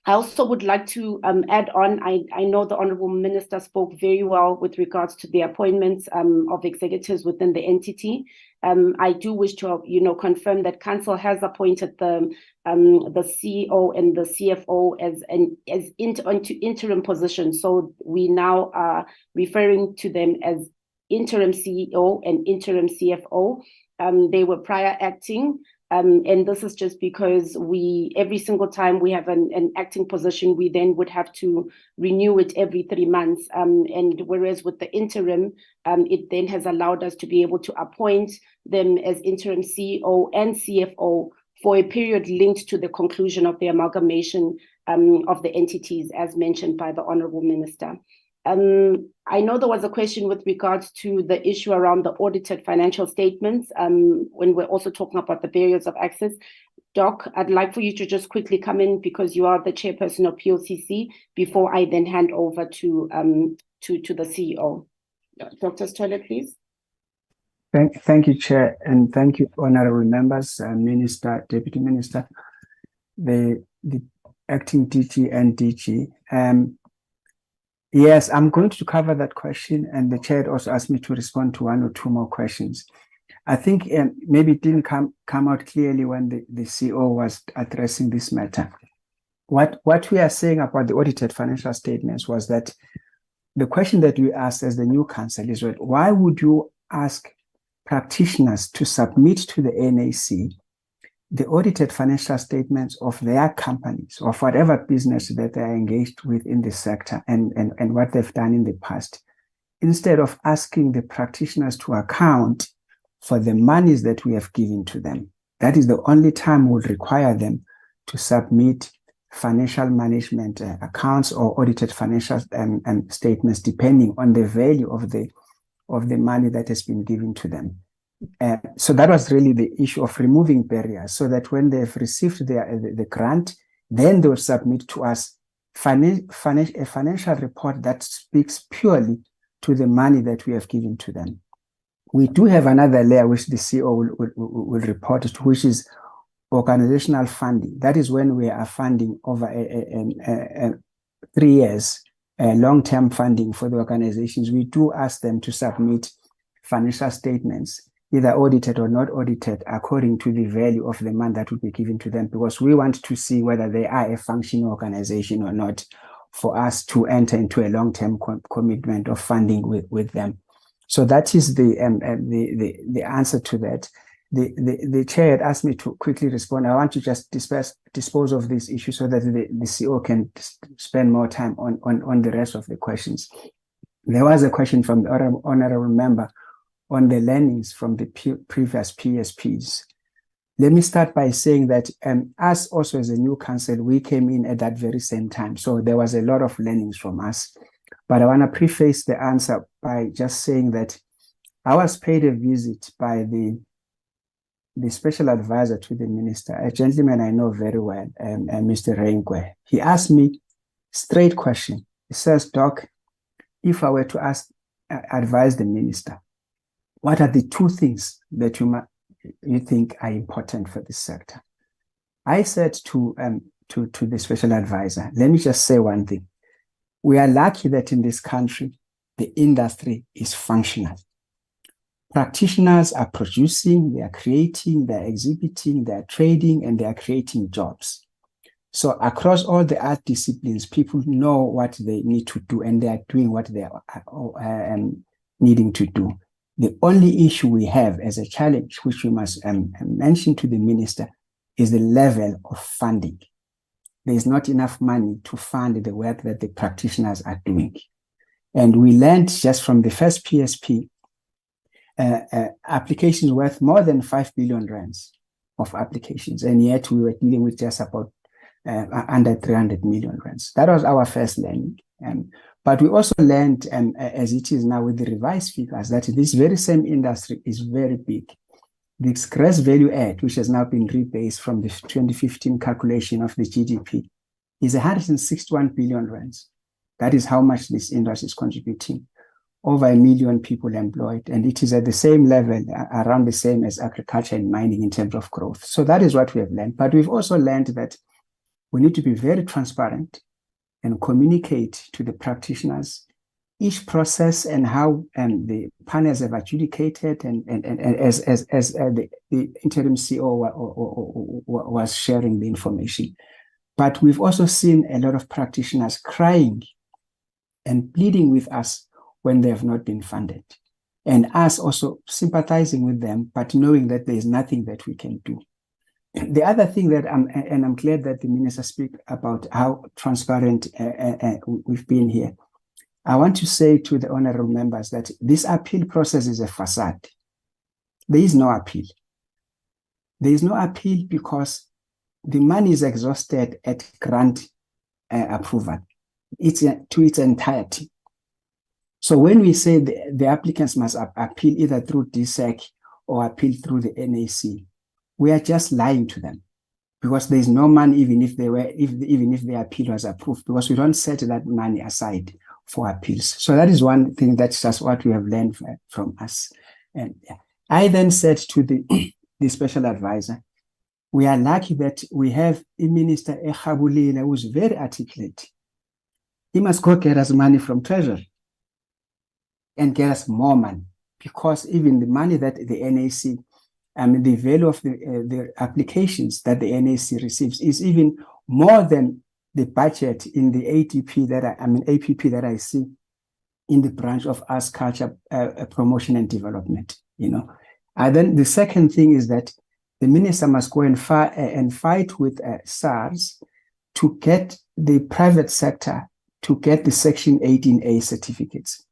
I also would like to add on, I know the Honourable Minister spoke very well with regards to the appointments of executives within the entity. I do wish to, confirm that Council has appointed the CEO and the CFO as interim positions. So we now are referring to them as interim CEO and interim CFO. They were prior acting. And this is just because every single time we have an acting position, we then would have to renew it every 3 months. And whereas with the interim, it then has allowed us to be able to appoint them as interim CEO and CFO for a period linked to the conclusion of the amalgamation of the entities, as mentioned by the Honourable Minister. I know there was a question with regards to the issue around the audited financial statements when we're also talking about the barriers of access. Doc, I'd like for you to just quickly come in because you are the chairperson of POCC before I then hand over to the CEO. Dr. Stoller, please. Thank you, Chair, and thank you, honourable members, Minister, Deputy Minister, the acting DG and DG. Yes, I'm going to cover that question, and the Chair also asked me to respond to 1 or 2 more questions. I think maybe it didn't come out clearly when the CEO was addressing this matter. What we are saying about the audited financial statements was that the question that we asked as the new council is, why would you ask practitioners to submit to the NAC the audited financial statements of their companies or whatever business that they are engaged with in the sector and what they've done in the past, instead of asking the practitioners to account for the monies that we have given to them? That is the only time we would require them to submit financial management accounts or audited financial statements, depending on the value of the money that has been given to them. So that was really the issue of removing barriers, so that when they've received the grant, then they will submit to us a financial report that speaks purely to the money that we have given to them. We do have another layer which the CEO will report to, which is organizational funding. That is when we are funding over 3 years, long-term funding for the organizations. We do ask them to submit financial statements, either audited or not audited, according to the value of the money that will be given to them, because we want to see whether they are a functioning organization or not, for us to enter into a long-term commitment of funding with them. So that is the answer to that. The chair had asked me to quickly respond. I want to just dispose of this issue so that the CEO can spend more time on the rest of the questions. There was a question from the honorable member on the learnings from the previous PSPs. Let me start by saying that us also as a new council, we came in at that very same time. So there was a lot of learnings from us. But I want to preface the answer by just saying that I was paid a visit by the special advisor to the minister, a gentleman I know very well, Mr. Renkwe. He asked me straight question. He says, Doc, if I were to advise the minister, what are the 2 things that you think are important for this sector? I said to the special advisor, let me just say one thing. We are lucky that in this country, the industry is functional. Practitioners are producing, they are creating, they are exhibiting, they are trading, and they are creating jobs. So across all the art disciplines, people know what they need to do, and they are doing what they are needing to do. The only issue we have as a challenge, which we must mention to the minister, is the level of funding. There is not enough money to fund the work that the practitioners are doing. And we learned just from the first PSP, applications worth more than 5 billion rands of applications, and yet we were dealing with just about under 300 million rands. That was our first learning. But we also learned, as it is now with the revised figures, that this very same industry is very big. The gross value add, which has now been rebased from the 2015 calculation of the GDP, is 161 billion rands. That is how much this industry is contributing. Over 1 million people employed, and it is at the same level, around the same as agriculture and mining in terms of growth. So that is what we have learned. But we've also learned that we need to be very transparent and communicate to the practitioners each process and how the panels have adjudicated, and as the interim CEO was sharing the information. But we've also seen a lot of practitioners crying and pleading with us when they have not been funded, and us also sympathizing with them, but knowing that there is nothing that we can do. The other thing that I'm glad that the minister speak about how transparent we've been here. I want to say to the honorable members that this appeal process is a facade. There is no appeal. There is no appeal because the money is exhausted at grant approval. It's to its entirety. So when we say the applicants must appeal either through DSEC or appeal through the NAC, we are just lying to them, because there is no money even if the appeal was approved, because we don't set that money aside for appeals. So that is one thing, that's just what we have learned from us. And I then said to the special advisor, we are lucky that we have a minister, Ekhabulile, who is very articulate. He must go get us money from Treasury and get us more money, because even the money that the NAC, the value of the applications that the NAC receives is even more than the budget in the APP that I see in the branch of arts, culture, promotion and development. And then the second thing is that the minister must go and fight with SARS to get the private sector to get the Section 18A certificates,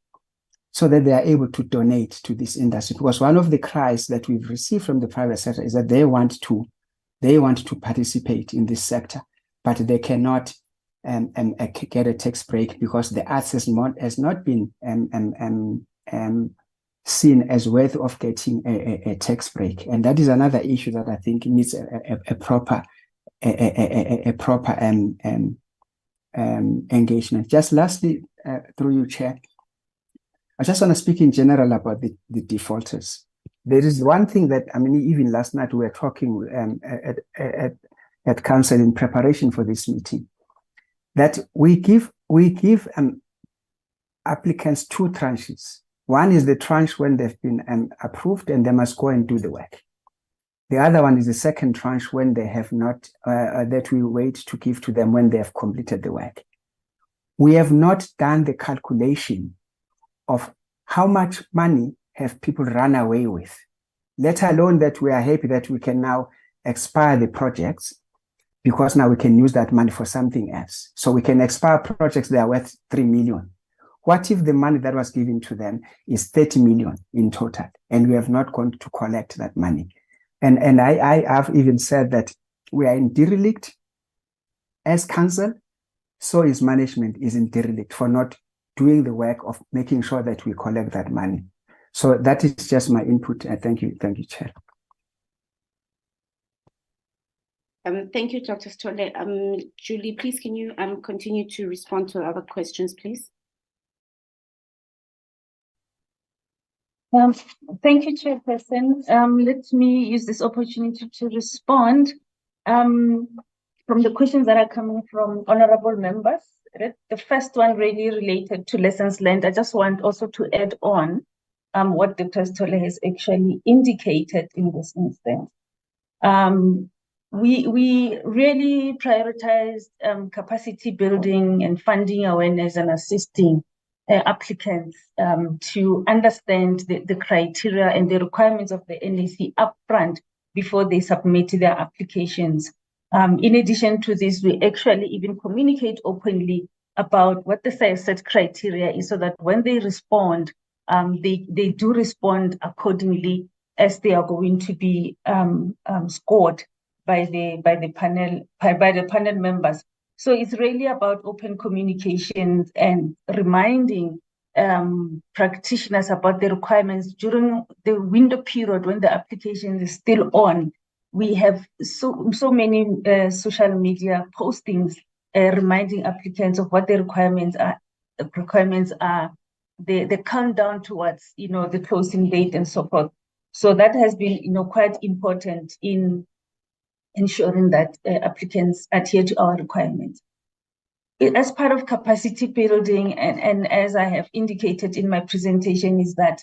so that they are able to donate to this industry. Because one of the cries that we've received from the private sector is that they want to participate in this sector, but they cannot get a tax break because the arts has not been seen as worthy of getting a tax break. And that is another issue that I think needs a proper engagement. Just lastly, through you, Chair, I just want to speak in general about the defaulters. There is one thing that, I mean, even last night we were talking at council in preparation for this meeting, that we give applicants two tranches. One is the tranche when they've been approved and they must go and do the work. The other one is the second tranche when they have not, that we wait to give to them when they have completed the work. We have not done the calculation of how much money have people run away with, let alone that we are happy that we can now expire the projects, because now we can use that money for something else. So we can expire projects that are worth 3 million. What if the money that was given to them is 30 million in total, and we have not gone to collect that money? And I have even said that we are in derelict as council, so is management is in derelict for not doing the work of making sure that we collect that money. So that is just my input. Thank you, Chair. Thank you, Dr. Sithole. Julie, please can you continue to respond to other questions, please? Thank you, Chairperson. Let me use this opportunity to respond from the questions that are coming from honorable members. The first one really related to lessons learned. I just want also to add on what Dr. Sithole has actually indicated in this instance. We really prioritized capacity building and funding awareness and assisting applicants to understand the criteria and the requirements of the NEC upfront before they submit their applications. In addition to this, we actually even communicate openly about what the set criteria is, so that when they respond, they do respond accordingly as they are going to be scored by the panel members. So it's really about open communications and reminding practitioners about the requirements during the window period when the application is still on. We have so many social media postings reminding applicants of what the requirements are. The countdown towards the closing date and so forth. So that has been quite important in ensuring that applicants adhere to our requirements. As part of capacity building, and as I have indicated in my presentation, is that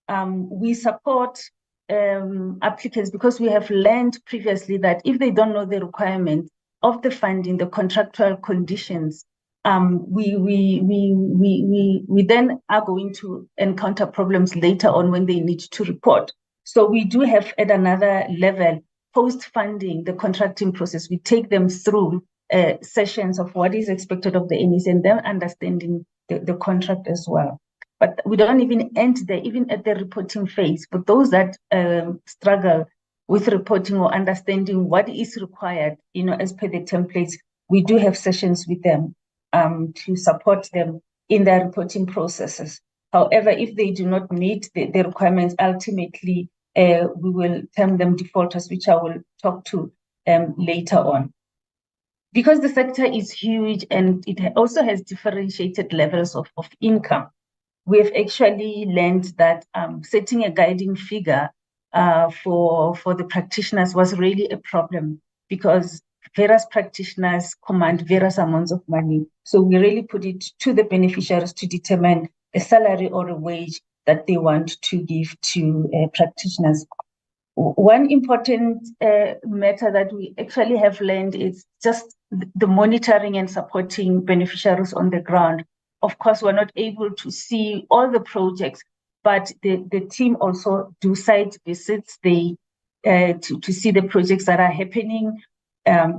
we support applicants, because we have learned previously that if they don't know the requirement of the funding, the contractual conditions, we then are going to encounter problems later on when they need to report. So we do have at another level, post-funding, the contracting process, we take them through sessions of what is expected of the NEC and them understanding the contract as well. But we don't even end there, even at the reporting phase. For those that struggle with reporting or understanding what is required, as per the templates, we do have sessions with them to support them in their reporting processes. However, if they do not meet the requirements, ultimately, we will term them defaulters, which I will talk to later on. Because the sector is huge and it also has differentiated levels of income, we have actually learned that setting a guiding figure for the practitioners was really a problem, because various practitioners command various amounts of money. So we really put it to the beneficiaries to determine a salary or a wage that they want to give to practitioners. One important matter that we actually have learned is just the monitoring and supporting beneficiaries on the ground. Of course, we're not able to see all the projects, but the team also do site visits to see the projects that are happening.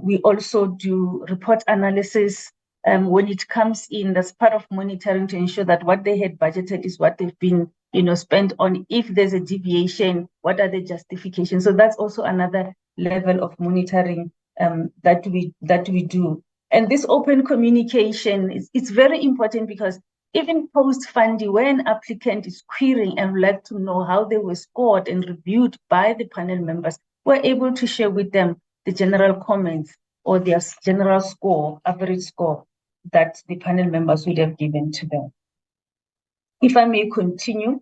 We also do report analysis when it comes in. That's part of monitoring to ensure that what they had budgeted is what they've been spent on. If there's a deviation, what are the justifications? So that's also another level of monitoring that we do. And this open communication it's very important, because even post-funding, when an applicant is querying and would like to know how they were scored and reviewed by the panel members, we're able to share with them the general comments or their general score, average score, that the panel members would have given to them. If I may continue,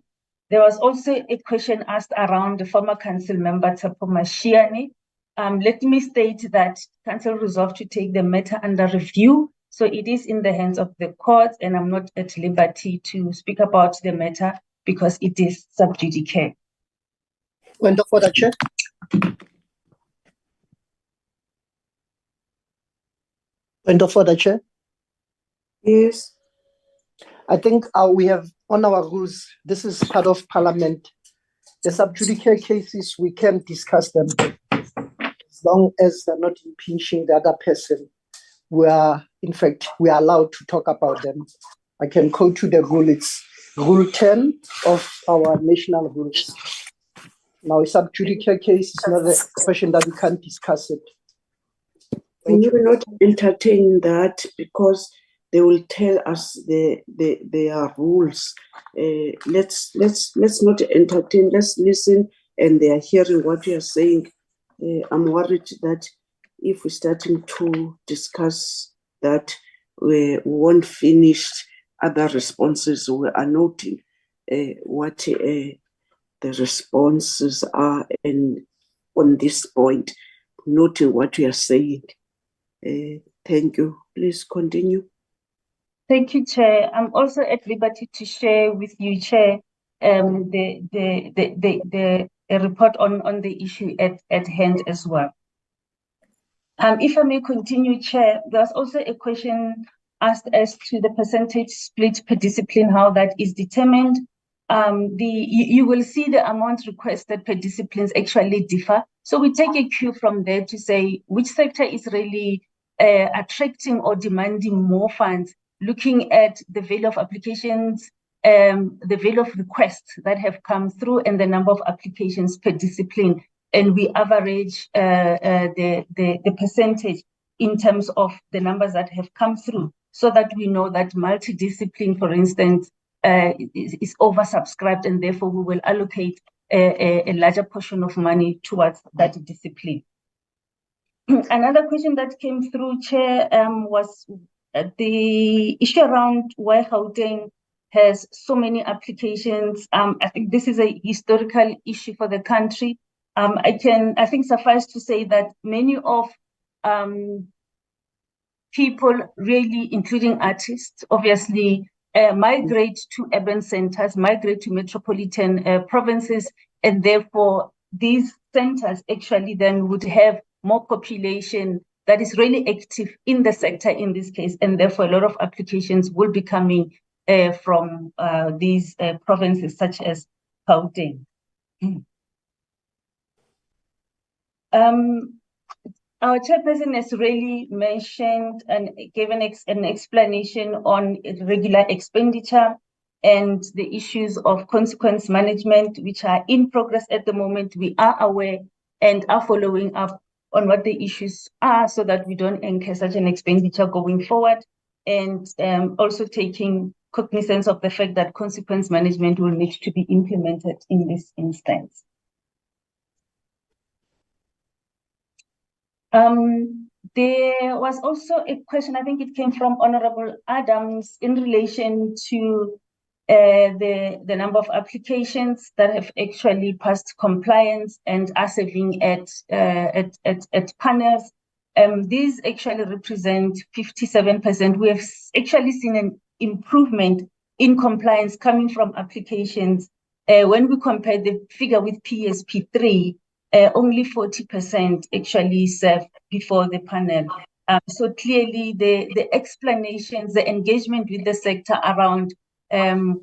there was also a question asked around the former council member, Tshepo Mashiane. Let me state that council resolved to take the matter under review. So it is in the hands of the court, and I'm not at liberty to speak about the matter because it is sub judice. Point of order, Chair. Point of order, Chair. Yes. I think we have on our rules, this is part of Parliament. The sub judice cases, we can discuss them as long as they're not impinging the other person. We are allowed to talk about them. I can quote to the rule, it's Rule 10 of our national rules. Now, a sub judice case is not a question that we can't discuss it. Can you not entertain that because they will tell us their rules? Let's not entertain. Let's listen, and they are hearing what you are saying. I'm worried that if we're starting to discuss that, we won't finish other responses. We are noting what the responses are, and on this point, noting what you are saying. Thank you. Please continue. Thank you, Chair. I'm also at liberty to share with you, Chair, a report on the issue at hand as well. If I may continue, Chair, there was also a question asked as to the percentage split per discipline, how that is determined. You will see the amount requested per disciplines actually differ. So we take a cue from there to say which sector is really attracting or demanding more funds, looking at the value of applications, the value of requests that have come through, and the number of applications per discipline. And we average the percentage in terms of the numbers that have come through, so that we know that multidiscipline, for instance, is oversubscribed, and therefore we will allocate a larger portion of money towards that discipline. Another question that came through, Chair, was the issue around why Gauteng has so many applications. I think this is a historical issue for the country. I think suffice to say that many of people, really, including artists, obviously migrate to urban centers, migrate to metropolitan provinces, and therefore these centers actually then would have more population that is really active in the sector in this case, and therefore a lot of applications will be coming from these provinces such as Gauteng. Our chairperson has really mentioned and given an explanation on regular expenditure and the issues of consequence management, which are in progress at the moment. We are aware and are following up on what the issues are so that we don't incur such an expenditure going forward, and also taking cognizance of the fact that consequence management will need to be implemented in this instance. There was also a question, I think it came from Honorable Adams, in relation to the number of applications that have actually passed compliance and are serving at panels. These actually represent 57%. We have actually seen an improvement in compliance coming from applications. When we compare the figure with PSP3, only 40% actually serve before the panel. So clearly the explanations, the engagement with the sector around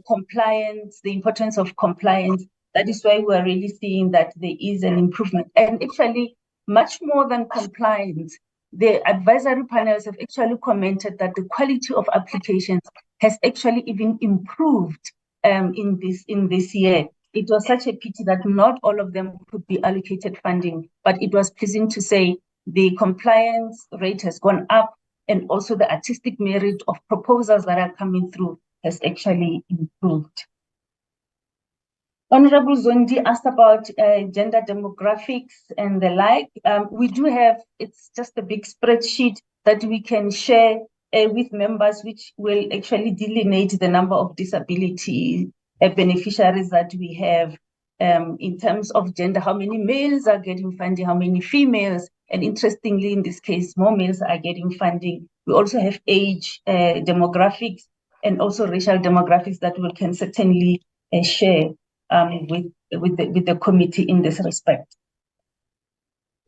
compliance, the importance of compliance, that is why we're really seeing that there is an improvement. And actually, much more than compliance, the advisory panels have actually commented that the quality of applications has actually even improved in this year. It was such a pity that not all of them could be allocated funding, but it was pleasing to say the compliance rate has gone up, and also the artistic merit of proposals that are coming through has actually improved. Honorable Zondi asked about gender demographics and the like. We do have, it's just a big spreadsheet that we can share with members, which will actually delineate the number of disability beneficiaries that we have in terms of gender, how many males are getting funding, how many females, and interestingly, in this case, more males are getting funding. We also have age demographics and also racial demographics that we can certainly share with the committee in this respect.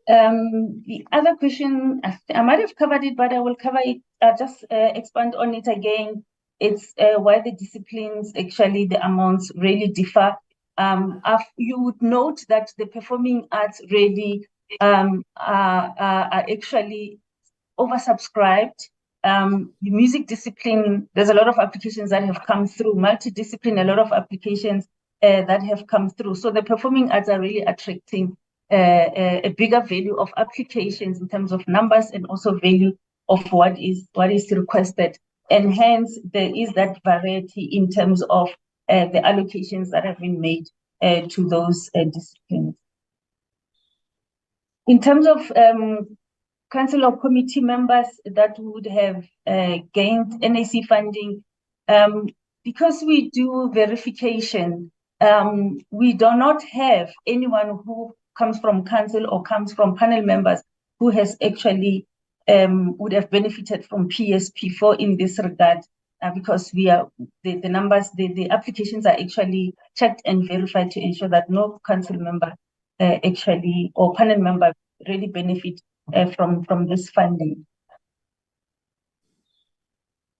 The other question, I might have covered it, but I will cover it, just expand on it again. It's why the disciplines, actually, the amounts really differ. You would note that the performing arts really are actually oversubscribed. The music discipline, there's a lot of applications that have come through. Multidiscipline, a lot of applications that have come through. So the performing arts are really attracting a bigger value of applications in terms of numbers and also value of what is requested. And hence, there is that variety in terms of the allocations that have been made to those disciplines. In terms of council or committee members that would have gained NAC funding, because we do verification, we do not have anyone who comes from council or comes from panel members who has actually would have benefited from PSP4 in this regard, because we are the numbers, the applications are actually checked and verified to ensure that no council member actually or panel member really benefit from this funding.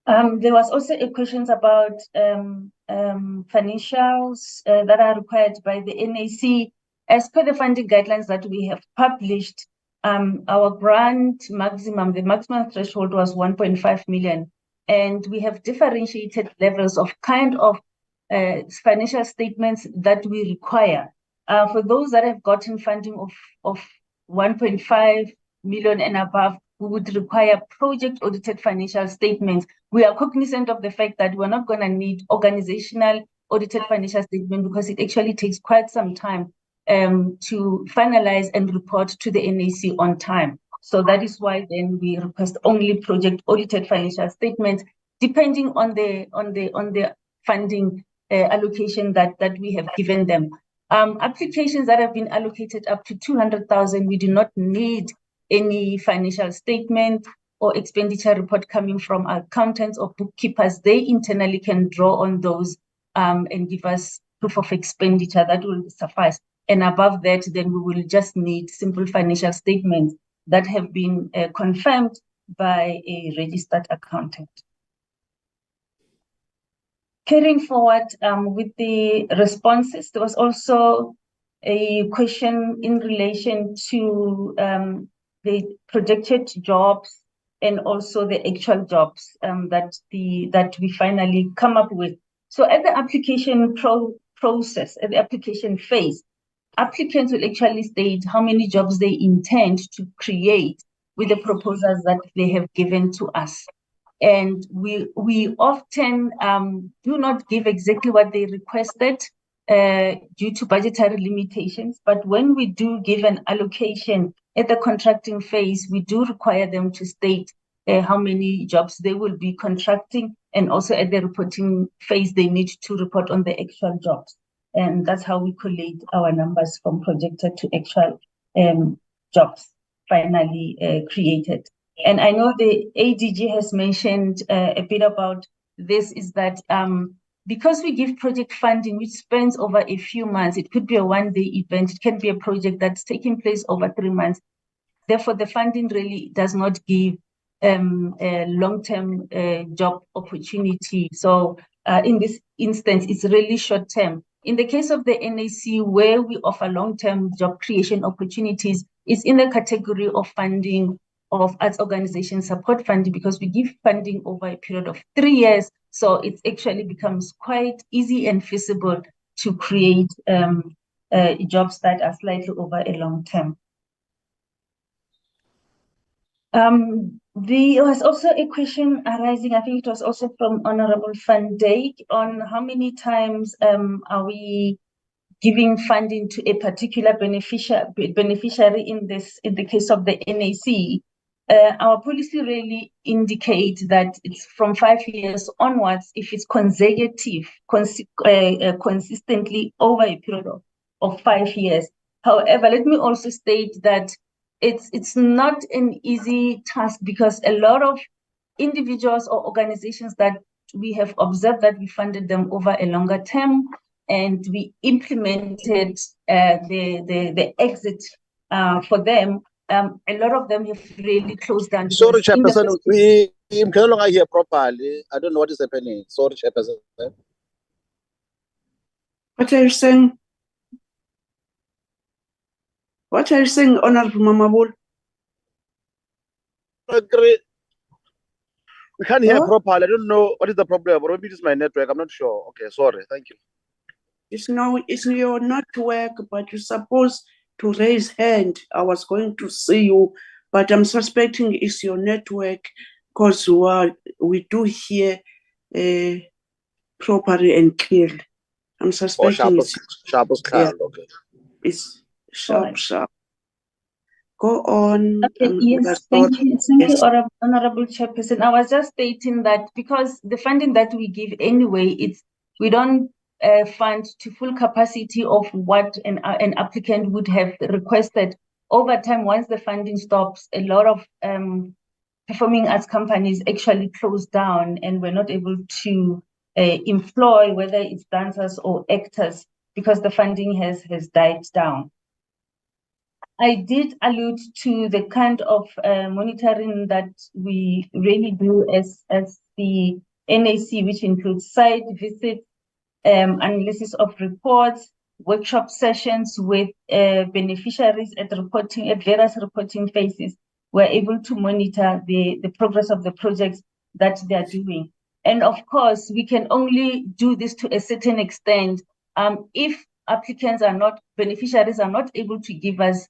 There was also a question about financials that are required by the NAC. As per the funding guidelines that we have published, our grant maximum, the maximum threshold was 1.5 million. And we have differentiated levels of kind of financial statements that we require. For those that have gotten funding of 1.5 million and above, we would require project audited financial statements. We are cognizant of the fact that we're not going to need organizational audited financial statement because it actually takes quite some time to finalize and report to the NAC on time. So that is why then we request only project audited financial statements, depending on the funding allocation that we have given them. Applications that have been allocated up to 200,000, we do not need any financial statement or expenditure report coming from accountants or bookkeepers. They internally can draw on those and give us proof of expenditure. That will suffice. And above that, then we will just need simple financial statements that have been confirmed by a registered accountant. Carrying forward with the responses, there was also a question in relation to the projected jobs and also the actual jobs that we finally come up with. So at the application process, at the application phase, applicants will actually state how many jobs they intend to create with the proposals that they have given to us. And we often do not give exactly what they requested due to budgetary limitations. But when we do give an allocation at the contracting phase, we do require them to state how many jobs they will be contracting. And also at the reporting phase, they need to report on the actual jobs. And that's how we collate our numbers from projected to actual jobs finally created. And I know the ADG has mentioned a bit about this, is that because we give project funding, which spans over a few months, it could be a one-day event, it can be a project that's taking place over 3 months. Therefore, the funding really does not give a long-term job opportunity. So in this instance, it's really short-term. In the case of the NAC, where we offer long-term job creation opportunities, it's in the category of funding of arts organization support funding, because we give funding over a period of 3 years. So it actually becomes quite easy and feasible to create jobs that are slightly over a long term. There was also a question arising, I think it was also from Honorable Van Dijk, on how many times are we giving funding to a particular beneficiary in the case of the NAC. our policy really indicates that it's from 5 years onwards if it's consecutive, consistently over a period of 5 years. However, let me also state that it's not an easy task because a lot of individuals or organizations that we have observed that we funded them over a longer term and we implemented the exit for them. A lot of them have really closed down. Sorry, Chairperson, we can no longer hear properly. I don't know what is happening. Sorry, Chairperson. What are you saying? What are you saying, Honorable Mamabul? Agree. We can't hear properly. I don't know what is the problem. Or maybe it is my network. I'm not sure. Okay, sorry. Thank you. It's your network, but you're supposed to raise hand. I was going to see you, but I'm suspecting it's your network because we do hear properly and clearly. I'm suspecting sharp as cloud. Okay. It's sharp. Go on. Okay, yes, thank you, Honorable Chairperson. I was just stating that because the funding that we give anyway, we don't fund to full capacity of what an applicant would have requested. Over time, once the funding stops, a lot of performing arts companies actually close down and we're not able to employ whether it's dancers or actors because the funding has died down. I did allude to the kind of monitoring that we really do as the NAC, which includes site visits, analysis of reports, workshop sessions with beneficiaries at various reporting phases. We're able to monitor the progress of the projects that they are doing. And of course, we can only do this to a certain extent if beneficiaries are not able to give us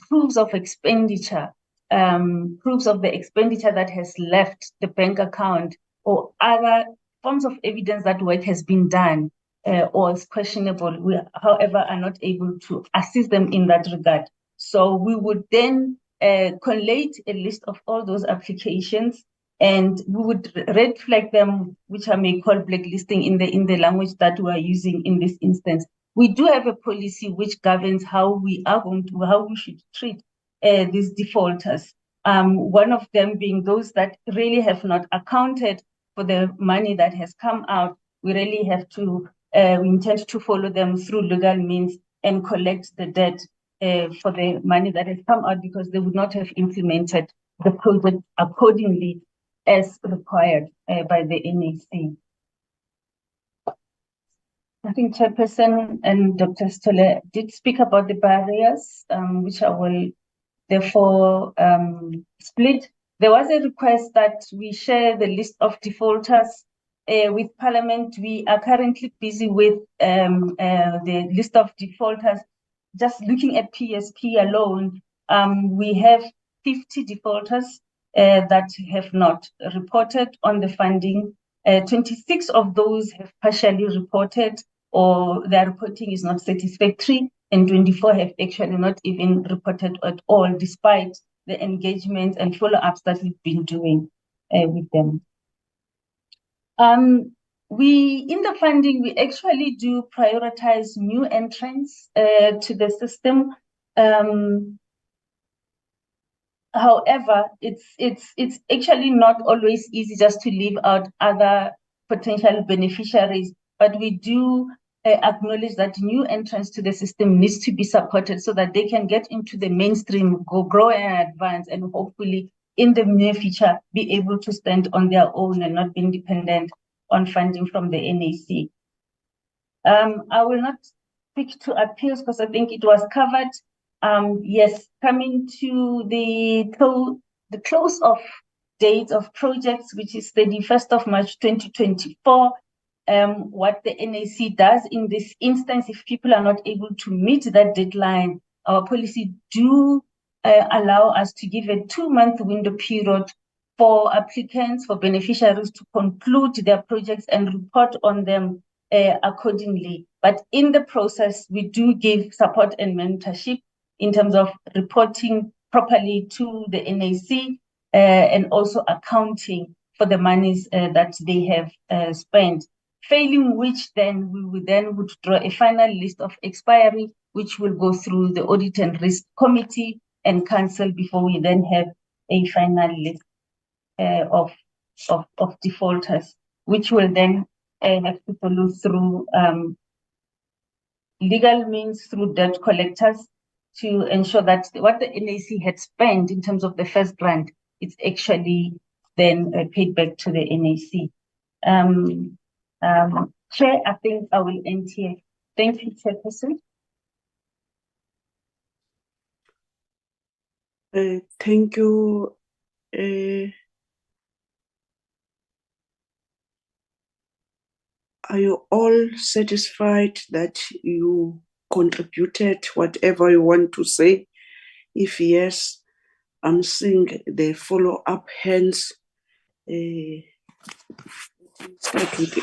proofs of expenditure, proofs of the expenditure that has left the bank account or other forms of evidence that work has been done or is questionable. We, however, are not able to assist them in that regard. So we would then collate a list of all those applications and we would red flag them, which I may call blacklisting in the language that we are using in this instance. We do have a policy which governs how we should treat these defaulters. One of them being those that really have not accounted for the money that has come out. We really have to, we intend to follow them through legal means and collect the debt for the money that has come out because they would not have implemented the project accordingly as required by the NAC. I think Chairperson and Dr. Sithole did speak about the barriers, which I will therefore split. There was a request that we share the list of defaulters with Parliament. We are currently busy with the list of defaulters. Just looking at PSP alone, we have 50 defaulters that have not reported on the funding. 26 of those have partially reported or their reporting is not satisfactory, and 24 have actually not even reported at all, despite the engagement and follow-ups that we've been doing with them. In the funding, we actually do prioritize new entrants to the system. However, it's actually not always easy just to leave out other potential beneficiaries, but we do acknowledge that new entrants to the system needs to be supported so that they can get into the mainstream, grow and advance, and hopefully in the near future be able to stand on their own and not being dependent on funding from the NAC. I will not speak to appeals because I think it was covered. Yes, coming to the close of date of projects, which is 31st of March 2024, what the NAC does in this instance, if people are not able to meet that deadline, our policy do allow us to give a 2-month window period for applicants, for beneficiaries to conclude their projects and report on them accordingly. But in the process, we do give support and mentorship in terms of reporting properly to the NAC and also accounting for the monies that they have spent. Failing which, then we would draw a final list of expiry, which will go through the Audit and Risk Committee and Council before we then have a final list of defaulters, which will then have to follow through legal means through debt collectors to ensure that what the NAC had spent in terms of the first grant, it's actually then paid back to the NAC. Chair, I think I will end here. Thank you, Chairperson. Thank you. Are you all satisfied that you contributed whatever you want to say? If yes, I'm seeing the follow-up hands. Start with the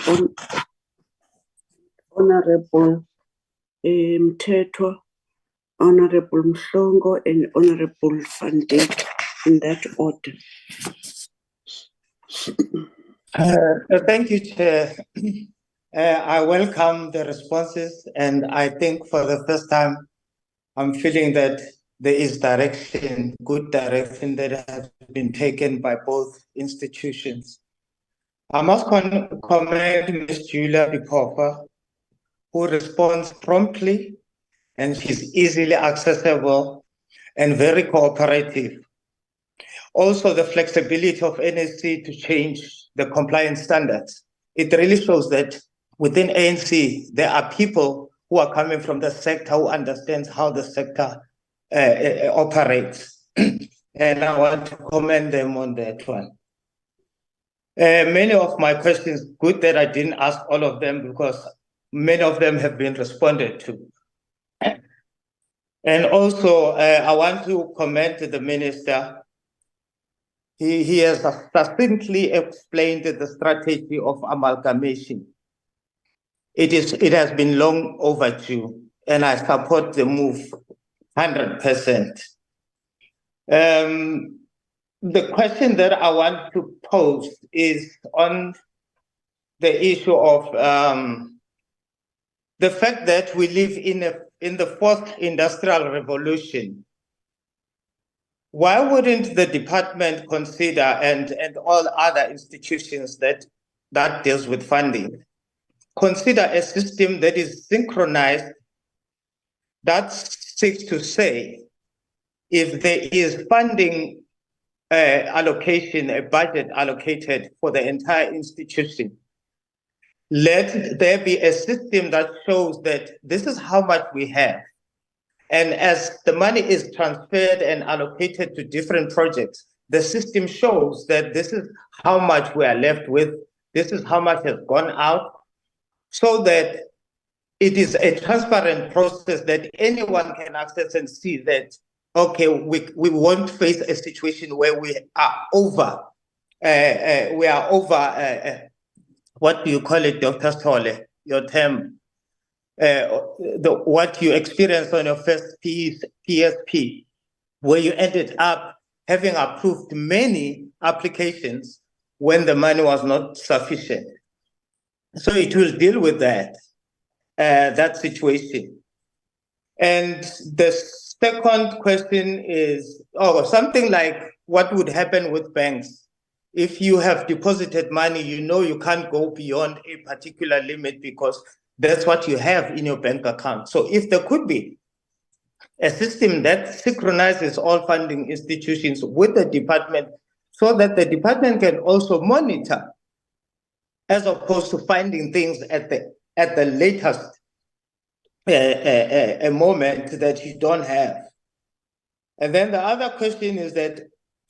Honorable Mthethwa, Honorable Mhlongo, and Honorable Van Dijk, in that order. Thank you, Chair. I welcome the responses, and I think for the first time, I'm feeling that there is direction, good direction that has been taken by both institutions. I must commend Ms. Julia Bikofa, who responds promptly, and she's easily accessible and very cooperative. Also, the flexibility of NSC to change the compliance standards. It really shows that within ANC, there are people who are coming from the sector who understands how the sector operates. And I want to commend them on that one. Many of my questions, good that I didn't ask all of them because many of them have been responded to. And also, I want to commend the Minister. He has succinctly explained the strategy of amalgamation. It has been long overdue, and I support the move 100%. The question that I want to pose is on the issue of the fact that we live in the fourth industrial revolution. Why wouldn't the department consider, and all other institutions that deals with funding, consider a system that is synchronized, that seeks to say, if there is funding allocation, a budget allocated for the entire institution, let there be a system that shows that this is how much we have. And as the money is transferred and allocated to different projects, the system shows that this is how much we are left with, this is how much has gone out, so that it is a transparent process that anyone can access and see that, okay, we won't face a situation where we are over, what do you call it, Dr. Stolle, your term, what you experienced on your first PSP, where you ended up having approved many applications when the money was not sufficient. So it will deal with that situation. And the second question is, something like what would happen with banks. If you have deposited money, you know you can't go beyond a particular limit because that's what you have in your bank account. So if there could be a system that synchronizes all funding institutions with the department so that the department can also monitor, as opposed to finding things at the latest a moment that you don't have. And then the other question is that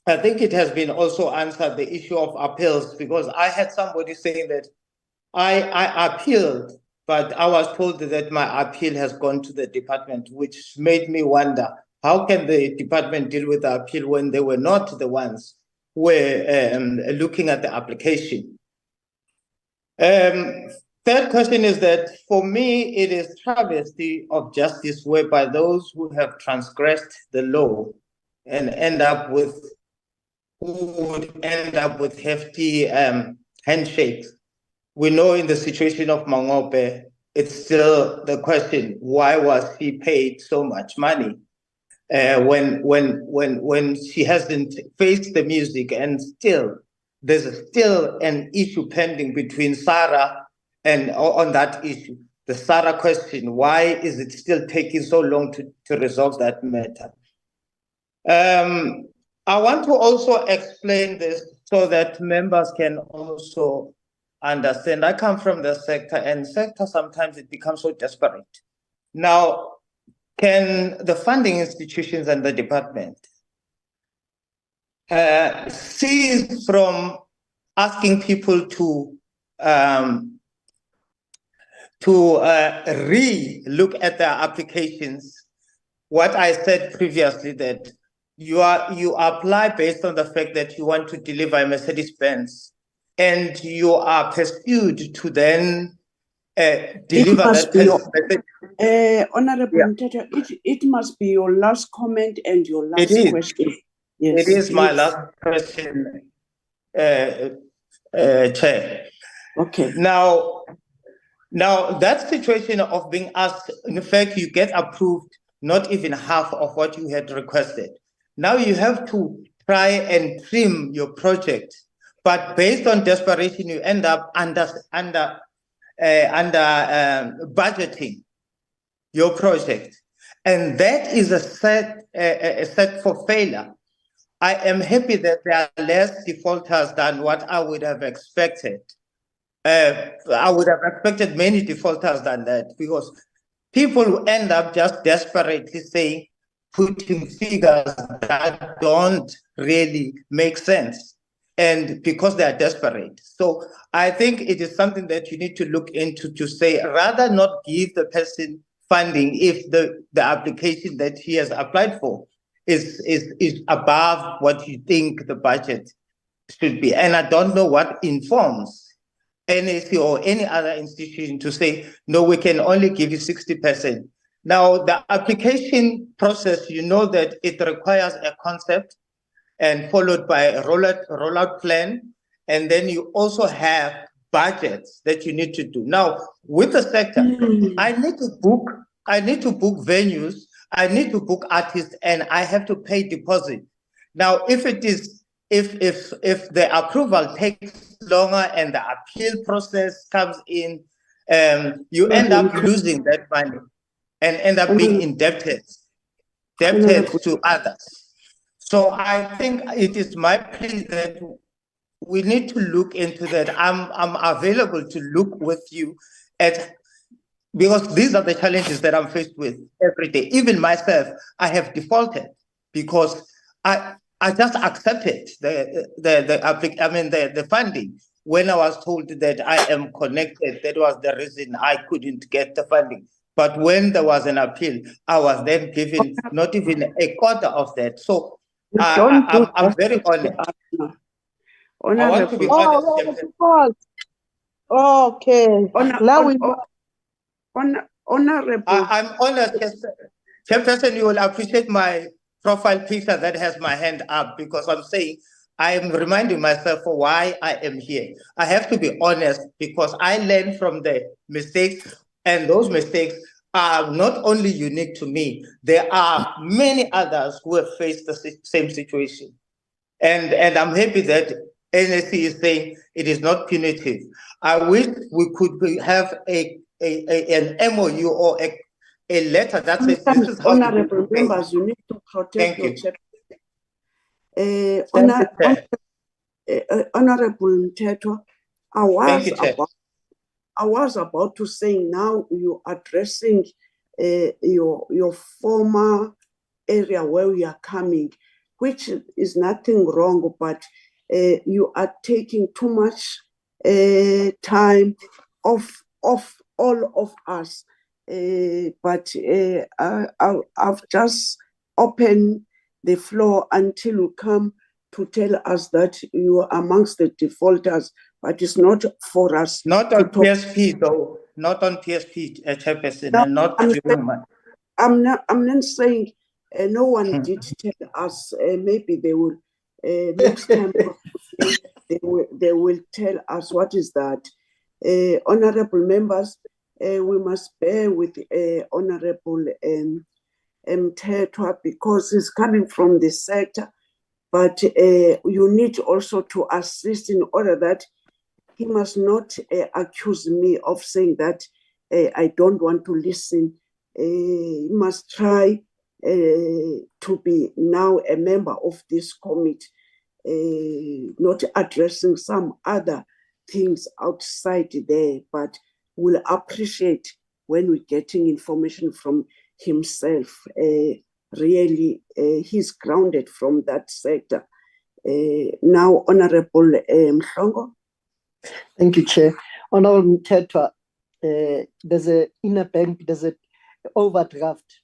I think it has been also answered, the issue of appeals, because I had somebody saying that I appealed, but I was told that my appeal has gone to the department, which made me wonder, how can the department deal with the appeal when they were not the ones who were looking at the application? Third question is that for me, it is travesty of justice whereby those who have transgressed the law and end up with hefty handshakes. We know in the situation of Mangope, it's still the question, why was he paid so much money when she hasn't faced the music, and still there's still an issue pending between SARA and on that issue. The SARA question, why is it still taking so long to resolve that matter? I want to also explain this so that members can also understand. I come from the sector, and sector sometimes it becomes so desperate. Now, can the funding institutions and the department cease from asking people to re-look at their applications? What I said previously, that you apply based on the fact that you want to deliver a Mercedes-Benz, and you are pursued to then deliver that. Honorable Mteto, it must be your last comment and your last question. Yes, it is my last question, Chair. Okay. Now that situation of being asked, in fact, you get approved not even half of what you had requested. Now you have to try and trim your project, but based on desperation, you end up under budgeting your project, and that is a set for failure. I am happy that there are less defaulters than what I would have expected. I would have expected many defaulters than that, because people end up just desperately saying, putting figures that don't really make sense, and because they are desperate. So I think it is something that you need to look into, to say, rather not give the person funding if the application that he has applied for is above what you think the budget should be. And I don't know what informs NAC or any other institution to say, no, we can only give you 60%. Now, the application process, you know that it requires a concept and followed by a rollout plan. And then you also have budgets that you need to do. Now, with the sector, I need to book venues, I need to book artists, and I have to pay deposit. Now, if the approval takes longer and the appeal process comes in, you end up losing that money and end up being indebted to others. So I think it is my plea that we need to look into that. I'm available to look with you at, because these are the challenges that I'm faced with every day. Even myself, I have defaulted because I just accepted the funding when I was told that I am connected. That was the reason I couldn't get the funding. But when there was an appeal, I was then given not even a quarter of that. So I'm very honest. I want to be honest. Okay. Honorable. I'm honest, Chairperson. You will appreciate my profile picture that has my hand up, because I'm saying I am reminding myself for why I am here. I have to be honest, because I learned from the mistakes, and those mistakes are not only unique to me. There are many others who have faced the same situation. And I'm happy that NAC is saying it is not punitive. I wish we could have an MOU or a letter that says this is how honorable members, you need to protect your Honorable Mteto, I was about to say, now you addressing your former area where we are coming, which is nothing wrong, but you are taking too much time off all of us. But I've just opened the floor until you come to tell us that you are amongst the defaulters, but it's not for us. Not on PSP though, not on PSP, Chairperson, and not I'm not saying No one did tell us. Maybe they will next time. They will tell us what is that. Honorable members, we must bear with Honorable Mthethwa because he's coming from the sector, but you need also to assist in order that he must not accuse me of saying that I don't want to listen. He must try to be now a member of this committee, not addressing some other things outside there, but will appreciate when we're getting information from himself. Really, he's grounded from that sector. Now, Honorable Mhlongo. Thank you, Chair. Honorable Mthethwa, there's a in a bank, there's an overdraft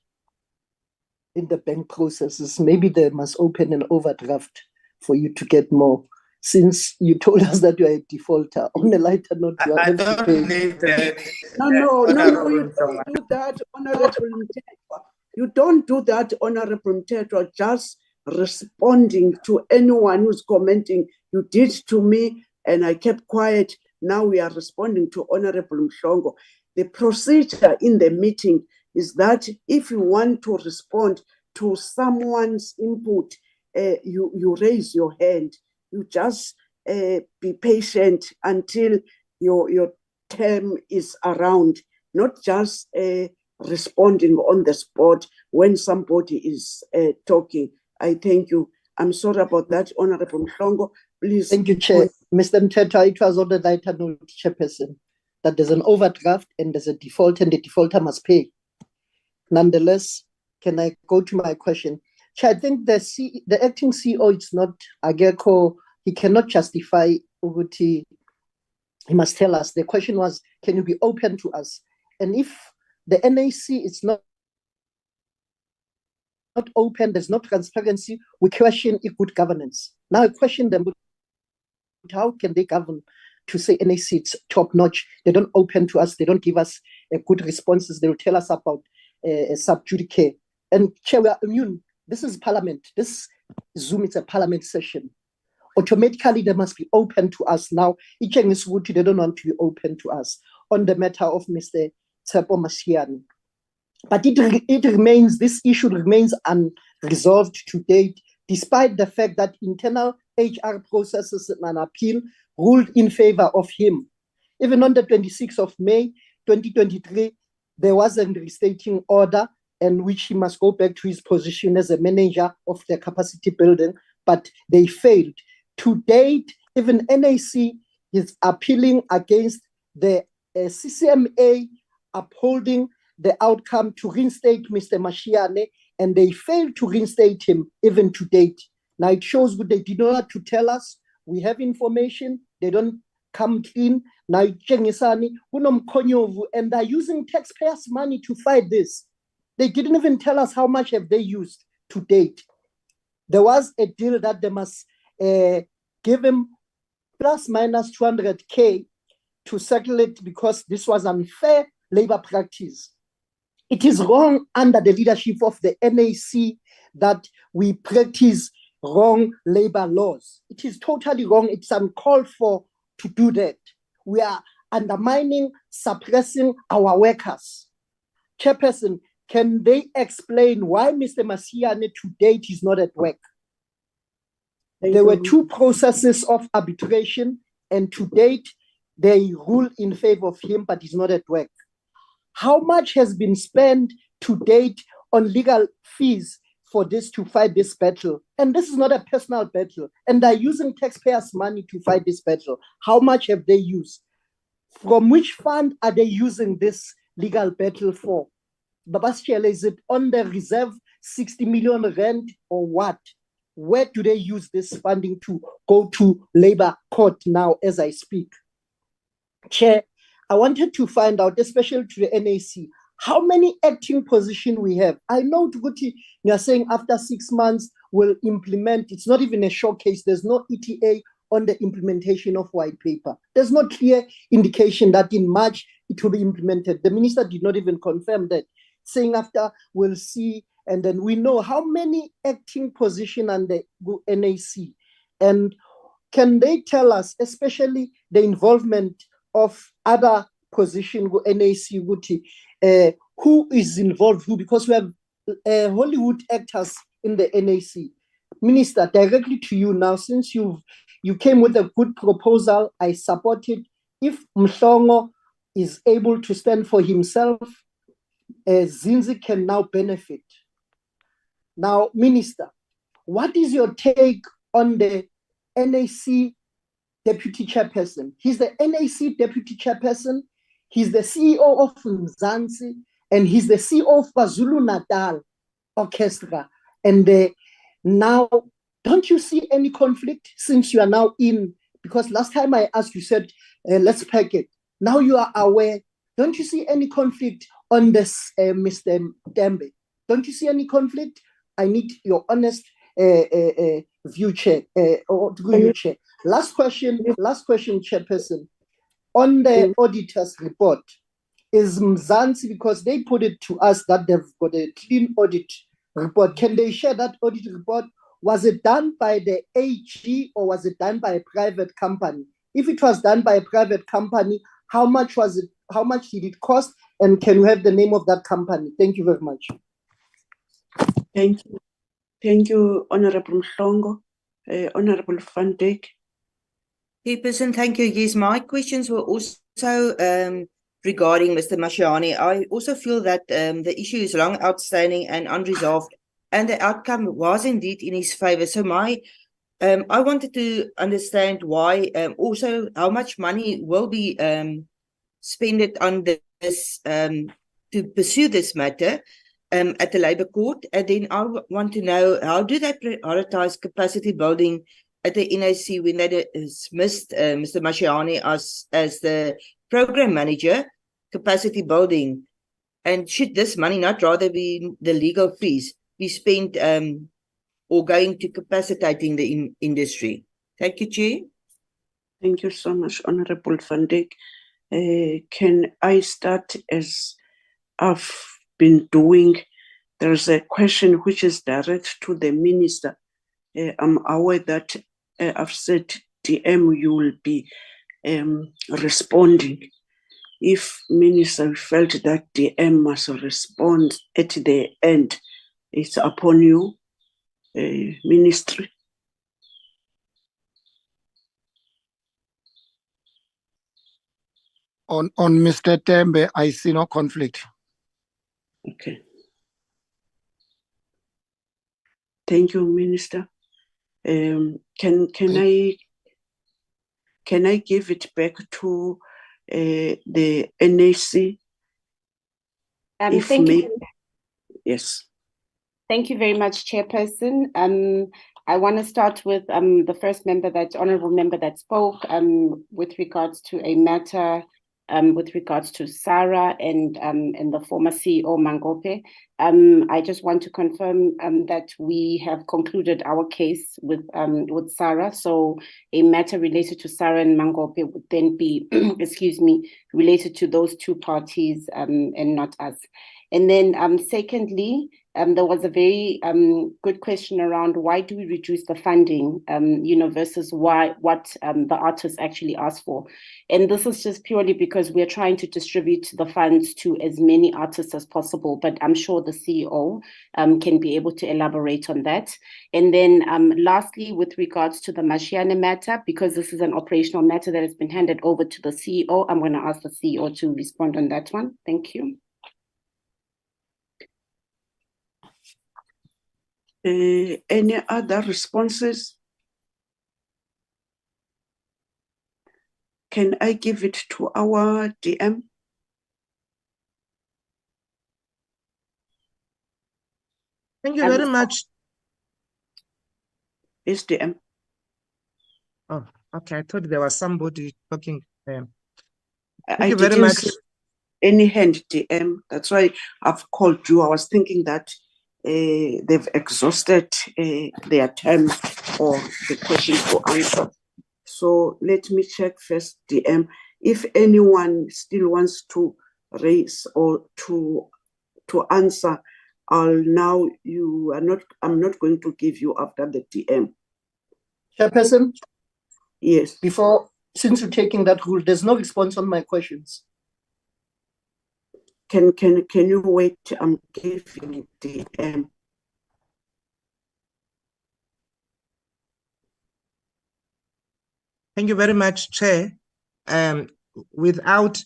in the bank processes. Maybe they must open an overdraft for you to get more. Since you told us that you are a defaulter, on a lighter note, you are I able to don't pay. need that. No, you don't do that, Honorable Mthethwa. You don't do that, Honorable Mthethwa, just responding to anyone who's commenting. You did to me, and I kept quiet. Now we are responding to Honorable Mhlongo. The procedure in the meeting is that if you want to respond to someone's input, you raise your hand. You just be patient until your term is around, not just responding on the spot when somebody is talking. I thank you. I'm sorry about that, Honorable Mhlongo. Please. Thank you, Chair. Mr. Mthethwa, it was on the lighter note, Chairperson, that there's an overdraft and there's a default and the defaulter must pay. Nonetheless, can I go to my question? Chair, I think the acting CEO, it's not Ageko, he cannot justify Uguti. He must tell us. The question was, can you be open to us? And if the NAC is not open, there's no transparency, we question good governance. Now I question them, how can they govern to say NAC it's top notch? They don't open to us, they don't give us good responses, they will tell us about sub judice. And Chair, we are immune. This is Parliament. This Zoom is a Parliament session. Automatically, they must be open to us now. They don't want to be open to us on the matter of Mr. Tshepo Mashiane. But it remains, this issue remains unresolved to date, despite the fact that internal HR processes and an appeal ruled in favor of him. Even on the 26th of May, 2023, there was a restating order in which he must go back to his position as a manager of the capacity building, but they failed. To date, even NAC is appealing against the CCMA upholding the outcome to reinstate Mr. Mashiane, and they failed to reinstate him even to date. Now it shows what they did not have to tell us. We have information, they don't come clean. Now Chengisani, Unomkonyovu, and they're using taxpayers' money to fight this. They didn't even tell us how much have they used to date. There was a deal that they must give him plus minus 200K to settle it because this was unfair labor practice. It is wrong under the leadership of the NAC that we practice wrong labor laws. It is totally wrong. It's uncalled for to do that. We are undermining, suppressing our workers. Chairperson, can they explain why Mr. Mashiane to date is not at work? There were two processes of arbitration, and to date, they rule in favor of him, but he's not at work. How much has been spent to date on legal fees for this to fight this battle? And this is not a personal battle, and they're using taxpayers' money to fight this battle. How much have they used? From which fund are they using this legal battle for? Babastiel, is it on the reserve 60 million rand or what? Where do they use this funding to go to labor court now as I speak? Chair, I wanted to find out, especially to the NAC, how many acting positions we have. I know, Tuguti, you are saying after 6 months we'll implement. It's not even a showcase. There's no ETA on the implementation of white paper. There's no clear indication that in March it will be implemented. The minister did not even confirm that, saying after we'll see and then we know how many acting position under NAC, and can they tell us, especially the involvement of other position NAC, who is involved, who, because we have Hollywood actors in the NAC. Minister, directly to you now, since you came with a good proposal, I support it. If Mhlongo is able to stand for himself, Zinzi can now benefit. Now, Minister, what is your take on the NAC deputy chairperson? He's the NAC deputy chairperson, he's the CEO of Mzansi, and he's the CEO of KwaZulu Natal Orchestra. And now, don't you see any conflict since you are now in? Because last time I asked, you said, let's pack it. Now you are aware. Don't you see any conflict on this, Mr. Tembe? Don't you see any conflict? I need your honest view, Chair, or to your Chair. Last question, Chairperson. On the auditor's report, is Mzansi, because they put it to us that they've got a clean audit report. Can they share that audit report? Was it done by the AG or was it done by a private company? If it was done by a private company, how much was it? How much did it cost? And can we have the name of that company? Thank you very much. Thank you. Thank you, Honorable Mhlongo. Honorable Van Dijk. Chairperson, thank you. Yes, my questions were also regarding Mr. Mashiane. I also feel that the issue is long outstanding and unresolved, and the outcome was indeed in his favor. So I wanted to understand why, also how much money will be spent on this to pursue this matter at the Labour Court. And then I want to know, how do they prioritize capacity building at the NAC when they dismissed Mr. Mashiane as the program manager, capacity building? And should this money not rather be the legal fees be spent or going to capacitating the industry? Thank you, Chair. Thank you so much, Honorable Van Dijk. Can I start as I've been doing? There's a question which is direct to the Minister. I'm aware that I've said, DM, you will be responding. If Minister felt that DM must respond at the end, it's upon you, Ministry. On Mr. Tembe, I see no conflict. Okay. Thank you, Minister. Can I give it back to the NAC? Thank you. Yes. Thank you very much, Chairperson. I want to start with the first honourable member that spoke with regards to a matter with regards to SARA and the former CEO Mangope. I just want to confirm that we have concluded our case with SARA. So a matter related to SARA and Mangope would then be, related to those two parties and not us. And then secondly, there was a very good question around why do we reduce the funding, versus what the artists actually asked for. And this is just purely because we're trying to distribute the funds to as many artists as possible, but I'm sure the CEO can be able to elaborate on that. And then lastly, with regards to the Mashiane matter, because this is an operational matter that has been handed over to the CEO, I'm going to ask the CEO to respond on that one. Thank you. Any other responses? Can I give it to our DM? Thank you very much. Yes, DM. Oh, okay. I thought there was somebody talking. Thank I you very didn't much. see any hand, DM. That's why I've called you. I was thinking that they've exhausted their time for the question to answer. So let me check first, DM. If anyone still wants to raise or to answer I'm not going to give you after the DM. Chairperson, Yes. Since you're taking that rule, there's no response on my questions. Can you wait? I'm giving DM. Thank you very much, Chair. Without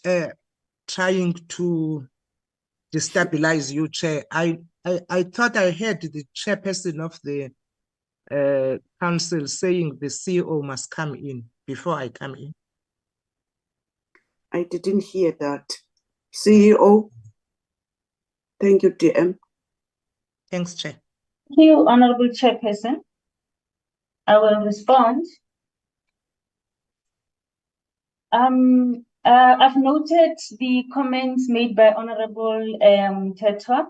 trying to destabilize you, Chair, I thought I heard the chairperson of the council saying the CEO must come in before I come in. I didn't hear that. CEO. Thank you, DM. Thanks, Chair. Thank you, Honorable Chairperson. I will respond. I've noted the comments made by Honorable Tetwa,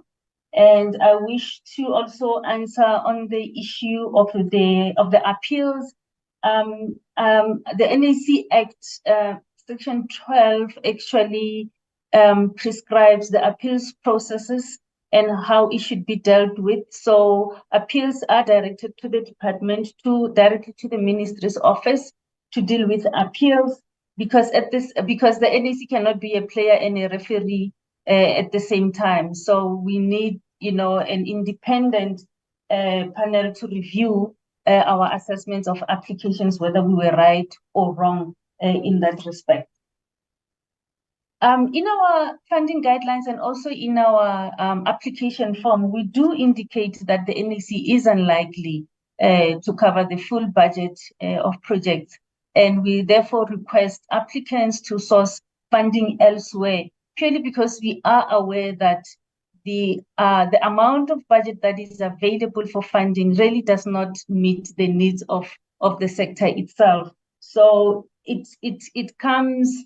and I wish to also answer on the issue of the appeals. The NAC Act, Section 12, actually prescribes the appeals processes and how it should be dealt with. So appeals are directed to the department, directly to the ministry's office to deal with appeals, because the NAC cannot be a player and a referee at the same time. So we need, an independent panel to review our assessments of applications, whether we were right or wrong in that respect. In our funding guidelines and also in our application form, we do indicate that the NAC is unlikely to cover the full budget of projects, and we therefore request applicants to source funding elsewhere, purely because we are aware that the amount of budget that is available for funding really does not meet the needs of the sector itself. So it comes,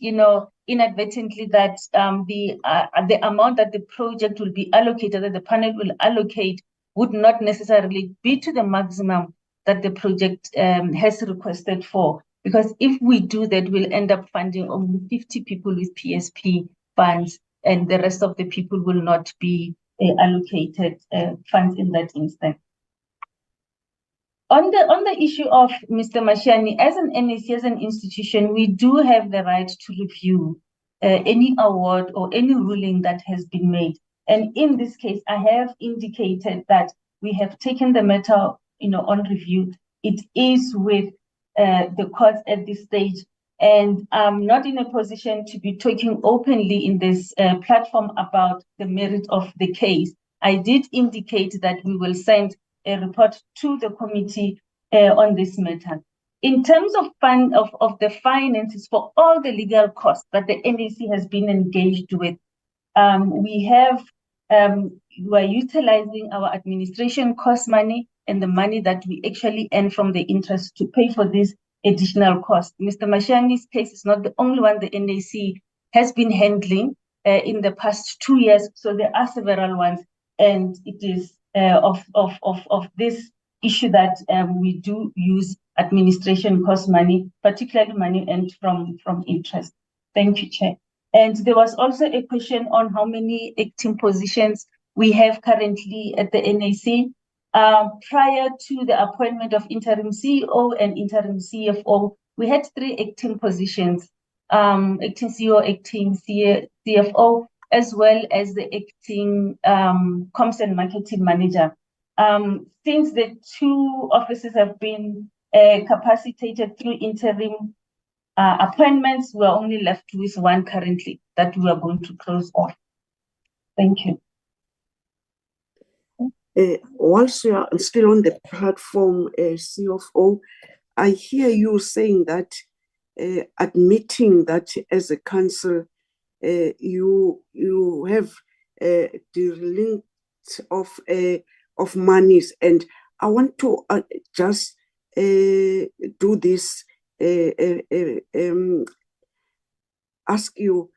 inadvertently that the amount that the project will be allocated, that the panel will allocate, would not necessarily be to the maximum that the project has requested for. Because if we do that, we'll end up funding only 50 people with PSP funds, and the rest of the people will not be allocated funds in that instance. On the issue of Mr. Mashiane, as an NAC, as an institution, we do have the right to review any award or any ruling that has been made. And in this case, I have indicated that we have taken the matter, on review. It is with the courts at this stage, and I'm not in a position to be talking openly in this platform about the merit of the case. I did indicate that we will send a report to the committee on this matter. In terms of the finances for all the legal costs that the NAC has been engaged with, we are utilizing our administration cost money and the money that we actually earn from the interest to pay for this additional cost. Mr. Mashiane's case is not the only one the NAC has been handling in the past 2 years, so there are several ones, and it is of this issue that we do use administration cost money, particularly money earned from interest. Thank you, Chair. And there was also a question on how many acting positions we have currently at the NAC. Prior to the appointment of interim CEO and interim CFO, we had 3 acting positions, acting CEO, acting CFO, as well as the acting comms and marketing manager. Since the 2 offices have been capacitated through interim appointments, we are only left with 1 currently that we are going to close off. Thank you. Whilst you are still on the platform, CFO, I hear you saying that, admitting that as a council, you have the link of monies, and I want to just do this. Ask you,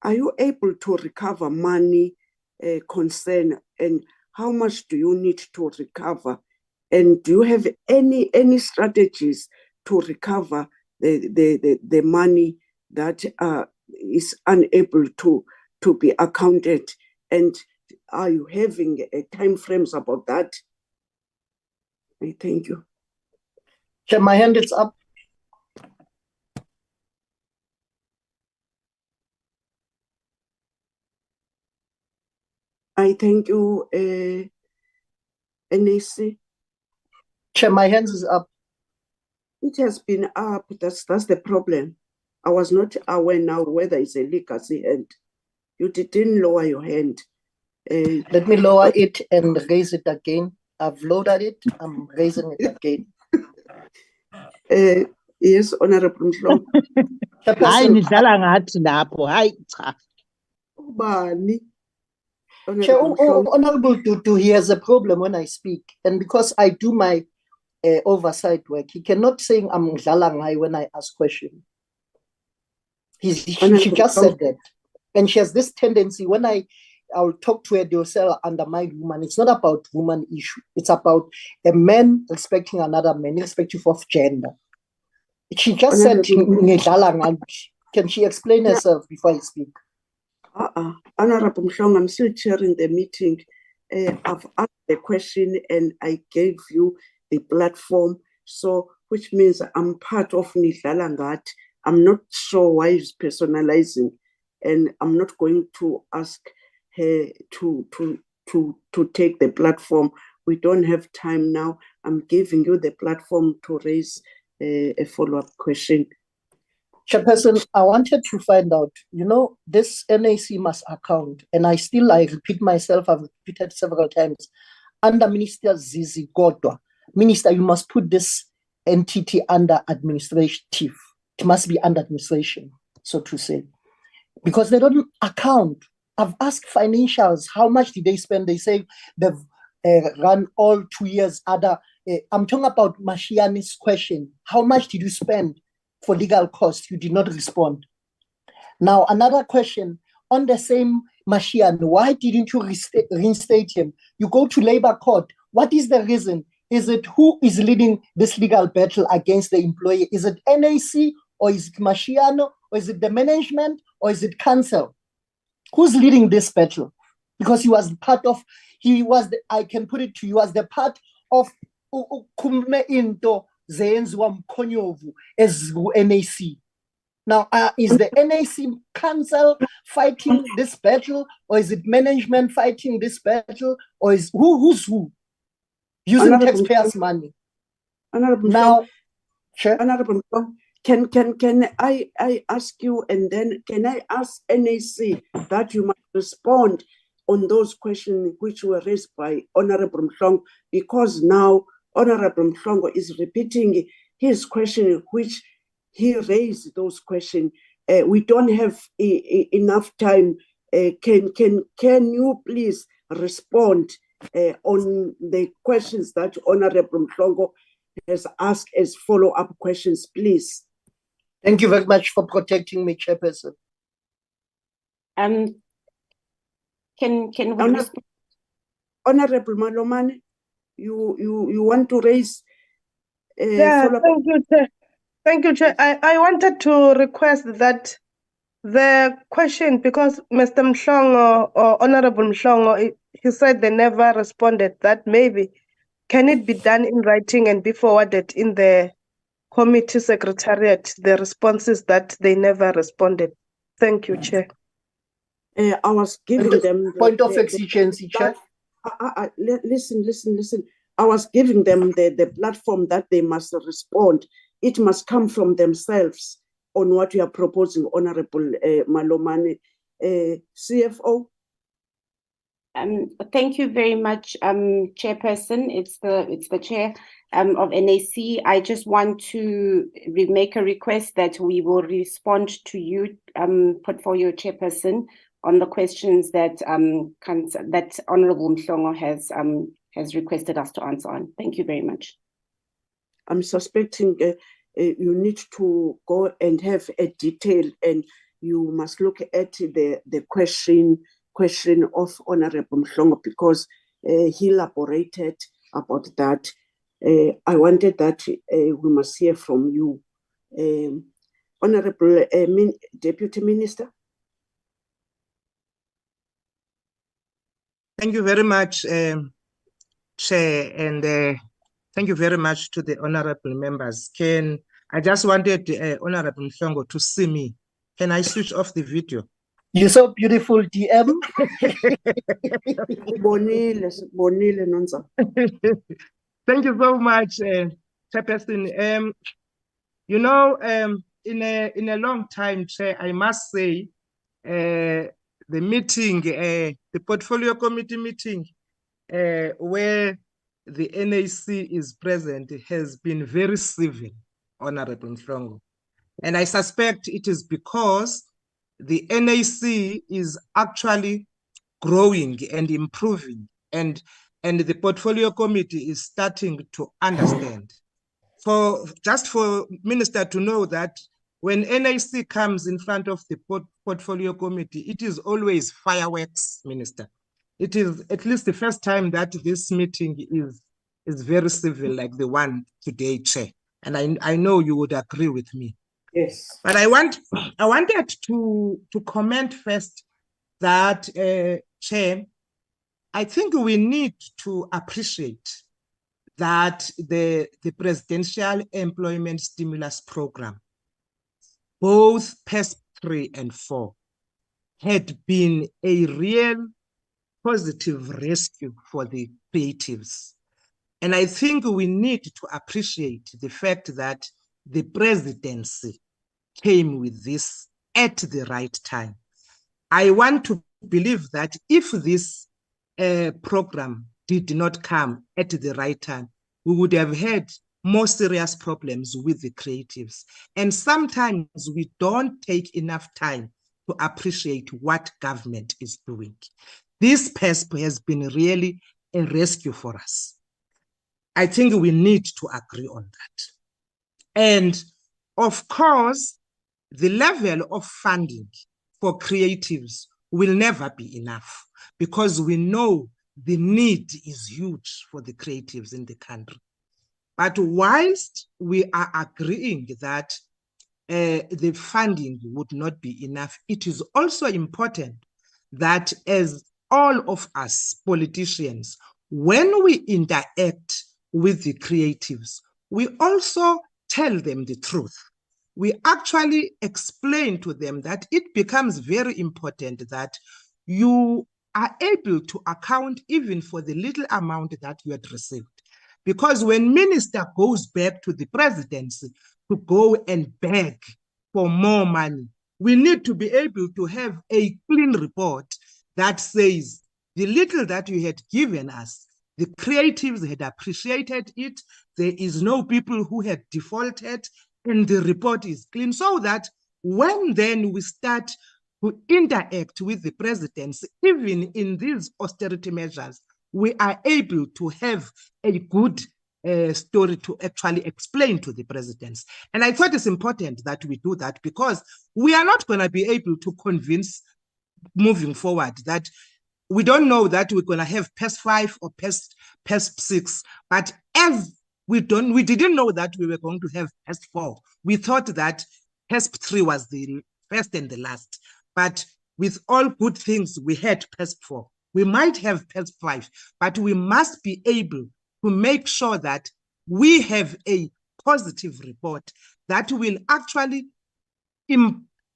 are you able to recover money concern, and how much do you need to recover? And do you have any strategies to recover the money that is unable to be accounted? And are you having time frames about that? Thank you. Chair, my hand is up. I thank you, NAC. Chair, my hands is up. It has been up. That's the problem. I was not aware now whether it's a legacy hand. You didn't lower your hand. Let me lower it and raise it again. I've lowered it. I'm raising it again. Yes, Honorable Mhlongo. Hayi nidlala ngathi lapho. Hayi cha. Ubani? Chair, Honorable Dudu, he has a problem when I speak. And because I do my oversight work, he cannot say I'm Mdlalangai when I ask questions. She just said that. And she has this tendency, when I'll talk to her, they'll say I'll undermine woman. It's not about woman issue. It's about a man respecting another man, irrespective of gender. She just said, can she explain herself before I speak? Honorable Mhlongo, I'm still chairing the meeting. I've asked the question and I gave you the platform. So, which means I'm part of Nidlala Ngathi. I'm not sure why he's personalizing, and I'm not going to ask her to take the platform. We don't have time now. I'm giving you the platform to raise a follow-up question. Chairperson, I wanted to find out, this NAC must account, and I repeat myself, I've repeated several times, under Minister Zizi Kodwa. Minister, you must put this entity under administrative. It must be under administration, so to say. Because they don't account. I've asked financials, how much did they spend? They say they've run all 2 years. I'm talking about Mashiani's question. How much did you spend for legal costs? You did not respond. Now, another question on the same Mashian, why didn't you reinstate him? You go to labor court. What is the reason? Is it who is leading this legal battle against the employee? Is it NAC or is it Mashiano or is it the management or is it council? Who's leading this battle? Because he was I can put it to you as the part of Kume into Zenzwa Mkonyovu as NAC. Now, is the NAC council fighting this battle or is it management fighting this battle or is who's who? Using taxpayers' money. Now, Honorable, can I ask you, and then can I ask NAC that you must respond on those questions which were raised by Honorable Mhlongo, because now Honorable Mhlongo is repeating his question, which he raised those questions. We don't have enough time. Can you please respond on the questions that Honorable Mhlongo has asked as follow-up questions, please? Thank you very much for protecting me, Chairperson. Can we respond? Honorable Malomane, you want to raise follow-up? Thank you, Chair. Thank you, Chair. I wanted to request that the question, because Mr. Mhlongo or Honorable Mhlongo, he said they never responded, that maybe can it be done in writing and be forwarded in the committee secretariat, the responses that they never responded? Thank you, Chair. I was giving them point of exigency, Chair. Listen. I was giving them the platform that they must respond. It must come from themselves on what you are proposing, Honorable Malomane. CFO. Thank you very much, Chairperson. It's the Chair of NAC. I just want to make a request that we will respond to you, Portfolio Chairperson, on the questions that that Honorable Mhlongo has requested us to answer on. Thank you very much. I'm suspecting you need to go and have a detail, and you must look at the question of Honorable Mhlongo, because he elaborated about that. I wanted that we must hear from you. Honorable Deputy Minister. Thank you very much, Chair, and thank you very much to the honorable members. I just wanted Honorable Mhlongo to see me. Can I switch off the video? You're so beautiful, DM. Thank you so much, Chairperson. You know, in a long time, Chair, I must say, the meeting, the portfolio committee meeting, where the NAC is present, has been very civil, Honorable Mhlongo. And I suspect it is because the NAC is actually growing and improving, and the portfolio committee is starting to understand. Just for Minister to know that when NAC comes in front of the portfolio committee, it is always fireworks, Minister. It is at least the first time that this meeting is very civil, like the one today, Chair. And I know you would agree with me. Yes. But I wanted to comment first that, Chair, I think we need to appreciate that the Presidential Employment Stimulus Program, both PESP 3 and 4, had been a real positive rescue for the creatives. And I think we need to appreciate the fact that the presidency came with this at the right time. I want to believe that if this program did not come at the right time, we would have had more serious problems with the creatives. And sometimes we don't take enough time to appreciate what government is doing. This PESP has been really a rescue for us. I think we need to agree on that. And of course, the level of funding for creatives will never be enough, because we know the need is huge for the creatives in the country. But whilst we are agreeing that the funding would not be enough, it is also important that as all of us politicians, when we interact with the creatives, we also tell them the truth. We actually explain to them that it becomes very important that you are able to account even for the little amount that you had received. Because when minister goes back to the presidency to go and beg for more money, we need to be able to have a clean report that says the little that you had given us, the creatives had appreciated it, there is no people who had defaulted, and the report is clean, so that when then we start to interact with the presidency, even in these austerity measures, we are able to have a good story to actually explain to the presidents. And I thought it's important that we do that, because we are not going to be able to convince moving forward that we don't know that we're going to have PESP 5 or PESP 6, but as we didn't know that we were going to have PESP 4. We thought that PESP 3 was the first and the last, but with all good things, we had PESP 4. We might have PESP 5, but we must be able to make sure that we have a positive report that will actually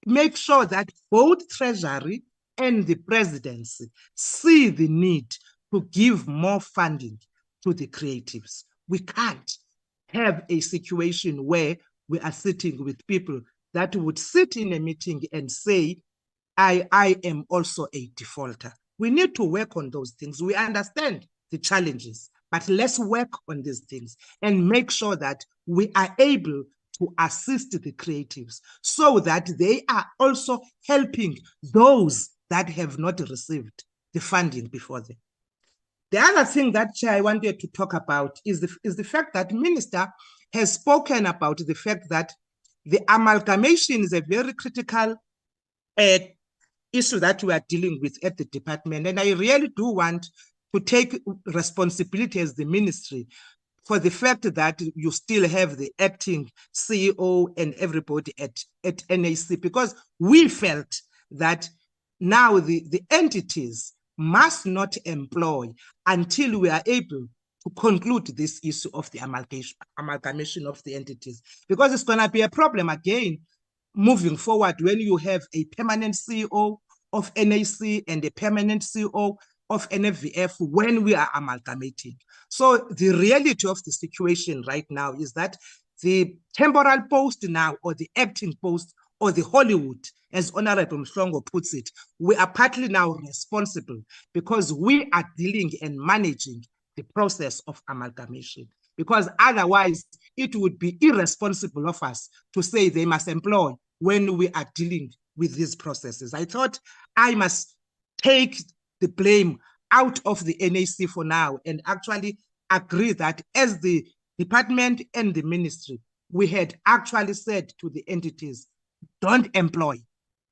make sure that both Treasury and the presidency see the need to give more funding to the creatives. We can't have a situation where we are sitting with people that would sit in a meeting and say, I am also a defaulter. We need to work on those things. We understand the challenges, but let's work on these things and make sure that we are able to assist the creatives so that they are also helping those that have not received the funding before them. The other thing that I wanted to talk about is the fact that Minister has spoken about the fact that the amalgamation is a very critical issue that we are dealing with at the department. And I really do want to take responsibility as the ministry for the fact that you still have the acting CEO and everybody at NAC, because we felt that now the entities must not employ until we are able to conclude this issue of the amalgamation of the entities. Because it's going to be a problem again moving forward when you have a permanent CEO of NAC and a permanent CEO of NFVF when we are amalgamating. So the reality of the situation right now is that the temporal post now, or the acting post, or the Hollywood, as Honorable Mhlongo puts it, we are partly now responsible because we are dealing and managing the process of amalgamation. Because otherwise, it would be irresponsible of us to say they must employ when we are dealing with these processes. I thought I must take the blame out of the NAC for now and actually agree that as the department and the ministry, we had actually said to the entities, don't employ.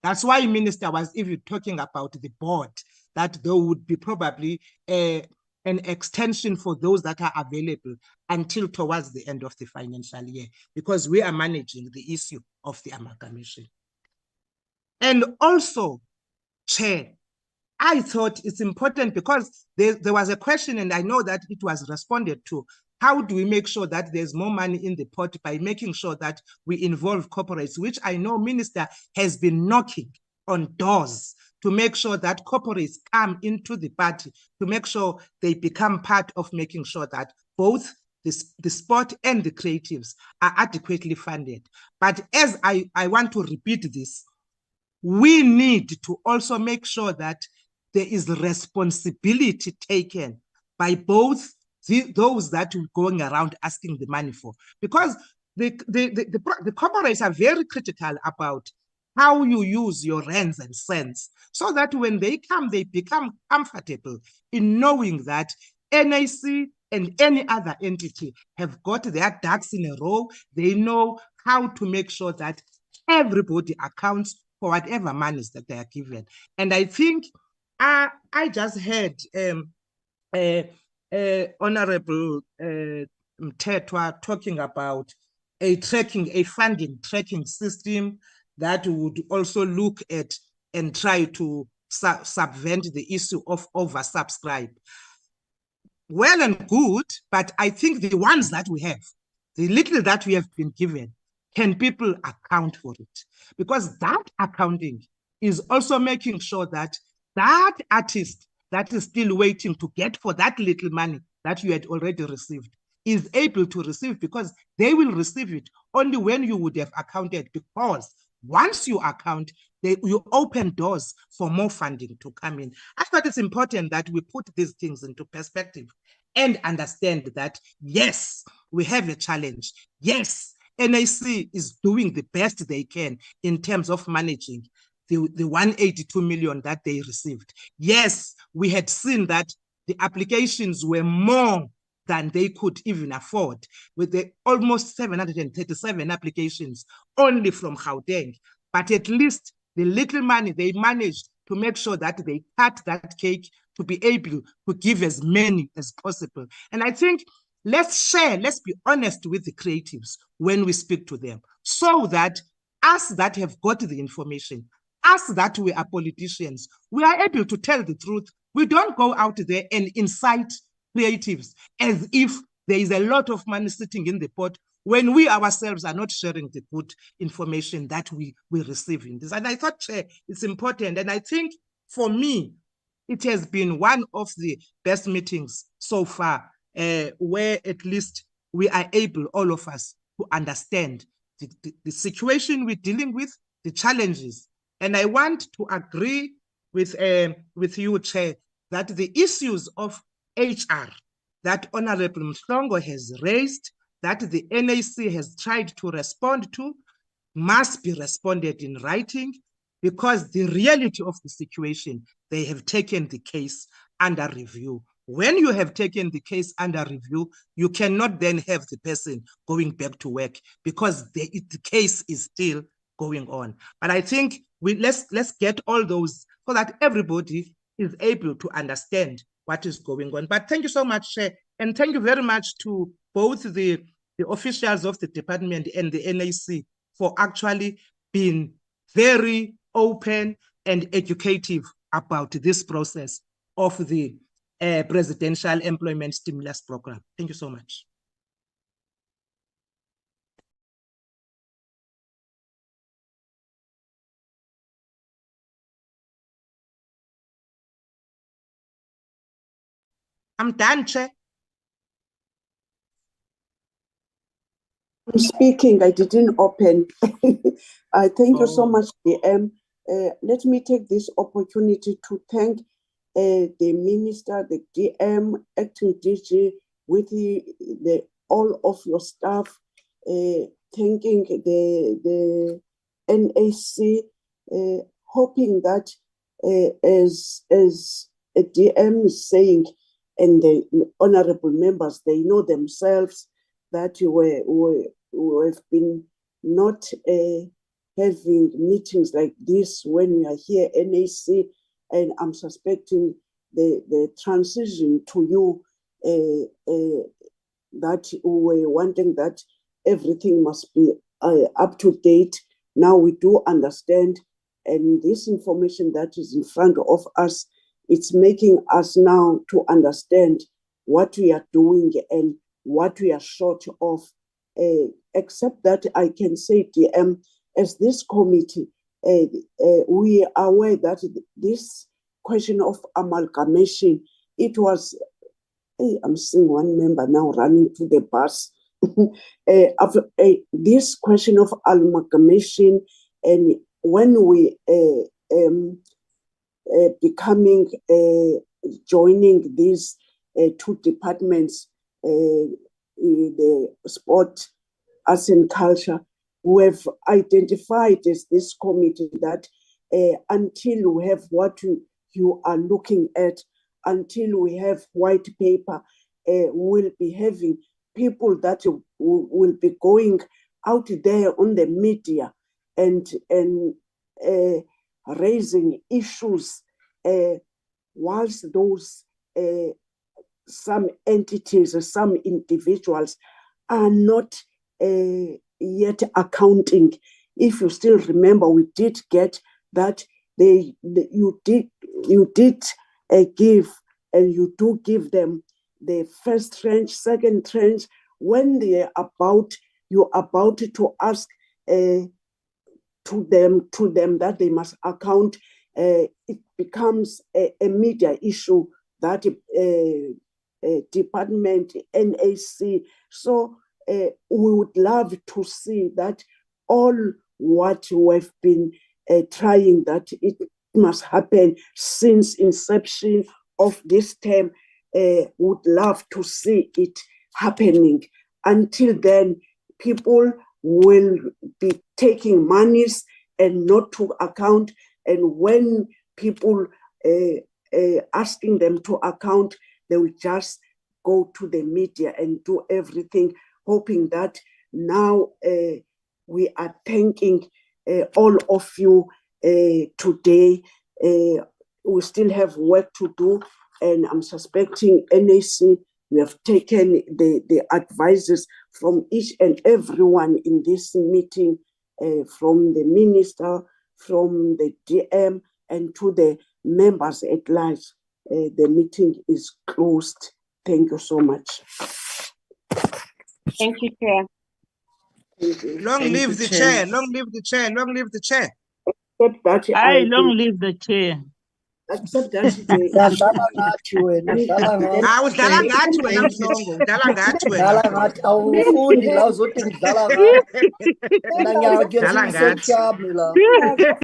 That's why Minister was even talking about the board, that there would be probably an extension for those that are available until towards the end of the financial year, because we are managing the issue of the amalgamation. And also, Chair, I thought it's important because there was a question, and I know that it was responded to. How do we make sure that there's more money in the pot by making sure that we involve corporates, which I know Minister has been knocking on doors to make sure that corporates come into the party, to make sure they become part of making sure that both the sport and the creatives are adequately funded. But as I want to repeat this, we need to also make sure that there is responsibility taken by both those that are going around asking the money for, because the corporates are very critical about how you use your rands and cents, so that when they come, they become comfortable in knowing that NAC and any other entity have got their ducks in a row. They know how to make sure that everybody accounts for whatever monies that they are given. And I think I just heard Honorable Mthethwa talking about a funding tracking system that would also look at and try to subvert the issue of oversubscribe. Well and good, but I think the ones that we have, the little that we have been given, can people account for it? Because that accounting is also making sure that that artist that is still waiting to get for that little money that you had already received is able to receive, because they will receive it only when you would have accounted, because once you account, you open doors for more funding to come in. I thought it's important that we put these things into perspective and understand that, yes, we have a challenge. Yes, NAC is doing the best they can in terms of managing the 182 million that they received. Yes, we had seen that the applications were more than they could even afford, with the almost 737 applications only from Gauteng. But at least the little money, they managed to make sure that they cut that cake to be able to give as many as possible. And I think let's be honest with the creatives when we speak to them, so that us that have got the information, us that we are politicians, we are able to tell the truth. We don't go out there and incite creatives as if there is a lot of money sitting in the pot when we ourselves are not sharing the good information that we receive in this. And I thought, Chair, it's important. And I think for me, it has been one of the best meetings so far, where at least we are able, all of us, to understand the situation we're dealing with, the challenges. And I want to agree with you, Chair, that the issues of HR that Honorable Mhlongo has raised, that the NAC has tried to respond to, must be responded in writing, because the reality of the situation, they have taken the case under review. When you have taken the case under review, you cannot then have the person going back to work, because the case is still going on. But I think let's get all those so that everybody is able to understand what is going on. But thank you so much, Chair, and thank you very much to both the officials of the department and the NAC for actually being very open and educative about this process. of the Presidential Employment Stimulus Program. Thank you so much. I'm done, Chair. I'm speaking. I didn't open. I thank you so much, DM. Let me take this opportunity to thank the minister, the DM, acting DG, with all of your staff, thanking the NAC, hoping that as a DM is saying, and the honorable members, they know themselves that we have been not having meetings like this when we are here, NAC, and I'm suspecting the transition to you, that we're wanting that everything must be up to date. Now we do understand, and this information that is in front of us, it's making us now to understand what we are doing and what we are short of, except that I can say, DM, as this committee, we are aware that this question of amalgamation, it was, I'm seeing one member now running to the bus. This question of amalgamation, and when we joining these two departments, the sport, arts and culture, we have identified as this committee that until we have what you are looking at, until we have white paper, we'll be having people that will be going out there on the media and raising issues, whilst those some entities or some individuals are not yet accounting. If you still remember, we did get that you did give, and you do give them the first tranche, second tranche, when you're about to ask to them that they must account. It becomes a media issue that department, NAC. So we would love to see that all what we've been trying, that it must happen since inception of this term, would love to see it happening. Until then, people will be taking monies and not to account. And when people asking them to account, they will just go to the media and do everything, hoping that now we are thanking all of you today. We still have work to do, and I'm suspecting NAC, we have taken the advices from each and everyone in this meeting, from the minister, from the DM, and to the members at large. The meeting is closed. Thank you so much. Thank you, Chair. Long live the chair. Long live the chair. Long live the chair. Except that long live the chair. Except that Dlala ngathi wena, dlala ngathi. Udlala ngathi wena Mhlongo, udlala ngathi wena. Dlala ngathi awufundi la uzothi ngidlala ngathi. Mina ngiyakhetha isetyami la.